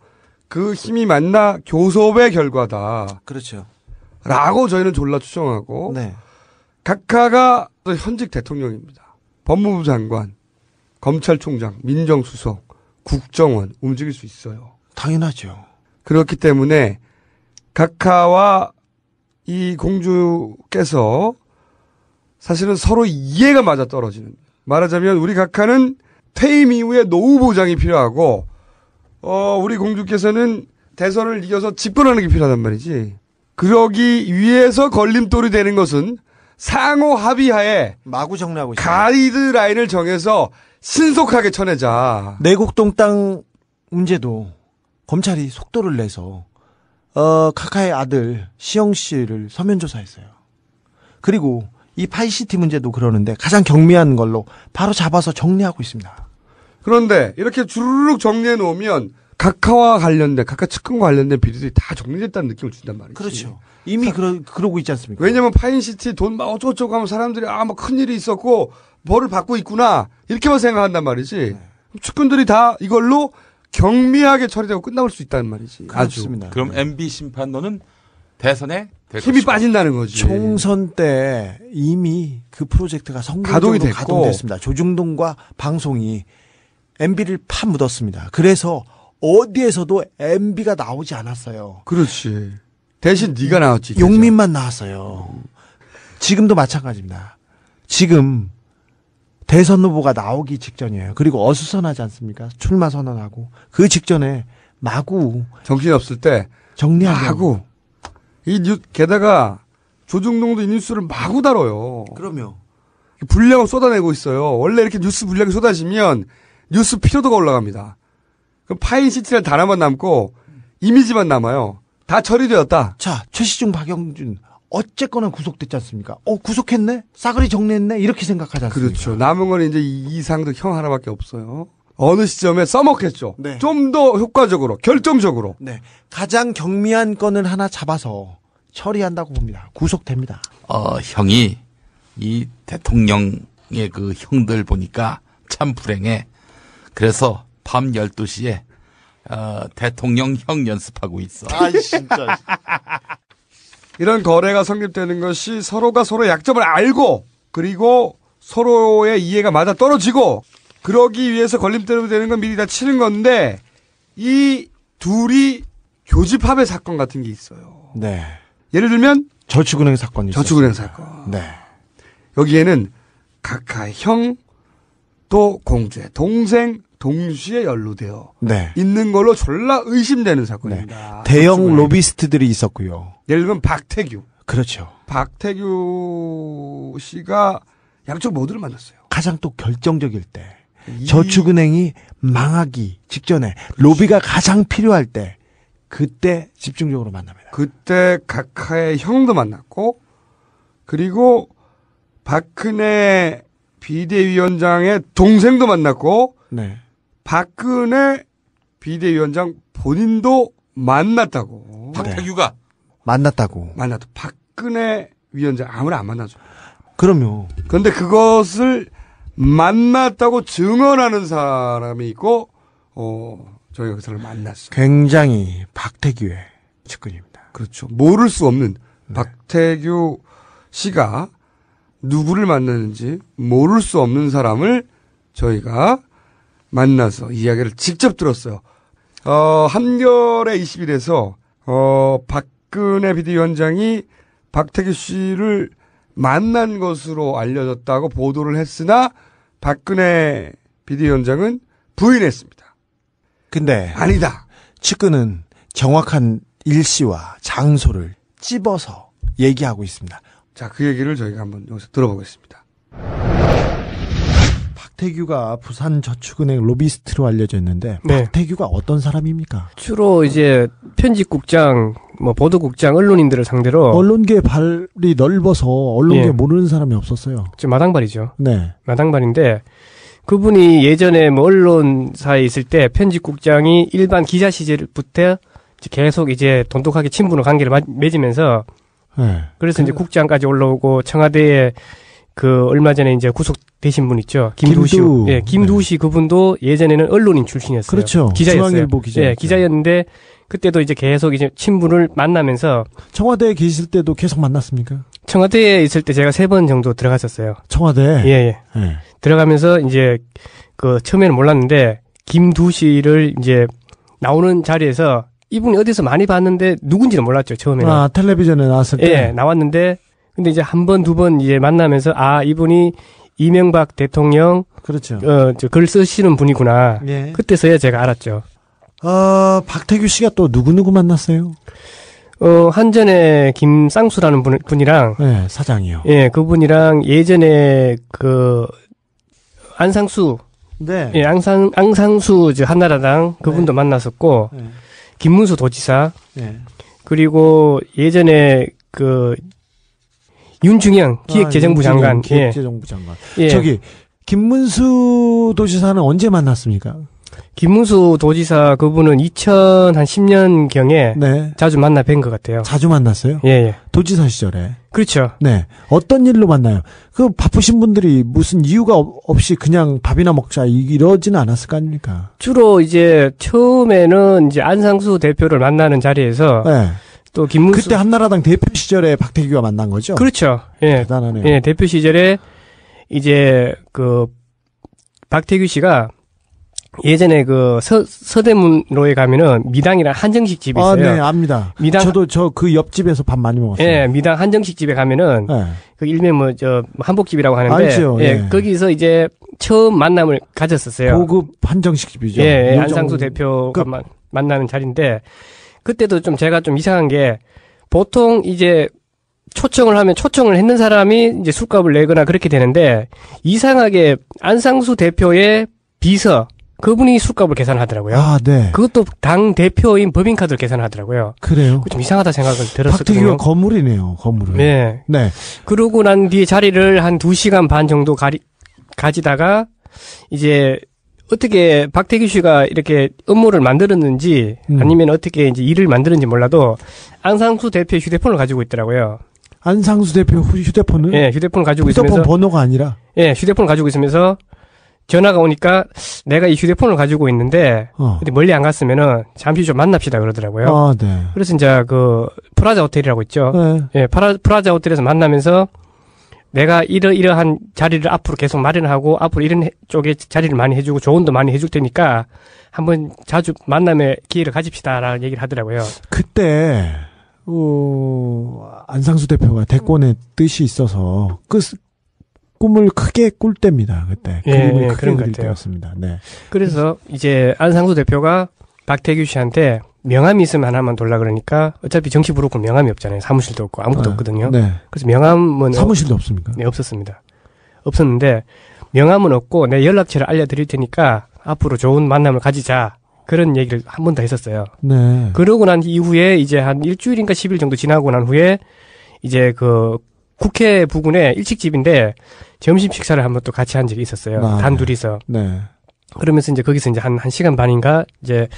그 힘이 만나 교섭의 결과다. 그렇죠. 라고 저희는 졸라 추정하고 네. 각하가 현직 대통령입니다. 법무부 장관, 검찰총장, 민정수석, 국정원 움직일 수 있어요. 당연하죠. 그렇기 때문에 각하와 이 공주께서 사실은 서로 이해가 맞아 떨어지는. 말하자면 우리 각하는 퇴임 이후에 노후 보장이 필요하고 우리 공주께서는 대선을 이겨서 집권하는 게 필요하단 말이지. 그러기 위해서 걸림돌이 되는 것은 상호 합의하에 마구 정리하고 있습니다. 가이드라인을 정해서 신속하게 쳐내자. 내곡동 땅 문제도 검찰이 속도를 내서 카카의 아들 시영 씨를 서면 조사했어요. 그리고 이 파이시티 문제도 그러는데 가장 경미한 걸로 바로 잡아서 정리하고 있습니다. 그런데 이렇게 주르륵 정리해 놓으면 각하와 관련된 각하 측근과 관련된 비리들이 다 정리됐다는 느낌을 준단 말이지. 그렇죠. 이미 그러고 있지 않습니까? 왜냐면 파인시티 돈 막 어쩌고저쩌고 하면 사람들이 뭐 큰일이 있었고 벌을 받고 있구나 이렇게만 생각한단 말이지. 네. 측근들이 다 이걸로 경미하게 처리되고 끝나올 수 있다는 말이지. 그렇습니다. 그럼 MB 심판론은 대선에 힘이 빠진다는 거지. 총선 때 이미 그 프로젝트가 성공적으로 가동됐습니다. 조중동과 방송이 MB를 파묻었습니다. 그래서 어디에서도 MB가 나오지 않았어요. 그렇지. 대신 네가 나왔지. 용민만 나왔어요. 지금도 마찬가지입니다. 지금 대선 후보가 나오기 직전이에요. 그리고 어수선하지 않습니까? 출마 선언하고 그 직전에 마구 정신이 없을 때 정리하고 게다가 조중동도 이 뉴스를 마구 다뤄요. 그럼요. 분량을 쏟아내고 있어요. 원래 이렇게 뉴스 분량이 쏟아지면 뉴스 피로도가 올라갑니다. 그럼 파인 시티를 하나만 남고 이미지만 남아요. 다 처리되었다. 자, 최시중, 박영준 어쨌거나 구속됐지 않습니까? 구속했네? 싸그리 정리했네? 이렇게 생각하지 않습니까? 그렇죠. 남은 건 이제 이상득 형 하나밖에 없어요. 어느 시점에 써먹겠죠. 네. 좀 더 효과적으로, 결정적으로. 네. 가장 경미한 건을 하나 잡아서 처리한다고 봅니다. 구속됩니다. 형이 이 대통령의 그 형들 보니까 참 불행해. 그래서 밤 12시에 대통령 형 연습하고 있어. 아, 진짜. 이런 거래가 성립되는 것이 서로가 서로의 약점을 알고 그리고 서로의 이해가 맞아 떨어지고 그러기 위해서 걸림돌이 되는 건 미리 다 치는 건데 이 둘이 교집합의 사건 같은 게 있어요. 네. 예를 들면 저축은행 사건이 저축은행 있었습니다. 사건. 네. 여기에는 각하의 형 또 공주의 동생 동시에 연루되어 있는 걸로 졸라 의심되는 사건입니다. 대형 로비스트들이 있었고요. 예를 들면 박태규. 그렇죠. 박태규 씨가 양쪽 모두를 만났어요. 가장 또 결정적일 때 저축은행이 망하기 직전에 로비가 가장 필요할 때 그때 집중적으로 만납니다. 그때 각하의 형도 만났고 그리고 박근혜 비대위원장의 동생도 만났고 네. 박근혜 비대위원장 본인도 만났다고. 박태규가 만났다고. 박근혜 위원장 아무나 안 만나죠. 그럼요. 그런데 그것을 만났다고 증언하는 사람이 있고 저희가 그 사람을 만났어요. 굉장히 박태규의 측근입니다. 그렇죠. 모를 수 없는 박태규 씨가 누구를 만났는지 모를 수 없는 사람을 저희가 만나서 이야기를 직접 들었어요. 한겨레 20일에서 박근혜 비대위원장이 박태규 씨를 만난 것으로 알려졌다고 보도를 했으나 박근혜 비대위원장은 부인했습니다. 근데 아니다. 측근은 정확한 일시와 장소를 찝어서 얘기하고 있습니다. 자, 그 얘기를 저희가 한번 여기서 들어보겠습니다. 박태규가 부산저축은행 로비스트로 알려져 있는데 네. 박태규가 어떤 사람입니까? 주로 이제 편집국장, 보도국장, 언론인들을 상대로 언론계 발이 넓어서 언론계 모르는 사람이 없었어요. 지금 마당발이죠. 네. 마당발인데 그분이 예전에 언론사에 있을 때 편집국장이 일반 기자 시절부터 계속 이제 돈독하게 친분을 관계를 맺으면서 그래서 이제 국장까지 올라오고 청와대에 얼마 전에 이제 구속되신 분 있죠. 김두시 그분도 예전에는 언론인 출신이었어요. 그렇죠. 기자였어요. 중앙일보 기자였죠. 예, 기자였는데 그때도 이제 계속 이제 친분을 만나면서 청와대에 계실 때도 계속 만났습니까? 청와대에 있을 때 제가 3번 정도 들어갔었어요. 청와대? 예. 들어가면서 이제 처음에는 몰랐는데 김두시를 이제 나오는 자리에서 이분이 어디서 많이 봤는데 누군지는 몰랐죠, 처음에는. 아, 텔레비전에 나왔을 때? 예, 나왔는데 근데 이제 한 번, 두 번 이제 만나면서 이분이 이명박 대통령 그렇죠. 글 쓰시는 분이구나. 예. 그때서야 제가 알았죠. 박태규 씨가 또 누구 만났어요? 한전에 김쌍수라는 분이랑 네, 사장이요. 예, 그분이랑 예전에 안상수 네. 예, 앙상수 한나라당 그분도 만났었고 김문수 도지사 그리고 예전에 윤중영 기획재정부 장관. 기획재정부 장관. 저기 김문수 도지사는 언제 만났습니까? 김문수 도지사 그분은 2010년경에 자주 만나 뵌 것 같아요. 자주 만났어요? 예. 도지사 시절에. 그렇죠. 네. 어떤 일로 만나요? 바쁘신 분들이 무슨 이유가 없이 그냥 밥이나 먹자 이러지는 않았을 거 아닙니까? 주로 이제 처음에는 이제 안상수 대표를 만나는 자리에서 또 김문수 그때 한나라당 대표 시절에 박태규가 만난 거죠? 그렇죠. 예. 대단하네요. 예, 대표 시절에 이제 박태규 씨가 예전에 그 서대문로에 가면은 미당이랑 한정식 집이 있어요. 아, 네, 압니다. 미당. 저도 그 옆집에서 밥 많이 먹었어요. 예, 미당 한정식 집에 가면은 네. 그 일명 한복집이라고 하는데 알죠, 예. 거기서 이제 처음 만남을 가졌었어요. 고급 한정식 집이죠. 예, 안상수 대표가 만나는 자리인데 그때도 좀 제가 좀 이상한 게 보통 이제 초청을 했는 사람이 이제 술값을 내거나 그렇게 되는데 이상하게 안상수 대표의 비서 그분이 술값을 계산하더라고요. 아, 네. 그것도 당 대표인 법인카드를 계산하드라고요. 그래요? 좀 이상하다 생각을 들었었거든요. 박태규가 건물이네요, 건물을. 네. 네. 그러고 난 뒤에 자리를 한 2시간 반 정도 가지다가 이제 어떻게 박태규 씨가 이렇게 업무를 만들었는지 아니면 어떻게 이제 일을 만드는지 몰라도 안상수 대표의 휴대폰을 가지고 있더라고요. 안상수 대표 휴대폰을? 예, 휴대폰을 가지고 휴대폰 있으면서. 번호가 아니라? 예, 휴대폰을 가지고 있으면서 전화가 오니까 내가 이 휴대폰을 가지고 있는데 근데 멀리 안 갔으면은 잠시 좀 만납시다 그러더라고요. 아, 네. 그래서 이제 그 프라자 호텔이라고 있죠. 네. 예, 프라자 호텔에서 만나면서 내가 이러한 자리를 앞으로 계속 마련하고 앞으로 이런 쪽에 자리를 많이 해주고 조언도 많이 해줄 테니까 한번 자주 만남의 기회를 가집시다라는 얘기를 하더라고요. 그때 안상수 대표가 대권의 뜻이 있어서 꿈을 크게 꿀 때입니다. 그때 그림을 크게 그런 것 그릴 같아요. 때였습니다. 네. 그래서 이제 안상수 대표가 박태규 씨한테 명함이 있으면 하나만 돌라 그러니까 어차피 정치 부르고 명함이 없잖아요. 사무실도 없고 아무것도 없거든요. 네. 그래서 명함은 사무실도 없습니까? 네, 없었습니다. 없었는데 명함은 없고 내 연락처를 알려드릴 테니까 앞으로 좋은 만남을 가지자. 그런 얘기를 한 번 더 했었어요. 네. 그러고 난 이후에 이제 한 일주일인가 10일 정도 지나고 난 후에 이제 그 국회 부근에 일식집인데 점심 식사를 한번 또 같이 한 적이 있었어요. 아, 단둘이서. 네. 그러면서 이제 거기서 이제 한 시간 반인가 이제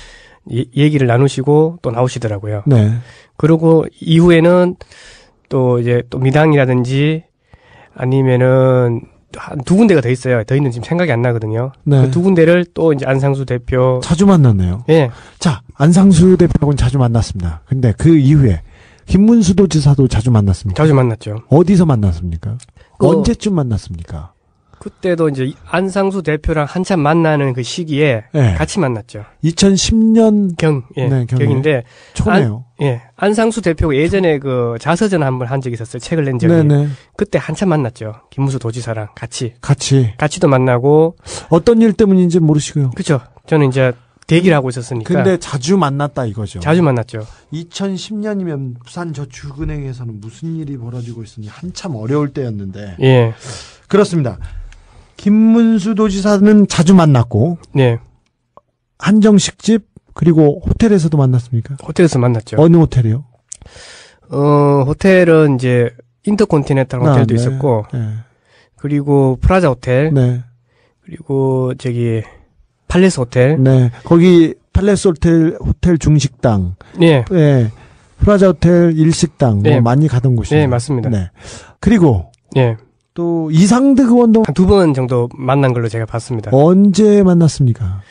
얘기를 나누시고 또 나오시더라고요. 네. 그러고 이후에는 또 이제 또 미당이라든지 아니면은 한 2군데가 더 있어요. 더 있는 지금 생각이 안 나거든요. 네. 그 2군데를 또 이제 안상수 대표 자주 만났네요. 예. 자, 안상수 대표하고는 자주 만났습니다. 근데 그 이후에 김문수 도지사도 자주 만났습니까? 자주 만났죠. 어디서 만났습니까? 언제쯤 만났습니까? 그때도 이제 안상수 대표랑 한참 만나는 그 시기에 네. 같이 만났죠. 2010년 경인데 초네요. 안상수 대표가 예전에 그 자서전 한번 한 적이 있었어요. 책을 낸 적이. 네네. 그때 한참 만났죠. 김문수 도지사랑 같이도 만나고 어떤 일 때문인지 모르시고요. 그렇죠. 저는 이제 대기를 하고 있었으니까. 근데 자주 만났다 이거죠. 자주 만났죠. 2010년이면 부산저축은행에서는 무슨 일이 벌어지고 있으니 한참 어려울 때였는데. 예. 그렇습니다. 김문수 도지사는 자주 만났고. 네. 한정식집 그리고 호텔에서도 만났습니까? 호텔에서 만났죠. 어느 호텔이요? 호텔은 이제 인터콘티넨탈 호텔도 네. 있었고. 네. 그리고 프라자 호텔. 네. 그리고 저기 팔레스 호텔. 네. 거기 팔레스 호텔 중식당. 네. 네. 프라자 호텔 일식당. 네. 뭐 많이 가던 곳이에요. 네, 맞습니다. 네. 그리고 네. 또 이상득 의원도 한 2번 정도 만난 걸로 제가 봤습니다. 언제 만났습니까?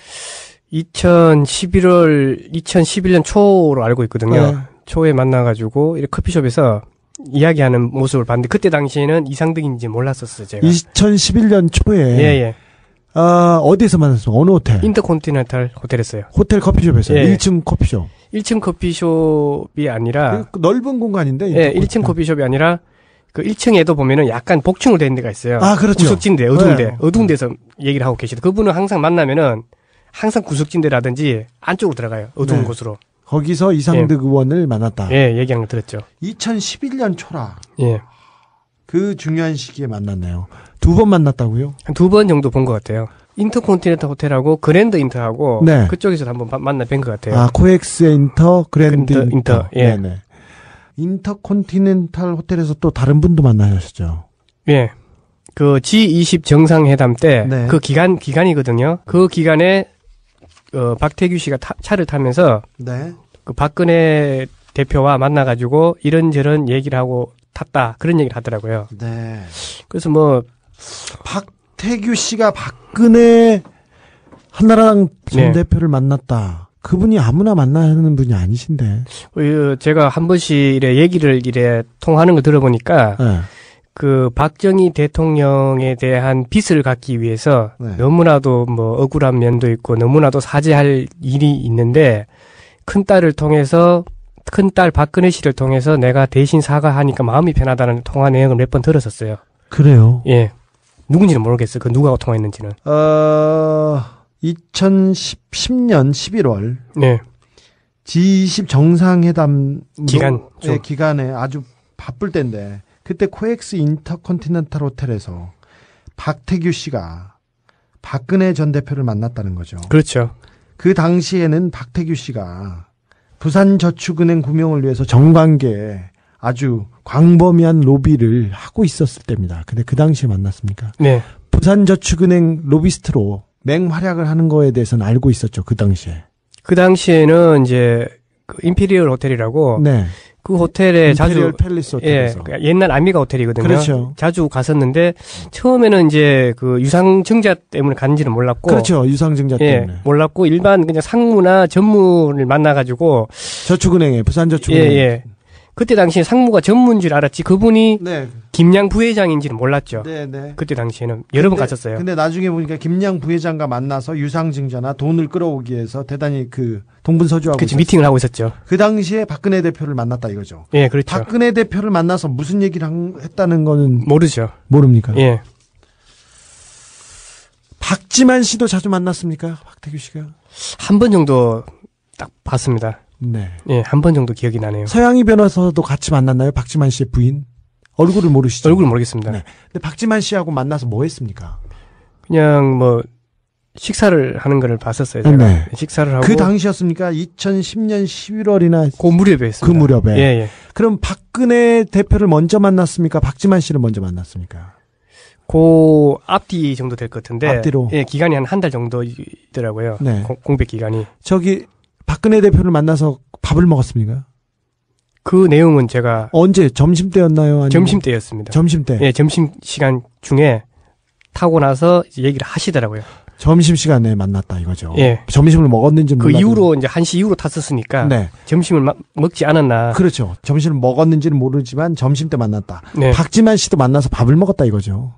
2011년 초로 알고 있거든요. 네. 초에 만나가지고 이렇게 커피숍에서 이야기하는 모습을 봤는데 그때 당시에는 이상득인지 몰랐었어요, 제가. 2011년 초에. 예. 어디서 만났어요? 어느 호텔? 인터콘티넨탈 호텔에서요. 호텔 커피숍에서. 예. 1층 커피숍. 1층 커피숍이 아니라. 그 넓은 공간인데. 예, 1층 커피숍이 아니라 그 1층에도 보면은 약간 복층으로 된 데가 있어요. 아, 그렇죠. 구석진데, 어두운데. 네. 어두운 데서 얘기를 하고 계시다. 그분은 항상 만나면은 항상 구석진데라든지 안쪽으로 들어가요. 어두운 네. 곳으로. 거기서 이상득 의원을 만났다. 예, 얘기한 거 들었죠. 2011년 초라. 예. 그 중요한 시기에 만났네요. 2번 만났다고요? 한 2번 정도 본 것 같아요. 인터콘티넨탈 호텔하고 그랜드 인터하고 네. 그쪽에서 한번 만나 뵌 것 같아요. 아, 코엑스 인터, 그랜드 인터. 예. 네네. 인터콘티넨탈 호텔에서 또 다른 분도 만나셨죠? 예. 그 G20 정상회담 때 그 네. 기간이거든요. 그 기간에 박태규 씨가 차를 타면서 네. 그 박근혜 대표와 만나가지고 이런저런 얘기를 하고 탔다. 그런 얘기를 하더라고요. 네. 그래서 뭐 박태규 씨가 박근혜 한나라당 전 대표를 만났다. 그분이 아무나 만나는 분이 아니신데. 제가 한 번씩 이래 얘기를 통하는 걸 들어보니까 그 박정희 대통령에 대한 빚을 갚기 위해서 네. 너무나도 뭐 억울한 면도 있고 너무나도 사죄할 일이 있는데 큰딸 박근혜 씨를 통해서 내가 대신 사과하니까 마음이 편하다는 통화 내용을 몇 번 들었었어요. 그래요? 예. 누군지는 모르겠어요. 그 누가 통화했는지는. 2010년 11월. 네. G20 정상회담 기간에 아주 바쁠 때인데 그때 코엑스 인터컨티넨탈 호텔에서 박태규 씨가 박근혜 전 대표를 만났다는 거죠. 그렇죠. 그 당시에는 박태규 씨가 부산저축은행 구명을 위해서 정관계에 아주 광범위한 로비를 하고 있었을 때입니다. 근데 그 당시에 만났습니까? 네. 부산저축은행 로비스트로 맹활약을 하는 거에 대해서는 알고 있었죠. 그 당시에. 그 당시에는 이제 그 임피리얼 호텔이라고 네. 그 호텔에 임피리얼 팰리스 호텔에서. 예, 옛날 아미가 호텔이거든요. 그렇죠. 자주 갔었는데 처음에는 이제 그 유상증자 때문에 간지는 몰랐고 그렇죠. 유상증자 때문에. 몰랐고 일반 그냥 상무나 전무를 만나가지고 저축은행에 부산저축은행. 예. 그때 당시에 상무가 전무인 줄 알았지 그분이 네. 김양 부회장인지는 몰랐죠. 네. 그때 당시에는 여러 번 갔었어요. 근데 나중에 보니까 김양 부회장과 만나서 유상증자나 돈을 끌어오기 위해서 대단히 그 동분서주하고 그치, 미팅을 하고 있었죠. 그 당시에 박근혜 대표를 만났다 이거죠. 예, 그렇죠. 박근혜 대표를 만나서 무슨 얘기를 했다는 거는 모르죠. 모릅니까? 예. 박지만 씨도 자주 만났습니까? 박태규 씨가? 한 번 정도 딱 봤습니다. 네. 예, 한 번 정도 기억이 나네요. 서양희 변호사도 같이 만났나요? 박지만 씨의 부인? 얼굴을 모르시죠? 얼굴 모르겠습니다. 네. 근데 박지만 씨하고 만나서 뭐 했습니까? 그냥 뭐 식사를 하는 거를 봤었어요. 제가. 네. 식사를 하고 그 당시였습니까? 2010년 11월이나 그 무렵에 했습니다. 그 무렵에. 예. 그럼 박근혜 대표를 먼저 만났습니까? 박지만 씨를 먼저 만났습니까? 그 앞뒤 정도 될 것 같은데. 앞뒤로. 예, 기간이 한 달 정도 있더라고요. 네. 공백 기간이. 저기 박근혜 대표를 만나서 밥을 먹었습니까? 그 내용은 제가 언제 점심 때였나요? 아니면 점심 때였습니다. 점심 때. 예, 점심 시간 중에 타고 나서 이제 얘기를 하시더라고요. 점심 시간에 만났다 이거죠. 예. 점심을 먹었는지 그 이후로 이제 1시 이후로 탔었으니까 네. 점심을 먹지 않았나. 그렇죠. 점심을 먹었는지는 모르지만 점심 때 만났다. 네. 박지만 씨도 만나서 밥을 먹었다 이거죠.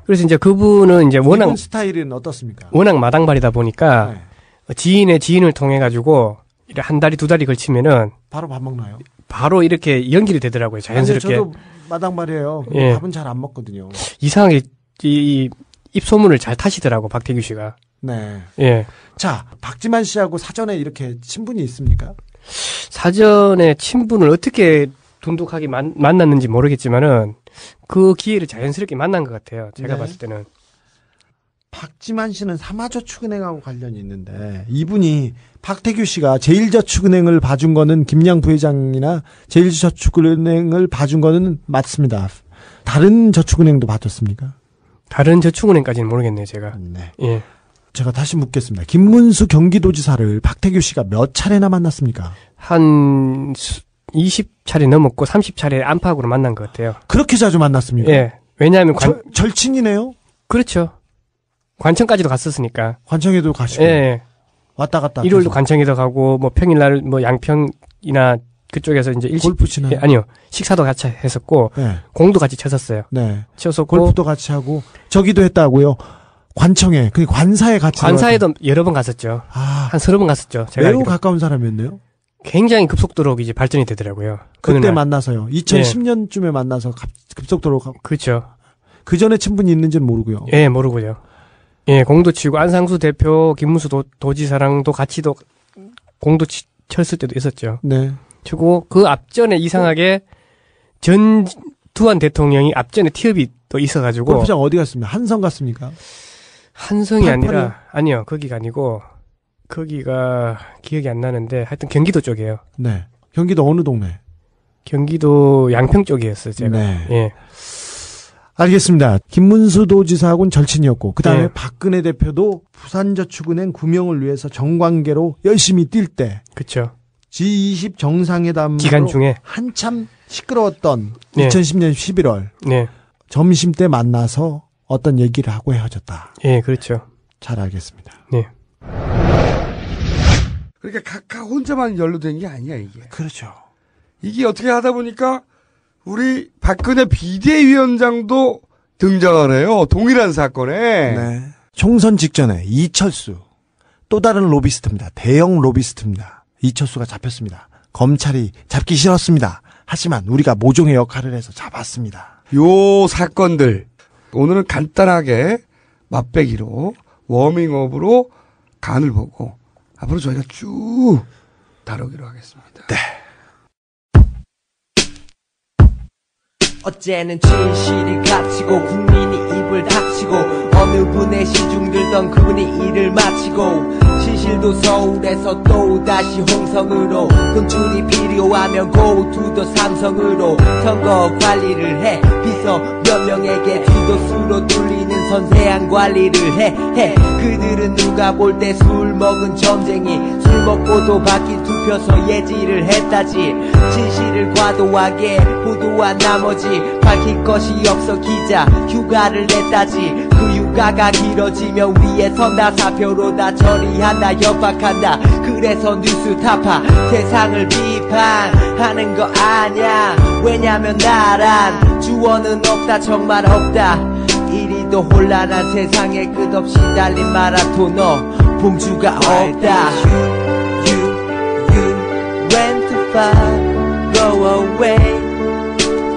그래서 이제 그분은 이제 워낙 이분 스타일은 어떻습니까? 워낙 마당발이다 보니까 지인의 지인을 통해 가지고 한 달이 두 달이 걸치면은 바로 밥 먹나요? 바로 이렇게 연결이 되더라고요. 자연스럽게. 아니, 저도 마당발이에요. 예. 밥은 잘 안 먹거든요. 이상하게 이 입소문을 잘 타시더라고 박태규 씨가. 네. 예. 자, 박지만 씨하고 사전에 이렇게 친분이 있습니까? 사전에 친분을 어떻게 돈독하게 만났는지 모르겠지만은 그 기회를 자연스럽게 만난 것 같아요. 제가 네. 봤을 때는. 박지만 씨는 삼화저축은행하고 관련이 있는데 이분이 박태규 씨가 제일저축은행을 봐준 거는 김양 부회장이나 제일저축은행을 봐준 거는 맞습니다. 다른 저축은행도 봐줬습니까? 다른 저축은행까지는 모르겠네요, 제가. 네. 예. 제가 다시 묻겠습니다. 김문수 경기도지사를 박태규 씨가 몇 차례나 만났습니까? 한 20차례 넘었고 30차례 안팎으로 만난 것 같아요. 그렇게 자주 만났습니까? 예. 왜냐하면 절친이네요? 그렇죠. 관청까지도 갔었으니까. 관청에도 가시고. 예. 왔다 갔다. 일요일도 관청에도 가고, 뭐 평일날 뭐 양평이나 그쪽에서 이제 골프 치나요? 예, 아니요. 식사도 같이 했었고, 네. 공도 같이 쳤었어요. 네. 쳤었고. 골프도 같이 하고, 저기도 했다고요? 관청에, 그 관사에 같이. 관사에도 여러 번 갔었죠. 한 서너 번 갔었죠. 제가 매우 알기로. 가까운 사람이었네요? 굉장히 급속도로 이제 발전이 되더라고요. 그때 만나서요. 2010년쯤에 만나서 급속도로 가고. 그렇죠. 그 전에 친분이 있는지는 모르고요. 예, 모르고요. 예, 공도 치고 안상수 대표, 김문수 도지사랑도 같이도 공도 쳤을 때도 있었죠. 네. 치고 그 앞전에 이상하게 전두환 대통령이 앞전에 티업이 또 있어가지고. 골프장 어디 갔습니까? 한성 갔습니까? 한성이 아니라 아니요, 거기가 아니고 거기가 기억이 안 나는데 하여튼 경기도 쪽이에요. 네. 경기도 어느 동네? 경기도 양평 쪽이었어요, 제가. 네. 예. 알겠습니다. 김문수 도지사하고는 절친이었고, 그 다음에 네. 박근혜 대표도 부산저축은행 구명을 위해서 정관계로 열심히 뛸 때. 그쵸. G20 정상회담 기간 중에 한참 시끄러웠던 네. 2010년 11월. 네. 점심 때 만나서 어떤 얘기를 하고 헤어졌다. 예, 그렇죠. 잘 알겠습니다. 네. 그러니까 각각 혼자만 연루된 게 아니야, 이게. 그렇죠. 이게 어떻게 하다 보니까 우리 박근혜 비대위원장도 등장을 해요. 동일한 사건에. 네. 총선 직전에 이철수 또 다른 로비스트입니다. 대형 로비스트입니다. 이철수가 잡혔습니다. 검찰이 잡기 싫었습니다. 하지만 우리가 모종의 역할을 해서 잡았습니다. 요 사건들 오늘은 간단하게 맛배기로 워밍업으로 간을 보고 앞으로 저희가 쭉 다루기로 하겠습니다. 네. 어제는 진실이 갇히고 국민이 입을 닥치고 어느 분의 시중 들던 그분이 일을 마치고 진실도 서울에서 또다시 홍성으로 돈줄이 필요하면 go to the 삼성으로 선거 관리를 해 비서 몇 명에게 주도수로 뚫리는 선세한 관리를 해 그들은 누가 볼 때 술 먹은 점쟁이 술 먹고도 바뀐 투표소 예지를 했다지 진실을 과도하게 보도한 나머지 밝힐 것이 없어 기자 휴가를 냈다지 그 휴가가 길어지면 위에서 나 사표로 다 처리한다 협박한다 그래서 뉴스 타파 세상을 비판하는 거 아냐 왜냐면 나란 주어는 없다 정말 없다 이리도 혼란한 세상에 끝없이 달린 마라토너 봉주가 없다 You went too far go away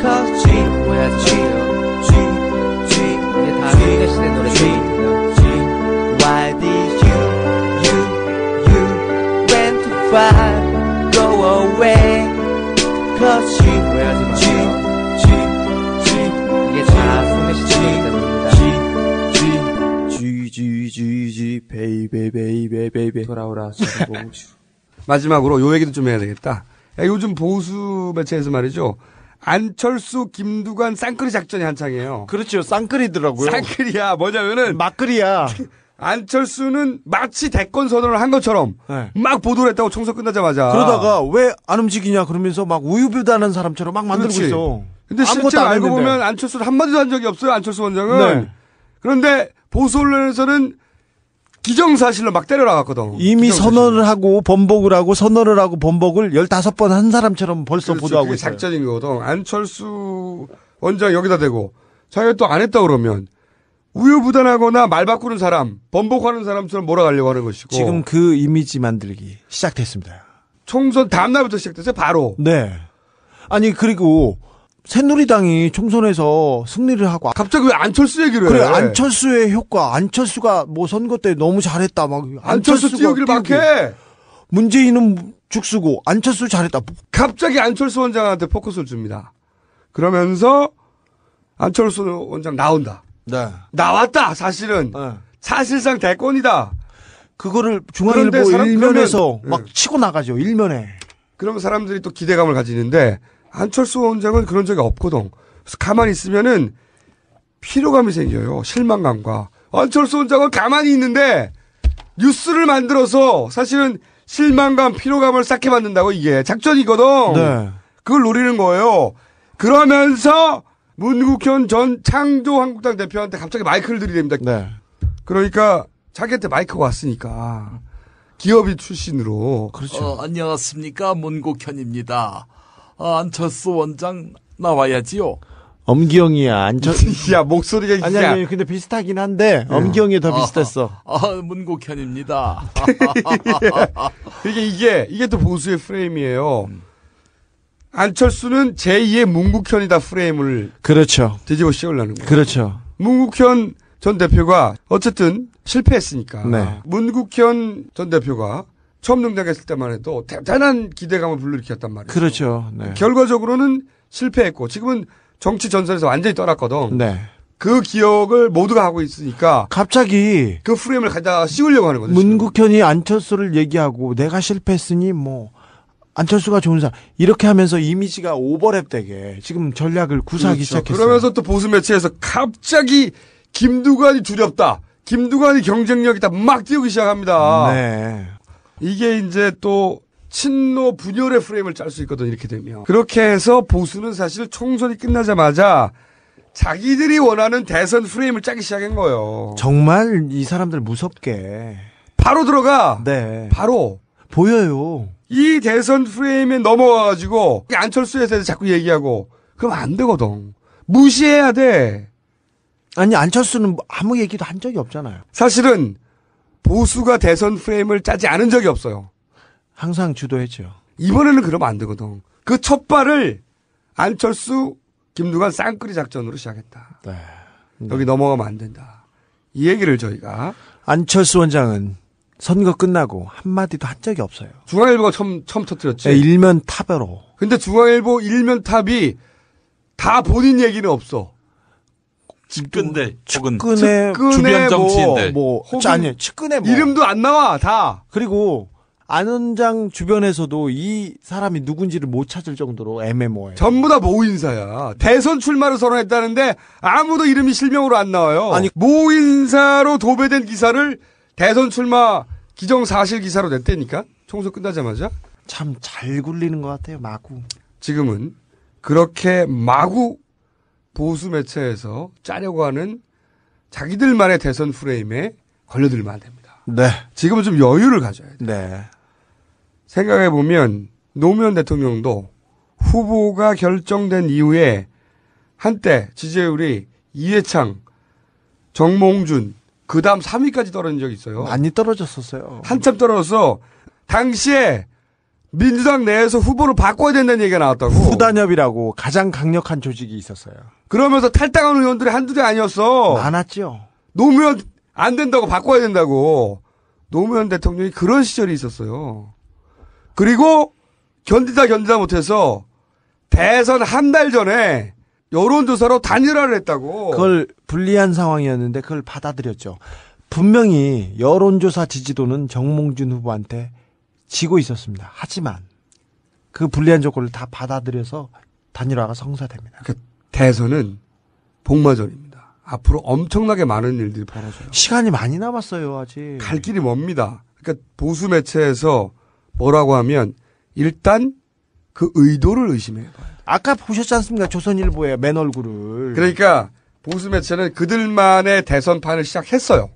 Cause G 뭐야 G 이게 다 국내 시대 노래들입니다 G Why did you went too far go away Cause G 뭐야 G 이게 다 국내 시대 노래들입니다 G 베이베 돌아오라 마지막으로 요 얘기도 좀 해야 되겠다. 야, 요즘 보수 매체에서 말이죠. 안철수, 김두관 쌍끌이 작전이 한창이에요. 그렇죠. 쌍끌이더라고요. 쌍끌이야. 뭐냐면은 막끌이야. 안철수는 마치 대권 선언을 한 것처럼 네. 막 보도를 했다고 총선 끝나자마자. 그러다가 왜 안 움직이냐 그러면서 막 우유부단한 사람처럼 막 만들고 그렇지. 있어. 근데 실제 알고 보면 안철수는 한마디도 한 적이 없어요. 안철수 원장은. 네. 그런데 보수 언론에서는 기정사실로 막 때려나갔거든. 이미 선언을 하고 번복을 하고 선언을 하고 번복을 15번 한 사람처럼 벌써 그렇죠. 보도하고 그게 있어요. 작전인 거거든. 안철수 원장 여기다 대고 자기가 또 안 했다 그러면 우유부단하거나 말 바꾸는 사람, 번복하는 사람처럼 몰아가려고 하는 것이고. 지금 그 이미지 만들기 시작됐습니다. 총선 다음 날부터 시작됐어요. 바로. 네. 아니 그리고 새누리당이 총선에서 승리를 하고 갑자기 왜 안철수 얘기를 해? 그래 안철수의 효과 안철수가 뭐 선거 때 너무 잘했다 막 안철수 띄우기를 막 해. 문재인은 죽쓰고 안철수 잘했다. 갑자기 안철수 원장한테 포커스를 줍니다. 그러면서 안철수 원장 나온다. 네. 나왔다 사실은. 네. 사실상 대권이다. 그거를 중앙일보 일면에서 막 치고 나가죠. 일면에. 그러면 사람들이 또 기대감을 가지는데 안철수 원장은 그런 적이 없거든. 그래서 가만히 있으면은 피로감이 생겨요. 실망감과. 안철수 원장은 가만히 있는데 뉴스를 만들어서 사실은 실망감, 피로감을 쌓게 만든다고 이게 작전이거든. 네. 그걸 노리는 거예요. 그러면서 문국현 전 창조한국당 대표한테 갑자기 마이크를 들이댑니다. 네. 그러니까 자기한테 마이크가 왔으니까 기업인 출신으로. 그렇죠. 안녕하십니까. 문국현입니다. 안철수 원장 나와야지요. 엄기영이야. 안철수. 야, 목소리가. 아니, 근데 비슷하긴 한데, 엄기영이 더 비슷했어. 문국현입니다. 이게 또 보수의 프레임이에요. 안철수는 제2의 문국현이다 프레임을. 그렇죠. 뒤집어 씌우려는 거예요. 그렇죠. 문국현 전 대표가 어쨌든 실패했으니까. 네. 문국현 전 대표가 처음 등장했을 때만 해도 대단한 기대감을 불러일으켰단 말이에요. 그렇죠. 네. 결과적으로는 실패했고 지금은 정치 전선에서 완전히 떠났거든. 네. 그 기억을 모두가 하고 있으니까 갑자기 그 프레임을 갖다 씌우려고 하는 거죠. 문국현이 안철수를 얘기하고 내가 실패했으니 뭐 안철수가 좋은 사람 이렇게 하면서 이미지가 오버랩되게 지금 전략을 구사하기 그렇죠. 시작했어요. 그러면서 또 보수 매체에서 갑자기 김두관이 두렵다. 김두관이 경쟁력이다. 막 띄우기 시작합니다. 네. 이게 이제 또 친노 분열의 프레임을 짤 수 있거든 이렇게 되면. 그렇게 해서 보수는 사실 총선이 끝나자마자 자기들이 원하는 대선 프레임을 짜기 시작한 거예요. 정말 이 사람들 무섭게. 바로 들어가. 네. 바로. 보여요. 이 대선 프레임에 넘어와가지고 안철수에 대해서 자꾸 얘기하고 그럼 안 되거든. 무시해야 돼. 아니, 안철수는 아무 얘기도 한 적이 없잖아요. 사실은 보수가 대선 프레임을 짜지 않은 적이 없어요. 항상 주도했죠. 이번에는 그러면 안 되거든. 그 첫 발을 안철수, 김두관 쌍끌이 작전으로 시작했다. 네. 여기 넘어가면 안 된다. 이 얘기를 저희가. 안철수 원장은 선거 끝나고 한마디도 한 적이 없어요. 중앙일보가 처음 터뜨렸지. 네, 일면 탑으로. 근데 중앙일보 일면 탑이 다 본인 얘기는 없어. 측근들, 측근의 주변 정치인들. 아니, 측근의 이름도 안 나와, 다. 그리고 안 원장 주변에서도 이 사람이 누군지를 못 찾을 정도로 애매모호해요. 전부 다 모인사야. 대선 출마를 선언했다는데 아무도 이름이 실명으로 안 나와요. 아니, 모인사로 도배된 기사를 대선 출마 기정사실 기사로 냈다니까? 총선 끝나자마자. 참 잘 굴리는 것 같아요, 마구. 지금은 그렇게 마구 보수 매체에서 짜려고 하는 자기들만의 대선 프레임에 걸려들면 안 됩니다. 네. 지금은 좀 여유를 가져야 돼요. 네. 생각해보면 노무현 대통령도 후보가 결정된 이후에 한때 지지율이 이해창, 정몽준, 그 다음 3위까지 떨어진 적이 있어요. 많이 떨어졌었어요. 한참 떨어져서 당시에 민주당 내에서 후보를 바꿔야 된다는 얘기가 나왔다고. 후단협이라고 가장 강력한 조직이 있었어요. 그러면서 탈당한 의원들이 한두 개 아니었어. 많았죠. 노무현 안 된다고 바꿔야 된다고. 노무현 대통령이 그런 시절이 있었어요. 그리고 견디다 못해서 대선 한 달 전에 여론조사로 단일화를 했다고. 그걸 불리한 상황이었는데 그걸 받아들였죠. 분명히 여론조사 지지도는 정몽준 후보한테 지고 있었습니다. 하지만 그 불리한 조건을 다 받아들여서 단일화가 성사됩니다. 그러니까 대선은 복마전입니다. 앞으로 엄청나게 많은 일들이 벌어져요. 시간이 많이 남았어요, 아직. 갈 길이 멉니다. 그러니까 보수 매체에서 뭐라고 하면 일단 그 의도를 의심해야 돼요. 아까 보셨지 않습니까? 조선일보의 맨 얼굴을. 그러니까 보수 매체는 그들만의 대선판을 시작했어요.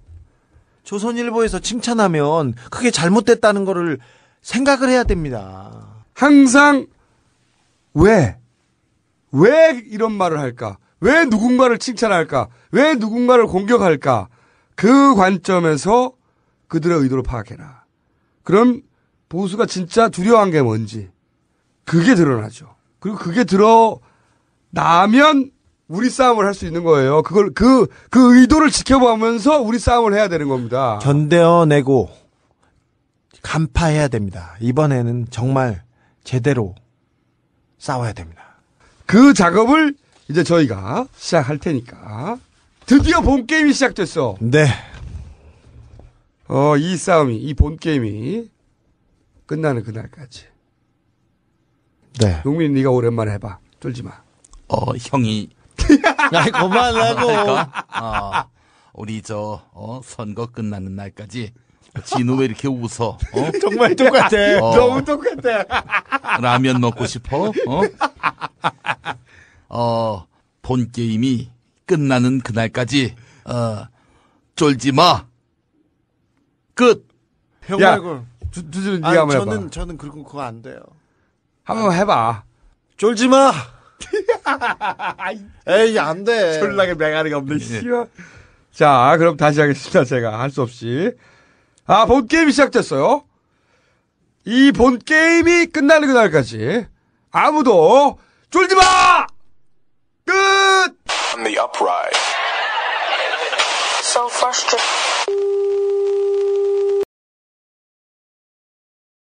조선일보에서 칭찬하면 그게 잘못됐다는 거를 생각을 해야 됩니다. 항상 왜 이런 말을 할까? 왜 누군가를 칭찬할까? 왜 누군가를 공격할까? 그 관점에서 그들의 의도를 파악해라. 그럼 보수가 진짜 두려워한 게 뭔지 그게 드러나죠. 그리고 그게 드러나면 우리 싸움을 할 수 있는 거예요. 그걸 그 의도를 지켜보면서 우리 싸움을 해야 되는 겁니다. 견뎌내고 간파해야 됩니다. 이번에는 정말 제대로 싸워야 됩니다. 그 작업을 이제 저희가 시작할 테니까. 드디어 본 게임이 시작됐어. 네. 이 싸움이, 이 본 게임이 끝나는 그날까지. 네. 용민 네가 오랜만에 해봐. 쫄지 마. 형이. 야, 그만하고. 우리 선거 끝나는 날까지. 진우 왜 이렇게 웃어? 정말 똑같아. 너무 똑같아. 라면 먹고 싶어? 본 게임이 끝나는 그날까지 쫄지 마. 끝. 병말고. 두준 네가 한번 해봐. 저는 그거 안 돼요. 한번 해봐. 쫄지 마. 에이, 안 돼. 졸라게 매가리가 없네. 씨발. 자, 그럼 다시 하겠습니다. 제가 할 수 없이. 본 게임이 시작됐어요. 이 본 게임이 끝나는 그날까지 아무도 쫄지 마! 끝! On the upright. So frustrated.